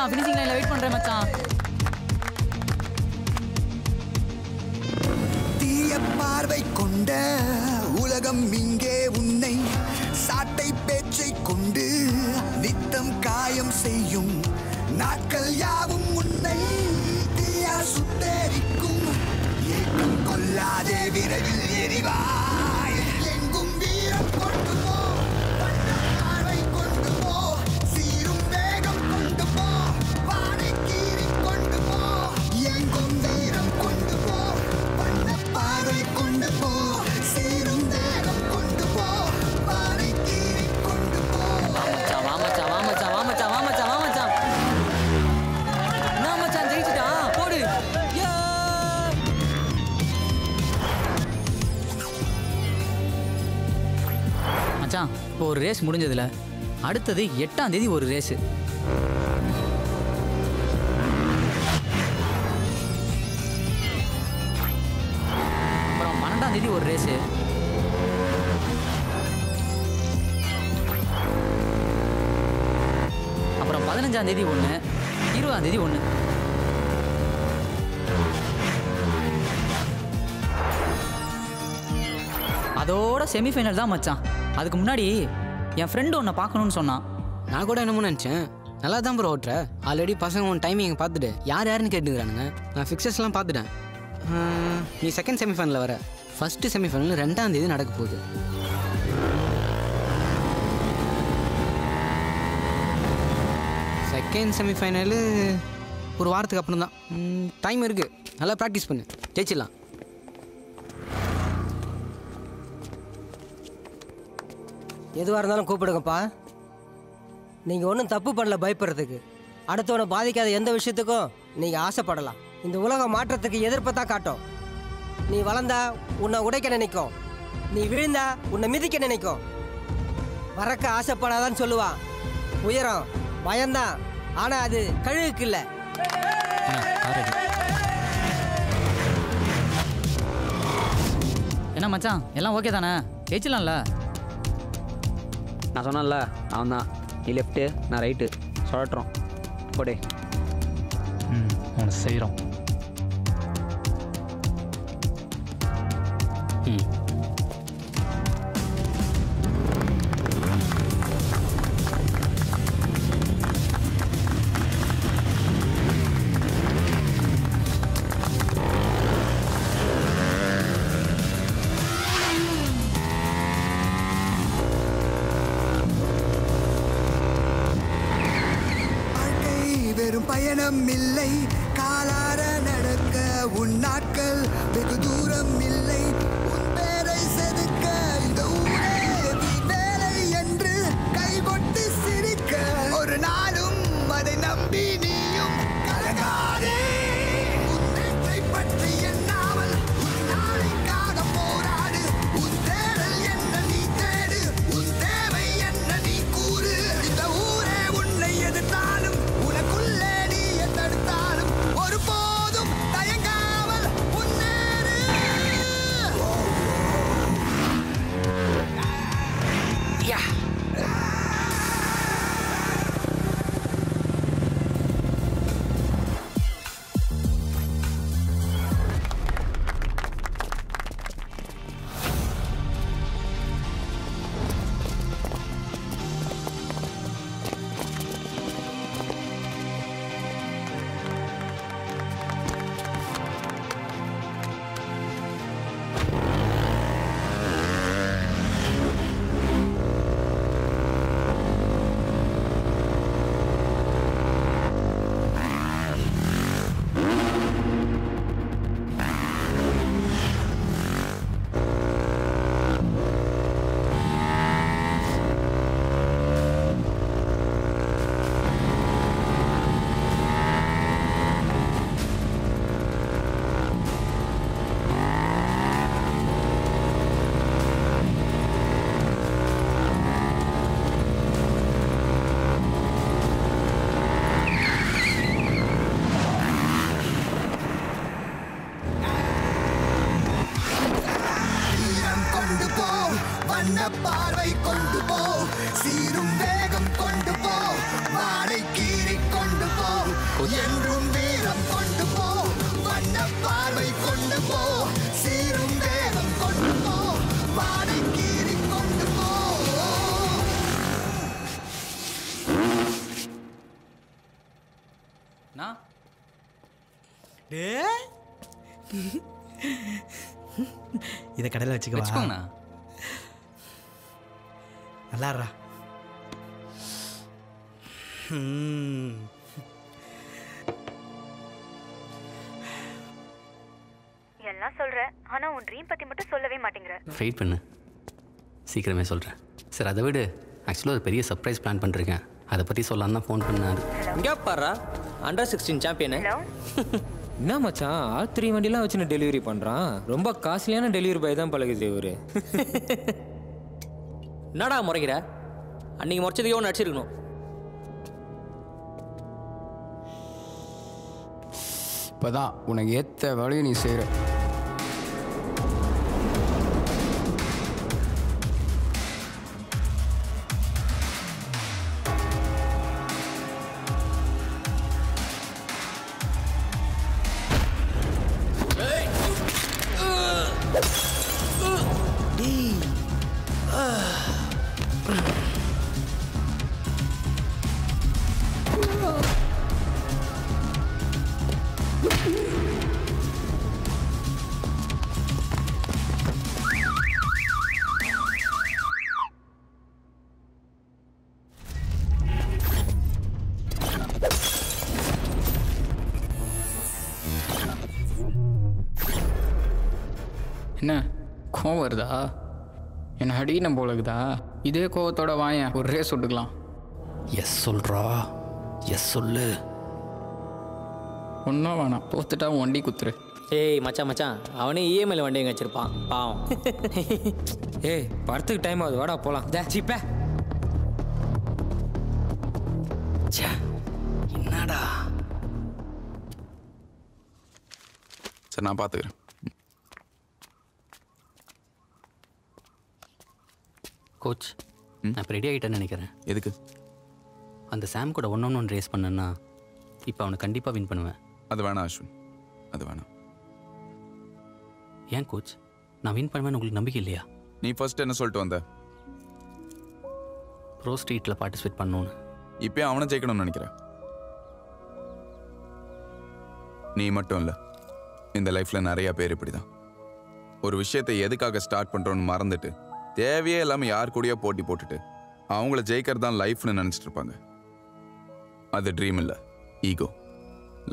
S13: ஃபினிஷிங் லைன்ல வெயிட் பண்றேன் மச்சான்.
S20: தீய பார்வை கொண்ட உலகம் இங்கே உன்னை சாட்டை பேச்சை கொண்டு நித்தம் காயம் செய்யும் நாட்கள் யாவும் உன்னை தீயா சுட்டெரிக்கும். ஏக்கம் கொள்ளாதே, விரைவில் எரிவாய். எங்கும் வீரம் கொண்டு போ, பார்வை கொண்டு போ, சீரும் வேகம் கொண்டு போ, வானை கீறி கொண்டு போ, எங்கும் வீரம் கொண்டு போ, வண்ண பார்வை கொண்டு போ, சீரும் வேகம் கொண்டு போ, வானை கீறி கொண்டு போ.
S11: வா மச்சான், வா மச்சான், வா மச்சான், வா மச்சான், வா மச்சான். நான் மச்சான் ஜெயிச்சிட்டா, போடு.
S13: மச்சான், இப்போ ஒரு ரேஸ் முடிஞ்சதுல அடுத்தது 8ஆம் தேதி ஒரு ரேஸு. அப்புறம் 12ஆம் தேதி ஒரு ரேஸு. 15ஆம் தேதி 1, 20ஆம் தேதி 1. அதோட செமிஃபைனல் தான் மச்சான். அதுக்கு முன்னாடி என் ஃப்ரெண்டு உன்னை பார்க்கணும்னு சொன்னான்.
S3: நான் கூட என்னமோ நினச்சேன். நல்லா தான் ப்ரோ ஓட்டுற. ஆல்ரெடி பசங்க உன் டைமிங் பார்த்துட்டு யார் யாருன்னு கேட்டுக்கிறானுங்க. நான் ஃபிக்சர்ஸ்லாம் பார்த்துட்டேன். நீ செகண்ட் செமிஃபைனலில் வர. ஃபஸ்ட்டு செமிஃபைனல் 2ஆம் தேதி நடக்க போகுது. செகண்ட் செமிஃபைனலு ஒரு வாரத்துக்கு அப்புறம் தான். டைம் இருக்குது. நல்லா ப்ராக்டிஸ் பண்ணு, ஜெயிச்சிடலாம்.
S8: எதுவாக இருந்தாலும் கூப்பிடுங்கப்பா. நீங்கள் ஒன்றும் தப்பு பண்ணல பயப்படுறதுக்கு. அடுத்தவனை பாதிக்காத எந்த விஷயத்துக்கும் நீங்கள் ஆசைப்படலாம். இந்த உலகம் மாற்றத்துக்கு எதிர்ப்பை தான் காட்டும். நீ வளர்ந்தா உன்னை உடைக்க நினைக்கும், நீ விழுந்தா உன்னை மிதிக்க நினைக்கும். பறக்க ஆசைப்படாதான்னு சொல்லுவான். உயரம் பயம்தான், ஆனால் அது கழுகுக்கு இல்லை.
S13: என்ன மச்சான், எல்லாம் ஓகே தானே? ஜெயிச்சிடலாம்ல?
S2: நான் சொன்னேன்ல, அவன் தான். நீ லெஃப்ட்டு, நான் ரைட்டு. சொல்லட்டுறோம் போடே.
S9: அவனை செய்கிறோம்.
S20: வெறும் பயணம் இல்லை, காலார நடக்க உன் நாட்கள் வெகு தூரம் இல்லை. உன் பேரை செதுக்க இந்த ஊரே வேலை என்று கைகொட்டு சிரிக்க ஒரு நாளும் அதை நம்பி நீயும் கலங்காதே. உன்னை பற்றி எண்ணாமல் உன் நாளைக்காக போராடு. உன் தேடல் என்ன நீ தேடு, உன் தேவை என்ன நீ கூறு. இந்த ஊரே உன்னை எதிர்த்தாலும் உனக்குள்ளே நீ எத்தெடுத்தாலும் ஒருபோதும் தயங்காமல் முன்னேறு. பார்வை கொண்டு போ, சீரும் வேகம் கொண்டு போ, வாடை கீறி கொண்டு போ, என்றும் வீரம் கொண்டு போ. வண்ண பார்வை கொண்டு போ, சீரும் வேகம் கொண்டு போ, வாடை கீறி கொண்டு போ.
S6: இதை கடையில் வச்சுக்கோங்கண்ணா. நல்லாடுறா.
S15: எல்லாம் சொல்ற, ஆனா உன் ட்ரீம் பத்தி மட்டும் சொல்லவே மாட்டேங்கிற.
S1: வெயிட் பண்ணு, சீக்கிரமே சொல்கிறேன். சரி அதை விடு, ஆக்சுவலாக ஒரு பெரிய சர்ப்ரைஸ் பிளான் பண்ணிருக்கேன். அதை பற்றி சொல்லலாம் தான் ஃபோன் பண்ணாரு.
S3: இங்கே பாரு, அண்டர் 16 சாம்பியனு. என்ன மச்சான், R3 வண்டிலாம் வச்சுன்னு டெலிவரி பண்ணுறான். ரொம்ப காஸ்ட்லியான டெலிவரி பாய் தான் பழகுது இவரு. என்னடா முறைகிற? அன்னைக்கு முறைச்சதுக்கே ஒன்று அடிச்சிருக்கணும்.
S17: இப்போதான் உனக்கு ஏற்ற வேலையை நீ செய்கிற.
S9: என்ன கோவம் வருதா? என்ன அடிக்கணும் போல இருக்குதா? இதே கோவத்தோட வாயேன், ஒரு ரேஸ் விட்டுக்கலாம்.
S1: எஸ் சொல்கிறா, எஸ் சொல்லு.
S9: ஒன்றும் வேணாம், தோத்துட்டா வண்டி குத்துரு.
S3: ஏய் மச்சான் மச்சான், அவனே இஎம்ஐல வண்டி எங்கே வச்சிருப்பான் பாவம். ஏய் படத்துக்கு டைம் ஆகுது, வாடா போகலாம். ஜிப்பே
S1: என்னடா?
S14: சரி நான் பார்த்துக்கிறேன்.
S1: கோச், நான் இப்போ ரெடி ஆகிட்டேன்னு நினைக்கிறேன்.
S14: எதுக்கு?
S1: அந்த சாம் கூட ஒன்று ரேஸ் பண்ணேன்னா இப்போ அவனை கண்டிப்பாக வின் பண்ணுவேன்.
S14: அது வேணாம் அஸ்வின், அது வேணாம்.
S1: ஏன் கோச், நான் வின் பண்ணுவேன்னு உங்களுக்கு நம்பிக்கை இல்லையா?
S14: நீ ஃபர்ஸ்ட் என்ன சொல்லிட்டு வந்த?
S1: ப்ரோ ஸ்ட்ரீட்டில் பார்ட்டிசிபேட் பண்ணணுன்னு.
S14: இப்போயும் அவனை ஜெயிக்கணும்னு நினைக்கிறேன். நீ மட்டும் இல்லை, இந்த லைஃப்பில் நிறையா பேர் இப்படி தான். ஒரு விஷயத்தை எதுக்காக ஸ்டார்ட் பண்ணுறோன்னு மறந்துட்டு தேவையே இல்லாமல் யார் கூடயோ போட்டி போட்டுட்டு அவங்கள ஜெயிக்கிறது தான் லைஃப்னு நினச்சிட்டு இருப்பாங்க. அது ட்ரீம் இல்லை, ego.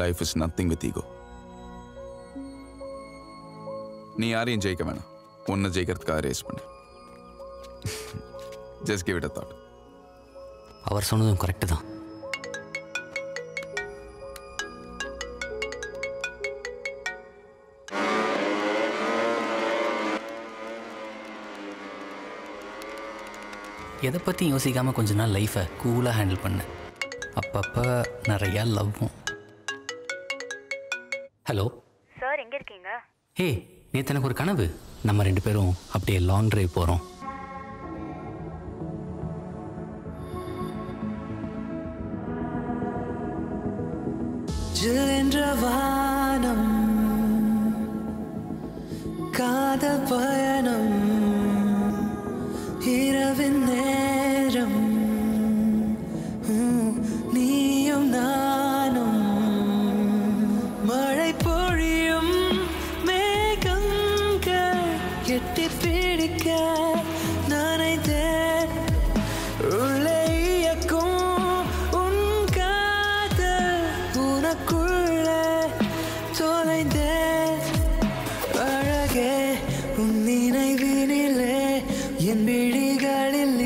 S14: Life is nothing with ego. நீ யாரையும் ஜெயிக்க வேணாம், ஒன்றை ஜெயிக்கிறதுக்காக ரேஸ் பண்ணு. Just give it a thought.
S1: அவர் சொன்னதும் கரெக்டு தான். எதை பற்றி யோசிக்காமல் கொஞ்ச நாள் லைஃப்பை கூலாக ஹேண்டில் பண்ணேன். அப்பப்போ நிறையா லவ்வும். ஹலோ
S12: சார், எங்கே இருக்கீங்க?
S1: ஏய், நேற்று எனக்கு ஒரு கனவு. நம்ம 2 பேரும் அப்படியே லாங் டிரைவ் போகிறோம்.
S20: வானம் காதல் பயணம் இரவின் நேரம் நீயும் நானும் மழை பொழியும் மேகங்கள் எட்டி பிடிக்க நனைத்தேன் உள்ளே இயக்கும் உன் காதல் உனக்குள்ளே தொலைந்தேன் அழகே உன் நினைவினிலே என் விழிகளில்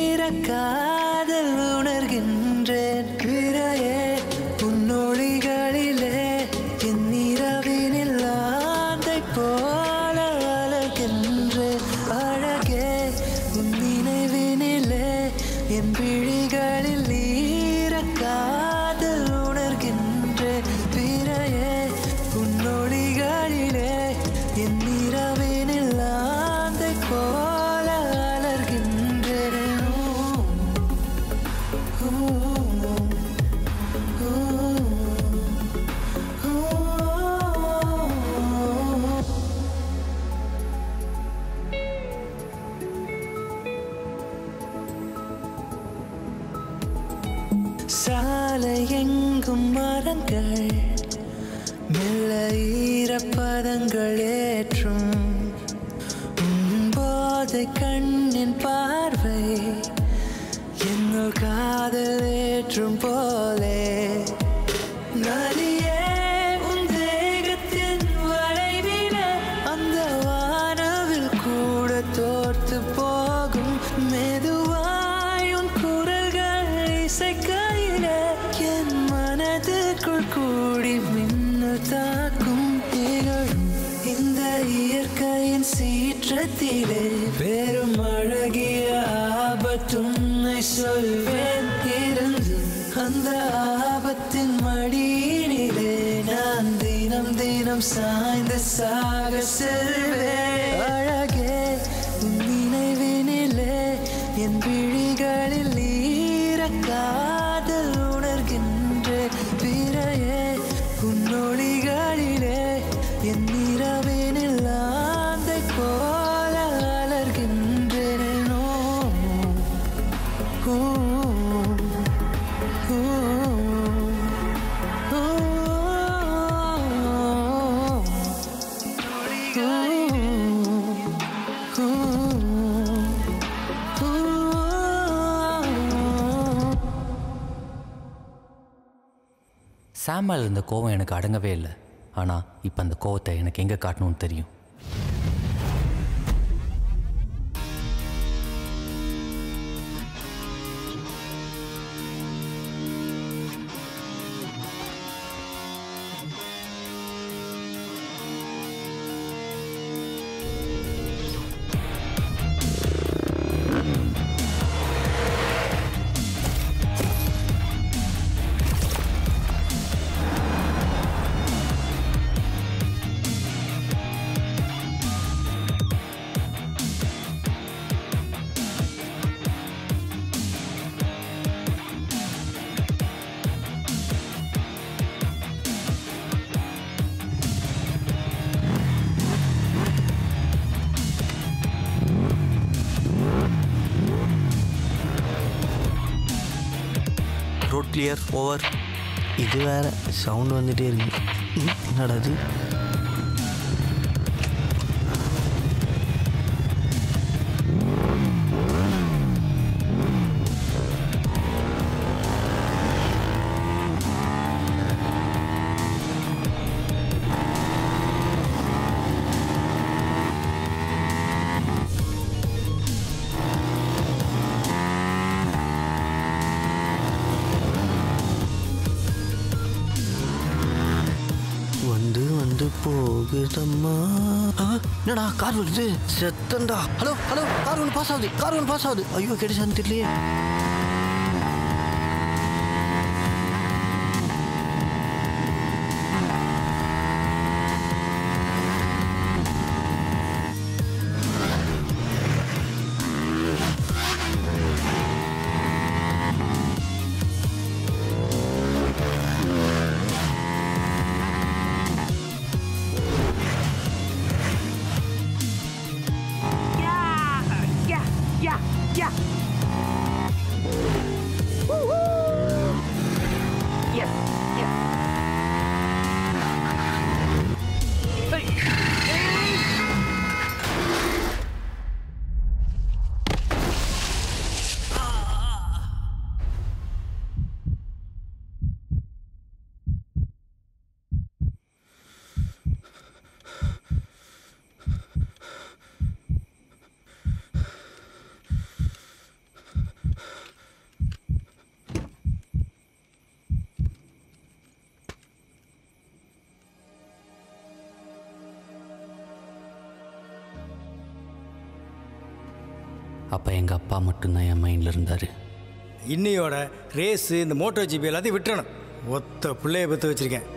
S20: ஈரக்காதல் உணர்கின்றேன் விரையே உன்னொழிகளிலே என் இரவினில் ஆந்தை போல வளர்கின்றேன் அழகே உன் நினைவினிலே என் விழிகளில் ஈரக்காதல் உணர்கின்றேன் விரையே உன்னொழிகளிலே என் இரவினில் ஆந்தை போல வளர்கின்றேன். சாலை எங்கும் மரங்கள் மெல்ல ஈரப்பதங்கள் ஏற்றும் போதை கண்ணின் பார்வை என்னுள் காதல் ஏற்றும் போலே நதியே உன் தேகத்தின் வளைவிலே அந்த வானவில் கூட தோற்று போகும் மெதுவாய் உன் குரல்கள் இசைக்கையிலே என் மனதுக்குள் கூடி மின்னல் தாக்கும் திகழும் இந்த இயற்கையின் சீற்றத்திலே பெரும் அழகிய ஆபத்துன்னை சொல்வேன் இருந்து அந்த ஆபத்தின் மடியினிலே நான் தினம் தினம் சாய்ந்து சாக செல்வேன் அழகே உன் நினைவினிலே என் விழிகளில் ஈரக்காதல் உணர்கின்றேன் பிறையே உன்னொழிகளிலே என் இரவினில் ஆந்தை
S1: சாம் மேலே இருந்த கோவம் எனக்கு அடங்கவே இல்லை. ஆனால் இப்போ அந்த கோவத்தை எனக்கு எங்கே காட்டணும்னு தெரியும்.
S12: Road clear over. இது வேற சவுண்ட் வந்துட்டே இருக்கு. என்னடா அது? போகுதம்மா. என்னடா கார் வருது? செத்தண்டா. ஹலோ ஹலோ, கார் ஒன்று பாஸ் ஆகுது, கார் ஒன்று பாஸ் ஆகுது. ஐயோ கிடைச்சான்னு தெரியலையே. அப்போ எங்கள் அப்பா மட்டும்தான் என் மைண்டில் இருந்தார்.
S6: இன்னையோட ரேஸு இந்த மோட்டோ ஜிபி எல்லாத்தையும் விட்டுறணும். ஒத்த பிள்ளைய பற்று வச்சுருக்கேன்.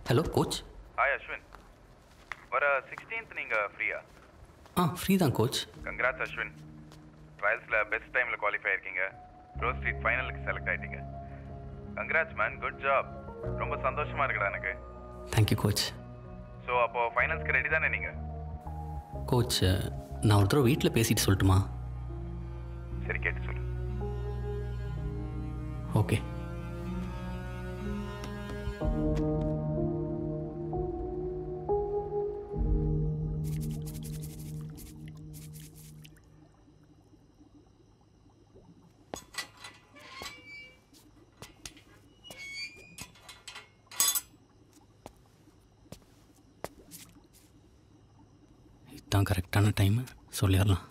S1: Hello coach.
S14: ஹாய் அஸ்வின், வர 16th நீங்கள் ஃப்ரீயா?
S1: ஃப்ரீ தான் கோச்.
S14: கங்க்ராட்ஸ் அஸ்வின், ட்ரையல்ஸில் பெஸ்ட் டைமில் குவாலிஃபை ஆயிருக்கீங்க. ப்ரோ ஸ்ட்ரீட் ஃபைனலுக்கு செலக்ட் ஆகிட்டீங்க. Congrats man, good job. ரொம்ப சந்தோஷமாக இருக்குடா எனக்கு.
S1: Thank you coach.
S14: ஸோ அப்போது ஃபைனல்ஸ்க்கு ரெடி தானே நீங்கள்?
S1: கோச், நான் ஒரு தடவை வீட்டில் பேசிட்டு சொல்லட்டுமா?
S14: சரி, கேட்டு சொல்லு.
S1: ஓகே. இதுதான் கரெக்டான டைமு, சொல்லிடலாம்.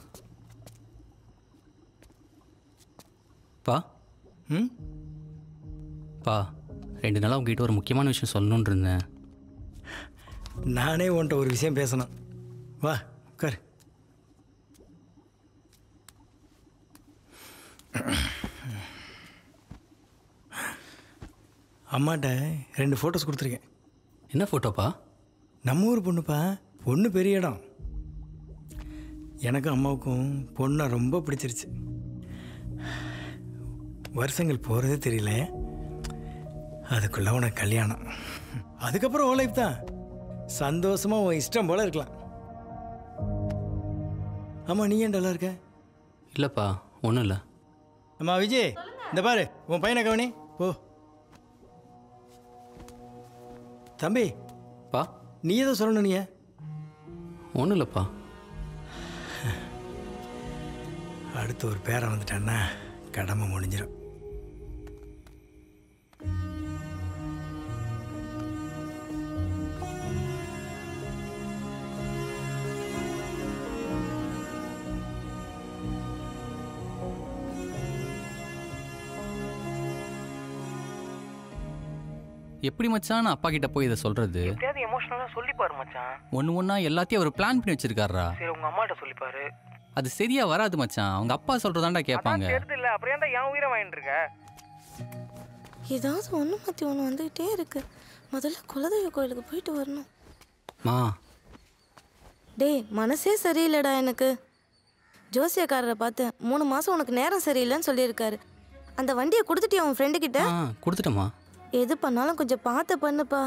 S1: பா. பா, 2 நாளாக உங்ககிட்ட ஒரு முக்கியமான விஷயம் சொல்லணுன்னு இருந்தேன்.
S6: நானே உன்ட்ட ஒரு விஷயம் பேசணும். வா உட்கார். அம்மாட்ட 2 ஃபோட்டோஸ் கொடுத்துருக்கேன்.
S1: என்ன ஃபோட்டோப்பா?
S6: நம்ம ஊர் பொண்ணுப்பா. பொண்ணு பெரிய இடம். எனக்கும் அம்மாவுக்கும் பொண்ணை ரொம்ப பிடிச்சிருச்சு. வருஷங்கள் போகிறதே தெரியல. அதுக்குள்ளே உனக்கு கல்யாணம், அதுக்கப்புறம் உன் லைஃப் தான். சந்தோஷமாக உன் இஷ்டம் போல் இருக்கலாம். ஆமாம், நீ ஏன் டல்லாக இருக்க?
S1: இல்லைப்பா, ஒன்றும் இல்லை.
S6: அம்மா விஜய், இந்த பாரு உன் பையனை கவனி போ. தம்பி
S1: பா,
S6: நீ ஏதோ சொல்லணும். நீ
S1: ஒன்றும் இல்லைப்பா.
S6: அடுத்து ஒரு பேரை வந்துட்டான்னா கடமை முடிஞ்சிடும்.
S1: எப்படி மச்சான் நான் அப்பா கிட்ட போய் இதை சொல்றது?
S11: எப்படியாவது எமோஷனலாக சொல்லிப்பாரு மச்சான்.
S1: ஒன்று எல்லாத்தையும் அவர் பிளான் பண்ணி வச்சிருக்காரா?
S11: சரி உங்க அம்மாட்ட சொல்லிப்பாரு.
S1: அது சரியா வராது மச்சான். அவங்க அப்பா சொல்றதாண்டா கேட்பாங்க.
S11: தெரியுது அப்புறம் ஏன்டா என் உயிரை வாங்கிட்டு இருக்க?
S16: ஏதாவது ஒன்று மாற்றி ஒன்று வந்துக்கிட்டே இருக்கு. முதல்ல குலதெய்வ கோயிலுக்கு போயிட்டு வரணும்.
S1: மா
S16: டேய் மனசே சரியில்லைடா எனக்கு. ஜோசியக்காரரை பார்த்து 3 மாதம் உனக்கு நேரம் சரியில்லைன்னு சொல்லியிருக்காரு. அந்த வண்டியை கொடுத்துட்டியா உன் ஃப்ரெண்டு கிட்ட?
S1: கொடுத்துட்டேம்மா.
S16: எது பண்ணாலும் கொஞ்சம் பார்த்து பண்ணுப்பா.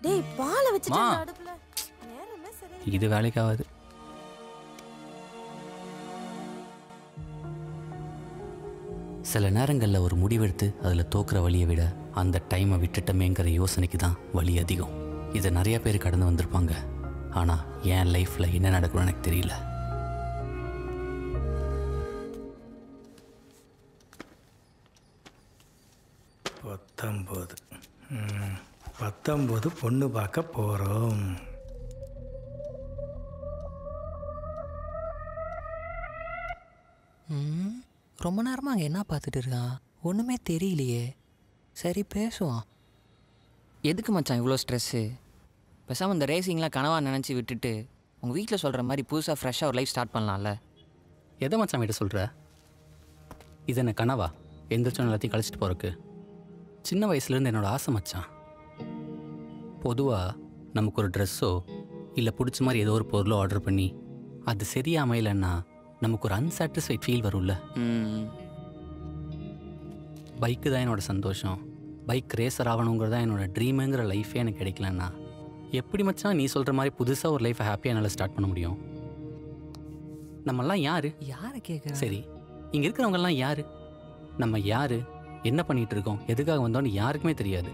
S16: டேய் பாலை வச்சுட்டு அடுப்புல நேரமே சரி.
S1: இது வேலைக்காகாது. சில நேரங்களில் ஒரு முடிவெடுத்து அதில் தோக்குற வழியை விட அந்த டைமை விட்டுட்டமேங்கிற யோசனைக்கு தான் வலி அதிகம். இதை நிறைய பேர் கடந்து வந்திருப்பாங்க. ஆனால் என் லைஃப்பில் என்ன நடக்கும்னு எனக்கு தெரியல.
S6: பத்தொம்போது பொண்ணு பார்க்க போகிறோம்.
S3: ரொம்ப நேரமாக அங்கே என்ன பார்த்துட்டு இருக்கான்? ஒன்றுமே தெரியலையே. சரி பேசுவான். எதுக்கு மச்சான் இவ்வளோ ஸ்ட்ரெஸ்ஸு? பேசாமல் இந்த ரேசிங்லாம் கனவாக நினச்சி விட்டுட்டு உங்கள் வீட்டில் சொல்கிற மாதிரி புதுசாக ஃப்ரெஷ்ஷாக ஒரு லைஃப் ஸ்டார்ட் பண்ணலாம்ல?
S1: எதை மச்சான் வீட்டை சொல்கிற? இது என்ன கனவா? எந்திரிச்சோன்னு எல்லாத்தையும் கழிச்சிட்டு போகிறக்கு? சின்ன வயசுலேருந்து என்னோடய ஆசை மச்சான். பொதுவாக நமக்கு ஒரு ட்ரெஸ்ஸோ இல்லை பிடிச்ச மாதிரி ஏதோ ஒரு பொருளோ ஆர்டர் பண்ணி அது சரியாக அமையலைன்னா நமக்கு ஒரு அன்சாட்டிஸ்ஃபைட் ஃபீல் வரும்ல. பைக்கு தான் என்னோடய சந்தோஷம். பைக் ரேசர் ஆகணுங்கிறது தான் என்னோடய ட்ரீமுங்கிற லைஃபே எனக்கு கிடைக்கலன்னா எப்படி மச்சான் நீ சொல்கிற மாதிரி புதுசாக ஒரு லைஃப்பை ஹாப்பியாக என்னால் ஸ்டார்ட் பண்ண முடியும்? நம்மெல்லாம் யார்?
S3: யாரை கேட்குறேன்?
S1: சரி, இங்கே இருக்கிறவங்கெல்லாம் யார்? நம்ம யார், என்ன பண்ணிகிட்டு இருக்கோம், எதுக்காக வந்தோன்னு யாருக்குமே தெரியாது.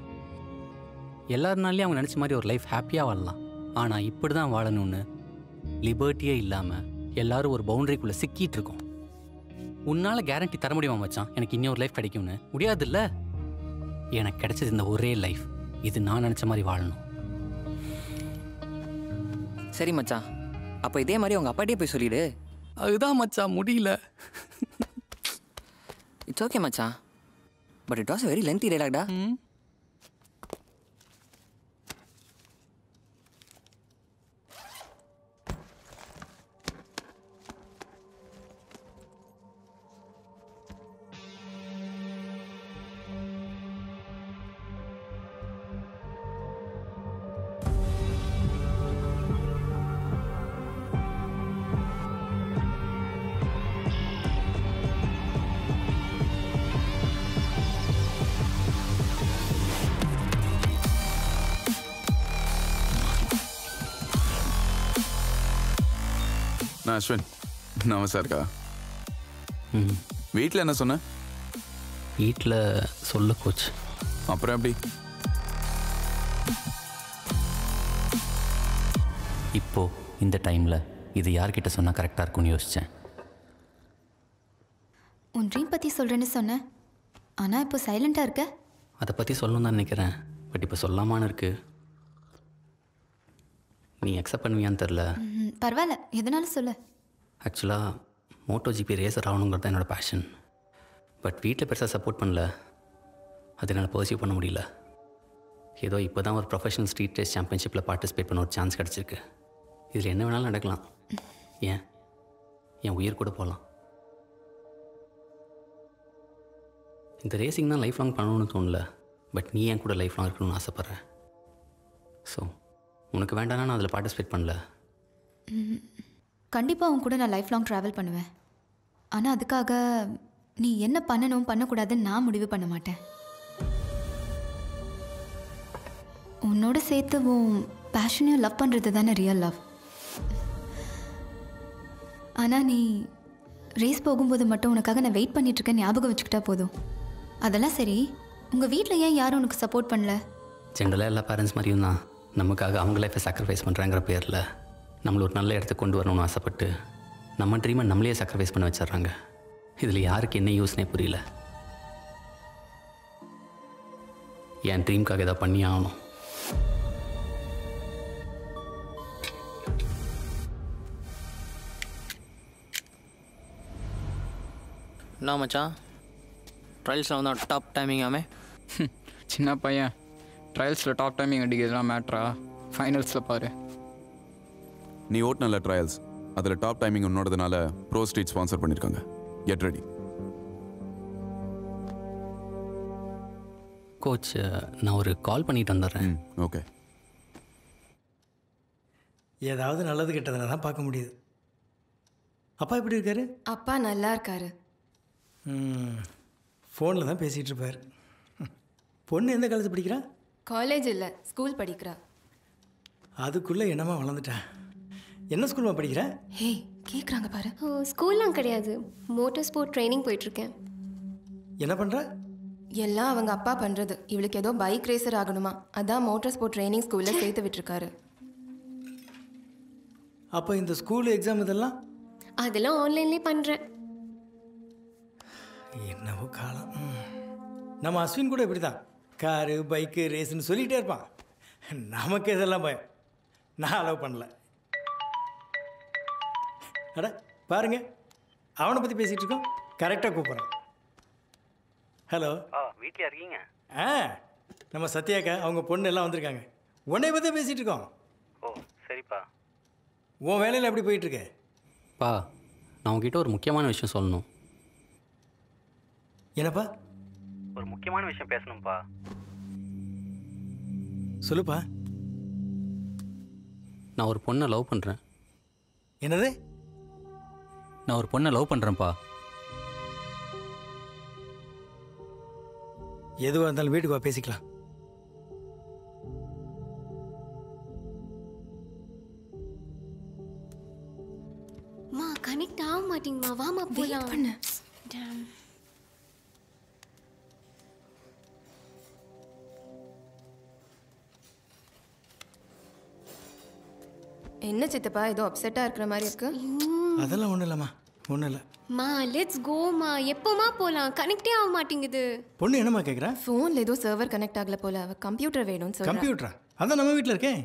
S1: எல்லாருனாலையும் அவங்க நினச்ச மாதிரி ஒரு லைஃப் ஹாப்பியாக வாழலாம். ஆனால் இப்படி தான் வாழணும்னு லிபர்ட்டியே இல்லாமல் எல்லாரும் ஒரு பவுண்டரிக்குள்ளே சிக்கிட்டு இருக்கோம். உன்னால் கேரண்டி தர முடியுமா மச்சான் எனக்கு இன்னொரு லைஃப் கிடைக்கும்னு? முடியாதுல்ல. எனக்கு கிடைச்சது இந்த ஒரே லைஃப். இது நான் நினச்ச மாதிரி வாழணும்.
S3: சரி மச்சான், அப்போ இதே மாதிரி உங்கள் அப்பாட்டே போய் சொல்லிடு.
S1: அதுதான் மச்சான் முடியல.
S3: இட்ஸ் ஓகே மச்சான், but it was very lengthy டைலாக்டா.
S14: நான் அஸ்வின். நவசா இருக்கா? வீட்டில் என்ன சொன்ன?
S1: வீட்டில் சொல்ல கோச்.
S14: அப்புறம் எப்படி?
S1: இப்போ இந்த டைமில் இது யார்கிட்ட சொன்னால் கரெக்டாக இருக்கும்னு யோசித்தேன்.
S15: உன் ட்ரீம் பற்றி சொல்கிறேன்னு சொன்னேன், ஆனால் இப்போ சைலண்ட்டாக இருக்க.
S1: அதை பற்றி சொல்லணும்னு தான் நினைக்கிறேன், பட் இப்போ சொல்லாமான்னு இருக்கு. நீ அக்செப்ட் பண்ணுவியான்னு தெரில.
S15: பரவாயில்ல, எதனாலும் சொல்லு.
S1: ஆக்சுவலாக மோட்டோஜிபி ரேசர் ஆகணுங்கிறது தான் என்னோடய பேஷன். பட் வீட்டில் பெருசாக சப்போர்ட் பண்ணல. அது என்னால் பர்சீவ் பண்ண முடியல. ஏதோ இப்போ தான் ஒரு ப்ரொஃபஷனல் ஸ்ட்ரீட் ரேஸ் சாம்பியன்ஷிப்பில் பார்ட்டிசிபேட் பண்ண ஒரு சான்ஸ் கிடச்சிருக்கு. இதில் என்ன வேணாலும் நடக்கலாம். ஏன் என் உயிர் கூட போகலாம். இந்த ரேசிங் தான் லைஃப் லாங் பண்ணணும்னு தோணல, பட் நீ என் கூட லைஃப் லாங் இருக்கணும்னு ஆசைப்பட்றேன். ஸோ உனக்கு வேண்டாம்னா நான் அதில் பார்ட்டிசிபேட் பண்ணல.
S15: கண்டிப்பாக அவன் கூட நான் லைஃப் லாங் ட்ராவல் பண்ணுவேன். ஆனால் அதுக்காக நீ என்ன பண்ணணும் பண்ணக்கூடாதுன்னு நான் முடிவு பண்ண மாட்டேன். உன்னோட சேர்த்து உன் பேஷனையும் லவ் பண்ணுறது தானே ரியல் லவ். ஆனால் நீ ரேஸ் போகும்போது மட்டும் உனக்காக நான் வெயிட் பண்ணிகிட்ருக்கேன் ஞாபகம் வச்சுக்கிட்டா போதும். அதெல்லாம் சரி, உங்கள் வீட்டில் ஏன் யாரும் உனக்கு சப்போர்ட் பண்ணல?
S1: ஜென்ரலாக எல்லா பேரண்ட்ஸ் மாதிரியும் தான் நமக்காக அவங்க லைஃப்பை சாக்ரிஃபைஸ் பண்ணுறாங்கிற பேரில் நம்மள ஒரு நல்ல இடத்துக்கு கொண்டு வரணும்னு ஆசைப்பட்டு நம்ம ட்ரீமை நம்மளே சாக்ரிஃபைஸ் பண்ண வச்சிடுறாங்க. இதில் யாருக்கு என்ன யூஸ்னே புரியல. என் ட்ரீம்காக ஏதாவது பண்ணி ஆகணும்.
S10: என்ன மச்சான், ட்ரையல்ஸில் வந்து டாப் டைமிங்காமே?
S9: சின்ன பையன், ட்ரையல்ஸில் டாப் டைமிங் அடிக்கிறதுலாம் மேட்ரா? ஃபைனல்ஸில் பாரு.
S14: நீ ஓட்டினல ட்ரையல்ஸ், அதில் டாப் டைமிங் உன்னோடதுனால ப்ரோ ஸ்ட்ரீட் ஸ்பான்சர் பண்ணியிருக்காங்க. Get ready.
S1: கோச், நான் ஒரு கால் பண்ணிட்டு வந்துடுறேன்.
S14: ஓகே.
S6: ஏதாவது நல்லது கெட்டதுல தான் பார்க்க முடியுது. அப்பா எப்படி இருக்காரு?
S5: அப்பா நல்லா இருக்காரு.
S6: ஃபோனில் தான் பேசிகிட்டு இருப்பார். பொண்ணு எந்த காலேஜ் படிக்கிறா?
S5: காலேஜ் இல்லை, ஸ்கூல் படிக்கிறா.
S6: அதுக்குள்ளே என்னமா வளர்ந்துட்டா. என்ன ஸ்கூல்மா படிக்கிறா?
S5: ஹே, கேட்குறாங்க பாரு.
S21: ஸ்கூல்லாம் கிடையாது, மோட்டார் ஸ்போர்ட் ட்ரைனிங் போயிட்டுருக்கேன்.
S6: என்ன பண்ணுற?
S5: எல்லாம் அவங்க அப்பா பண்ணுறது. இவளுக்கு ஏதோ பைக் ரேசர் ஆகணுமா, அதான் மோட்டார் ஸ்போர்ட் ட்ரைனிங் ஸ்கூலில் சேர்த்து விட்டுருக்காரு.
S6: அப்போ இந்த ஸ்கூல் எக்ஸாம் இதெல்லாம்
S21: அதெல்லாம் ஆன்லைன்லேயே பண்ணுறேன்.
S6: என்னவோ காலம். நம்ம அஸ்வின் கூட இப்படி தான் காரு பைக்கு ரேஸ்ன்னு சொல்லிகிட்டே இருப்பான். நமக்கு இதெல்லாம் பயம். நான் அலோவ் பண்ணல. அட பாருங்க, அவனை பற்றி பேசிகிட்டு இருக்கோம், கரெக்டாக கூப்பிட்றான். ஹலோ,
S22: வீட்டில் இருக்கீங்க?
S6: நம்ம சத்யாக்கா அவங்க பொண்ணு எல்லாம் வந்திருக்காங்க. உன்னை பற்றி பேசிகிட்டு இருக்கோம்.
S22: ஓ சரிப்பா.
S6: உன் வேலையில் எப்படி போயிட்டுருக்க?
S1: பா, நான் உங்ககிட்ட ஒரு முக்கியமான விஷயம் சொல்லணும்.
S6: என்னப்பா?
S22: ஒரு முக்கியமான விஷயம் பேசணும்ப்பா.
S6: சொல்லுப்பா.
S1: நான் ஒரு பொண்ணை லவ் பண்ணுறேன்.
S6: என்னது?
S1: நான் ஒரு பொண்ணை லவ் பண்ணுறேன்ப்பா.
S6: எதுவாக இருந்தாலும் வீட்டுக்கு வா, பேசிக்கலாம்.
S21: மா கனெக்ட் ஆக மாட்டீங்கம்மா, வாமா போலாம்.
S5: பண்ணு. என்ன சித்தப்பா, ஏதோ அப்செட்டாக இருக்கிற மாதிரி இருக்கு?
S6: அதெல்லாம் ஒன்றும் இல்லைம்மா, ஒன்றும் இல்லை.
S21: மா லெட்ஸ் கோமா. எப்போமா போகலாம்? கனெக்டே ஆக மாட்டேங்குது.
S6: பொண்ணு என்னம்மா கேட்குறா?
S5: ஃபோனில் ஏதோ சர்வர் கனெக்ட் ஆகல போல, அவள் கம்ப்யூட்டர் வேணும்னு சொல்றா.
S6: கம்ப்யூட்டரா? அதான் நம்ம வீட்டில் இருக்கேன்.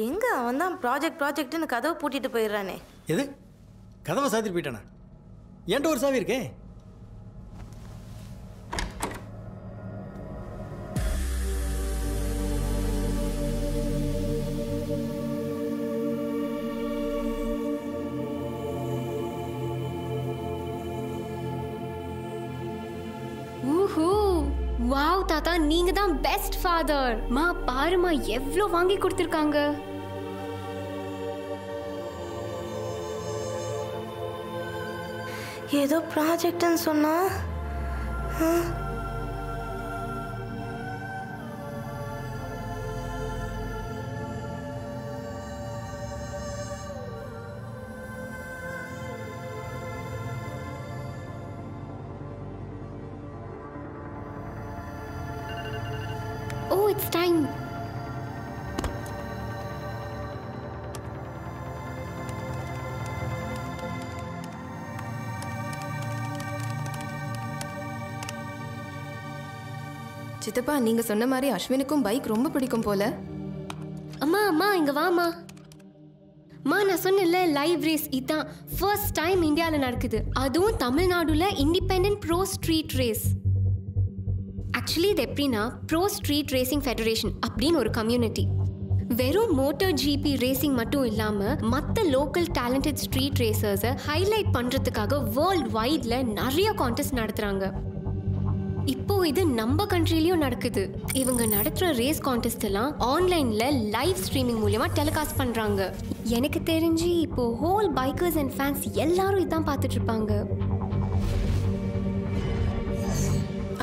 S16: எங்கே அவன் தான் ப்ராஜெக்ட்னு கதவை பூட்டிட்டு போயிடுறானே.
S6: எது? கதவை சாத்திட்டு போயிட்டானா? என்கிட்ட ஒரு சாவி இருக்கே.
S21: வாவ் தாத்தா, நீங்க தான் பெஸ்ட் ஃபாதர். மா பாருமா எவ்வளோ வாங்கி கொடுத்துருக்காங்க.
S16: ஏதோ ப்ராஜெக்ட்னு சொன்னா.
S21: Oh, it's time.
S5: சித்தப்பா, நீங்க சொன்ன மாதிரி அஸ்வினுக்கும் பைக் ரொம்ப பிடிக்கும் போல.
S21: அம்மா அம்மா இங்க வாமா. மா நான் சொன்னேன்ல, லைவ் ரேஸ் இதான் ஃபர்ஸ்ட் டைம் இந்தியாவில் நடக்குது. அதுவும் தமிழ்நாடுல independent pro street race. Actually இது எப்படின்னா, ப்ரோ ஸ்ட்ரீட் ரேசிங் ஃபெடரேஷன் அப்படின்னு ஒரு கம்யூனிட்டி. வெறும் மோட்டார் ஜிபி ரேசிங் மட்டும் இல்லாமல் மற்ற லோக்கல் டேலண்டட் ஸ்ட்ரீட் ரேசர்ஸை ஹைலைட் பண்ணுறதுக்காக வேர்ல்ட் வைடில் நிறைய கான்டெஸ்ட் நடத்துகிறாங்க. இப்போ இது நம்ம கண்ட்ரிலையும் நடக்குது. இவங்க நடத்துகிற ரேஸ் கான்டெஸ்ட் எல்லாம் ஆன்லைனில் லைவ் ஸ்ட்ரீமிங் மூலியமாக டெலிகாஸ்ட் பண்ணுறாங்க. எனக்கு தெரிஞ்சு இப்போ ஹோல் பைக்கர்ஸ் அண்ட் ஃபேன்ஸ் எல்லாரும் இதான் பார்த்துட்டு இருப்பாங்க.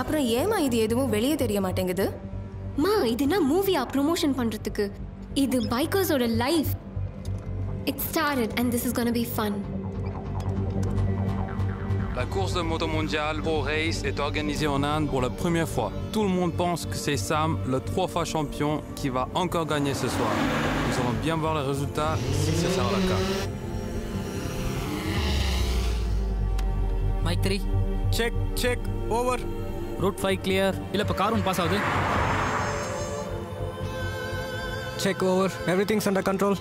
S5: அப்புறம் ஏமா இது எதுவும் வெளியே தெரிய மாட்டேங்குது?
S21: மா இதுனா மூவியா ப்ரொமோஷன் பண்ணுறதுக்கு. இது பைக்கர்ஸோட life. It started and this is gonna be fun.
S17: La course de moto mondiale Pro Race est organisée en Inde pour la première fois. Tout le monde pense que c'est Sam, le 3 fois champion, qui va encore gagner ce soir. Nous allons bien voir les résultats si ce sera le cas.
S2: Mic 3.
S6: Check. Over.
S2: Route 5 clear. இல்ல இப்ப car one pass ஆகுது.
S8: Check over. Everything's under control.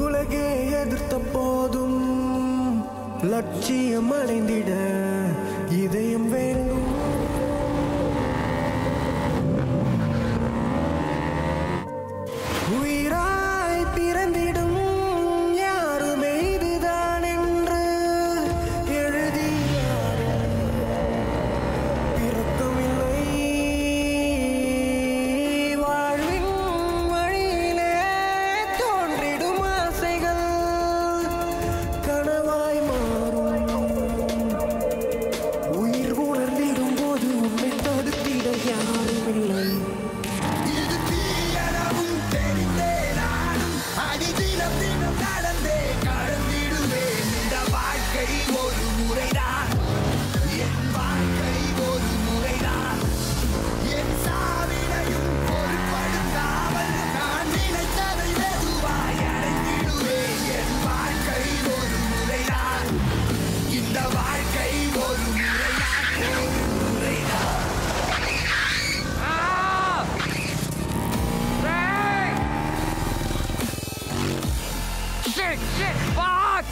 S20: உலகே எதிர்த்த போதும் லட்சியம் அடைந்திட இதயம் வேண்டும். உயிராய் பிறந்திடும் யாருமே இதுதான் என்று எழுதி பிறக்கவில்லை. வாழ்வின் வழியிலே தோன்றிடும் ஆசைகள் கனவாய் மாறும். உயிர் உணர்ந்திடும் போது உன்னை தடுத்திட யாரும் இல்லை. இது தீயனவும் தெரிந்தே நானும் அடிதினம் தினம் நடந்தே கடந்திடுவேன். இந்த வாழ்க்கை ஒரு முறைதான், என் வாழ்க்கை ஒரு முறைதான். என் சாவினையும் பொருட்படுத்தாமல் நான் நினைத்ததை வெகுவாய் அடைந்திடுவேன். என் வாழ்க்கை ஒரு முறைதான், இந்த வாழ்க்கை ஒரு முறைதான், ஒரு முறைதான்.
S2: Shit, fuck!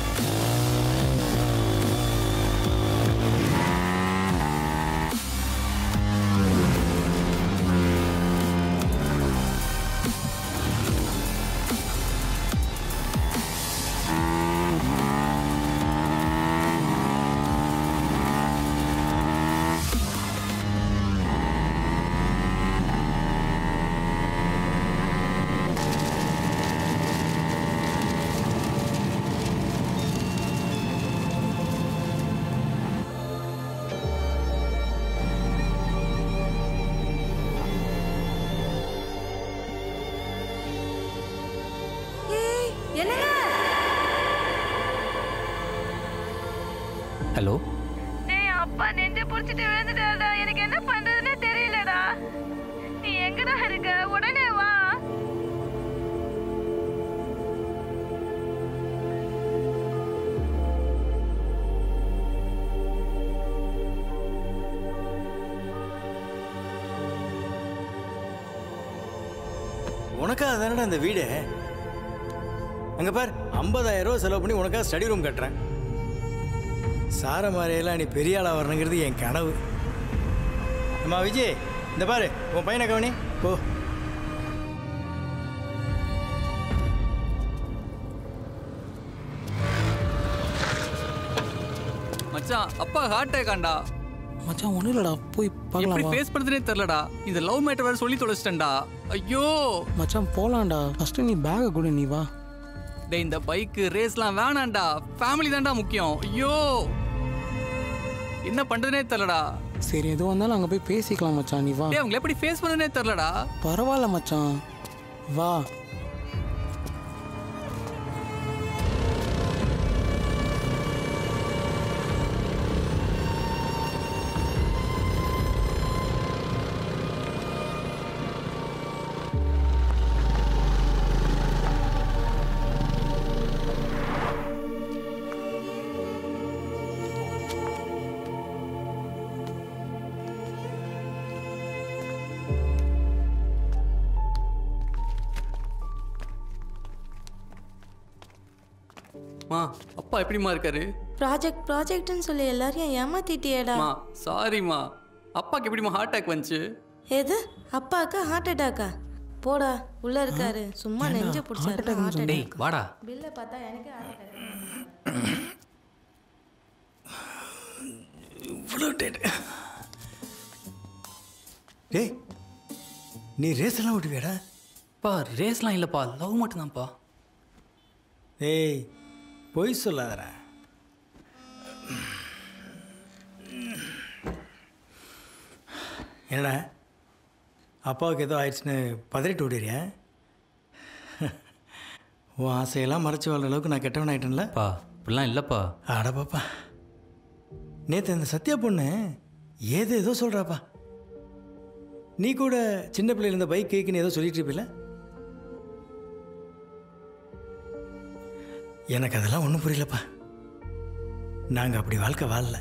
S1: ஹலோ
S16: டேய் அப்பா நெஞ்ச புடிச்சிட்டு விழுந்துட்டாடா. எனக்கு என்ன பண்றதுன்னே தெரியலடா. நீ எங்கடா இருக்க? உடனே வா.
S6: உனக்காக தானடா இந்த வீடு. அங்கே பார், 50,000 ரூபா செலவு பண்ணி உனக்காக ஸ்டடி ரூம் கட்டுறேன். சார மாதிரியெல்லாம் நீ பெரிய ஆளாக வரணுங்கிறது என் கனவு. அம்மா விஜய், இந்த பாரு உன் பையனை கவனி போ.
S2: மச்சான் அப்பா ஹார்ட் அட்டாக்காண்டா.
S11: மச்சான் ஒன்றும் இல்லைடா போய்
S2: எப்படி
S11: பார்க்கலாம்
S2: ஃபேஸ் பண்ணுறதுனே தெரிலடா. இந்த லவ் மேட்டர் வேறு சொல்லி தொலைச்சிட்டேன்டா. ஐயோ
S11: மச்சான் போகலாம்டா. ஃபஸ்ட்டு நீ பேகை கொடு, நீ வா.
S2: டேய் இந்த பைக்கு ரேஸ்லாம் வேணாம்டா. ஃபேமிலி தான்டா முக்கியம். ஐயோ என்ன பண்ணுறதுனே தெரிலடா.
S11: சரி எதுவும் வந்தாலும் அங்கே போய் பேசிக்கலாம் மச்சான், நீ வா.
S2: டேய் அவங்களை எப்படி ஃபேஸ் பண்ணுறதுனே தெரிலடா.
S11: பரவாயில்ல மச்சான், வா.
S2: மா அப்பா எப்படிமா இருக்காரு?
S16: ப்ராஜெக்ட்னு சொல்லி எல்லாரையும் ஏமாத்திட்டியேடா.
S2: மா சாரிம்மா. அப்பாக்கு எப்படிமா ஹார்ட் அட்டாக் வந்துச்சு?
S16: எது அப்பாவுக்கு ஹார்ட் அட்டாக்கா? போடா உள்ள இருக்காரு, சும்மா நெஞ்ச பிடிச்சாரு.
S1: டேய் வாடா.
S16: பில்ல பார்த்தா எனக்கு ஹார்ட் அட்டாக்.
S6: இவ்வளோ டேட். டேய் நீ ரேஸ் எல்லாம் ஓட்டுவியாடா?
S1: பா ரேஸ்லாம் இல்லைப்பா, லவ் மட்டும்தான்ப்பா.
S6: ஏய் பொய் சொல்லாதடா. என்னடா அப்பாவுக்கு ஏதோ ஆயிடுச்சுன்னு பதறிட்டு ஓடிறியா? உன் ஆசையெல்லாம் மறைச்சி வாழ்ற அளவுக்கு நான் கெட்டவன் ஆகிட்டேன்ல?
S1: பா இப்படிலாம் இல்லைப்பா.
S6: ஆடா பாப்பா, நேற்று இந்த சத்யா பொண்ணு ஏதோ சொல்கிறாப்பா. நீ கூட சின்ன பிள்ளையில இருந்த பைக் கேக்குன்னு ஏதோ சொல்லிட்டு இருப்பில்ல? எனக்கு அதெல்லாம் ஒன்றும் புரியலப்பா. நாங்கள் அப்படி வாழ்க்கை வாழல,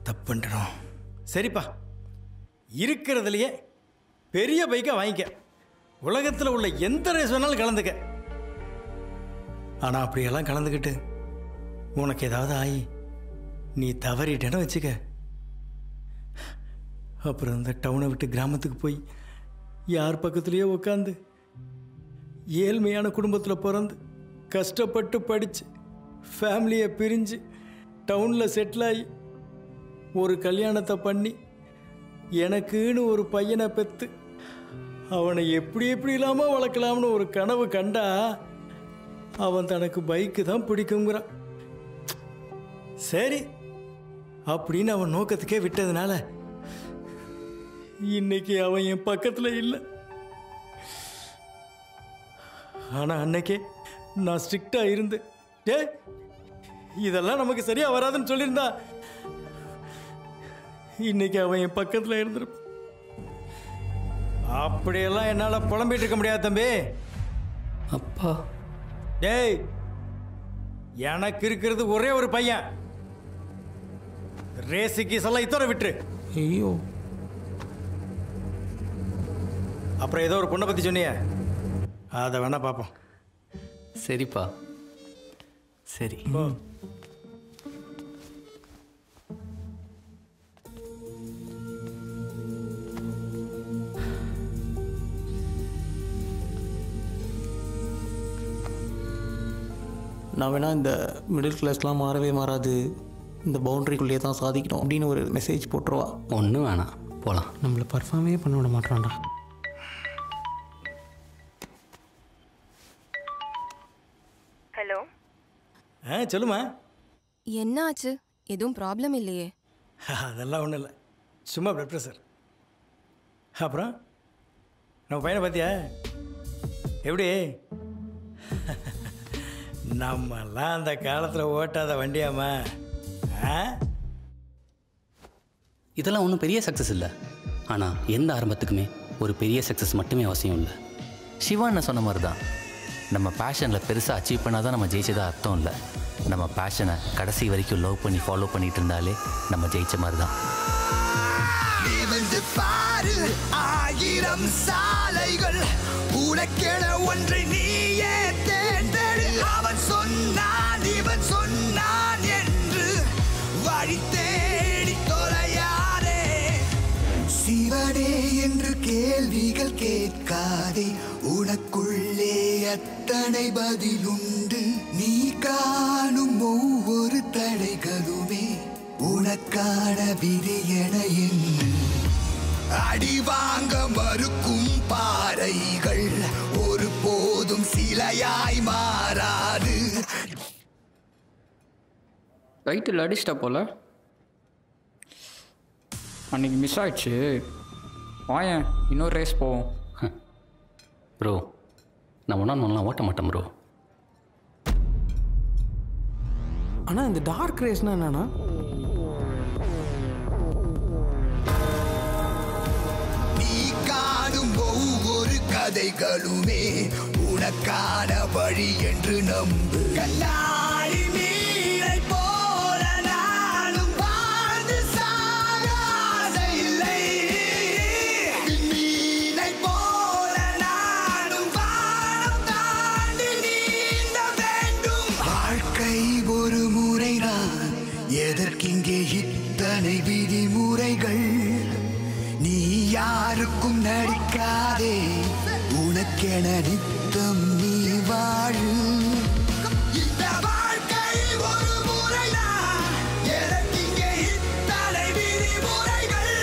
S6: தப்பு பண்ணிட்டோம். சரிப்பா, இருக்கிறதுலையே பெரிய பைக்காக வாங்கிக்க, உலகத்தில் உள்ள எந்த ரேஸ் வேணாலும் கலந்துக்க. ஆனால் அப்படியெல்லாம் கலந்துக்கிட்டு உனக்கு ஏதாவது ஆகி நீ தவறிட்டேன்னு வச்சுக்க, அப்புறம் இந்த டவுனை விட்டு கிராமத்துக்கு போய் யார் பக்கத்துலேயே உட்காந்து ஏழ்மையான குடும்பத்தில் பிறந்து கஷ்டப்பட்டு படித்து ஃபேமிலியை பிரிஞ்சு டவுனில் செட்டில் ஆகி ஒரு கல்யாணத்தை பண்ணி எனக்குன்னு ஒரு பையனை பெற்று அவனை எப்படி இல்லாமல் வளர்க்கலாம்னு ஒரு கனவு கண்டா அவன் தனக்கு பைக்கு தான் பிடிக்குங்கிறான். சரி அப்படின்னு அவன் நோக்கத்துக்கே விட்டதுனால இன்னைக்கு அவன் என் பக்கத்தில் இல்லை. ஆனால் அன்னைக்கே நான் ஸ்ட்ரிக்டாக இருந்து இதெல்லாம் நமக்கு சரியாக வராதுன்னு சொல்லியிருந்தா இன்னைக்கு அவன் என் பக்கத்தில் இருந்திருப்பான். அப்படியெல்லாம் என்னால் புலம்பிட்டு இருக்க முடியாது தம்பி.
S1: அப்பா
S6: டேய் எனக்கு இருக்கிறது ஒரே ஒரு பையன், ரேஸுக்கு சொல்ல இத்தோட விட்டுரு.
S11: ஐயோ
S6: அப்புறம் ஏதோ ஒரு பொண்ணை பற்றி சொன்னிய, அதை வேணா பார்ப்போம்.
S1: சரிப்பா சரி.
S11: நான் வேணா இந்த மிடில் கிளாஸ்லாம் மாறவே மாறாது, இந்த பவுண்ட்ரிக்குள்ளேயே தான் சாதிக்கணும் அப்படின்னு ஒரு மெசேஜ் போட்டுருவா.
S1: ஒன்றும் வேணாம், போகலாம்.
S11: நம்மளை பர்ஃபார்மே பண்ண விட மாட்டான்டா.
S5: ஹலோ.
S6: சொல்லுமா.
S5: என்ன ஆச்சு? எதுவும் ப்ராப்ளம் இல்லையே?
S6: அதெல்லாம் ஒன்றும் இல்லை, சும்மா பிளட் ப்ரெஷர். அப்புறம் நம்ம பையனை பார்த்தியா? எப்படி? நம்மெல்லாம் அந்த காலத்தில் ஓட்டாத வண்டியாமா?
S1: இதெல்லாம் ஒன்றும் பெரிய சக்ஸஸ் இல்லை, ஆனால் எந்த ஆரம்பத்துக்குமே ஒரு பெரிய சக்ஸஸ் மட்டுமே அவசியம் இல்லை. சிவான்னு சொன்ன மாதிரி தான், நம்ம பேஷனில் பெருசாக அச்சீவ் பண்ணால் தான் நம்ம ஜெயிச்சதா அர்த்தம் இல்லை. நம்ம பேஷனை கடைசி வரைக்கும் லவ் பண்ணி ஃபாலோ பண்ணிட்டு இருந்தாலே நம்ம ஜெயிச்ச மாதிரி தான்.
S20: பாரு ஆயிரம் சாலைகள் உனக்கென ஒன்றை நீயே தேர்ந்தெடு. அவன் சொன்னான் இவன் சொன்னான் என்று வழி தேடி தொலையாதே. சிவனே என்று கேள்விகள் கேட்காதே, உனக்குள்ளே அத்தனை பதிலுண்டு. நீ காணும் ஒவ்வொரு தடைகளுமே உனக்கான விதியென எண்ணு. அடி வாங்க மறுக்கும் பாறைகள் ஒரு போதும் சிலையாய் மாறாது.
S9: ரைட்டில் அடிச்சிட்டா போல அன்னைக்கு மிஸ் ஆயிடுச்சு. வாயன் இன்னொரு ரேஸ் போவோம்.
S1: ப்ரோ நான் ஒன்றாம் ஓட்ட மாட்டேன் ப்ரோ.
S11: ஆனால் இந்த டார்க் ரேஸ்னா என்னன்னா
S20: நீ காணும் ஒவ்வொரு கதைகளுமே உனக்கான வழி என்று நம்பு. கண்ணாடி மீனை போல நானும் வாழ்ந்து சாக ஆசை இல்லை. மீனை போல நானும் வானம் தாண்டி நீந்த வேண்டும். வாழ்க்கை ஒரு முறைதான், எதற்கிங்கே இத்தனை விதிமுறைகள்? நீ யாருக்கும் நடிக்காதே, உனக்கென நித்தம் நீ வாழு. இந்த வாழ்க்கை ஒரு முறைதான், எதற்கிங்கே இத்தனை விதிமுறைகள்?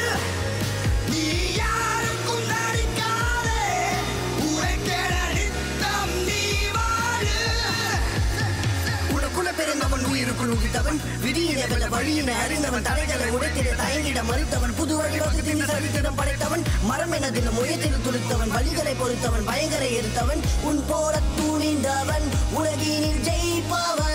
S20: நீ யாருக்கும் நடிக்காதே, உனக்கென நித்தம் நீ வாழு.
S12: உனக்குள்ள பிறந்தவன் உயிருக்குள் உதித்தவன், விதியினை வெல்ல வழியினை அறிந்தவன், தடைகளை உடைத்திட தயங்கிட மறுத்தவன், புது வழி வகுத்தின் சரித்திரம் படைத்தவன், மரம் என தினம் உயர்த்தில் துளித்தவன், வழிகளை பொறுத்தவன், பயங்கரை எரித்தவன், உன் போல துணிந்தவன், உலகினில் ஜெயிப்பவன்.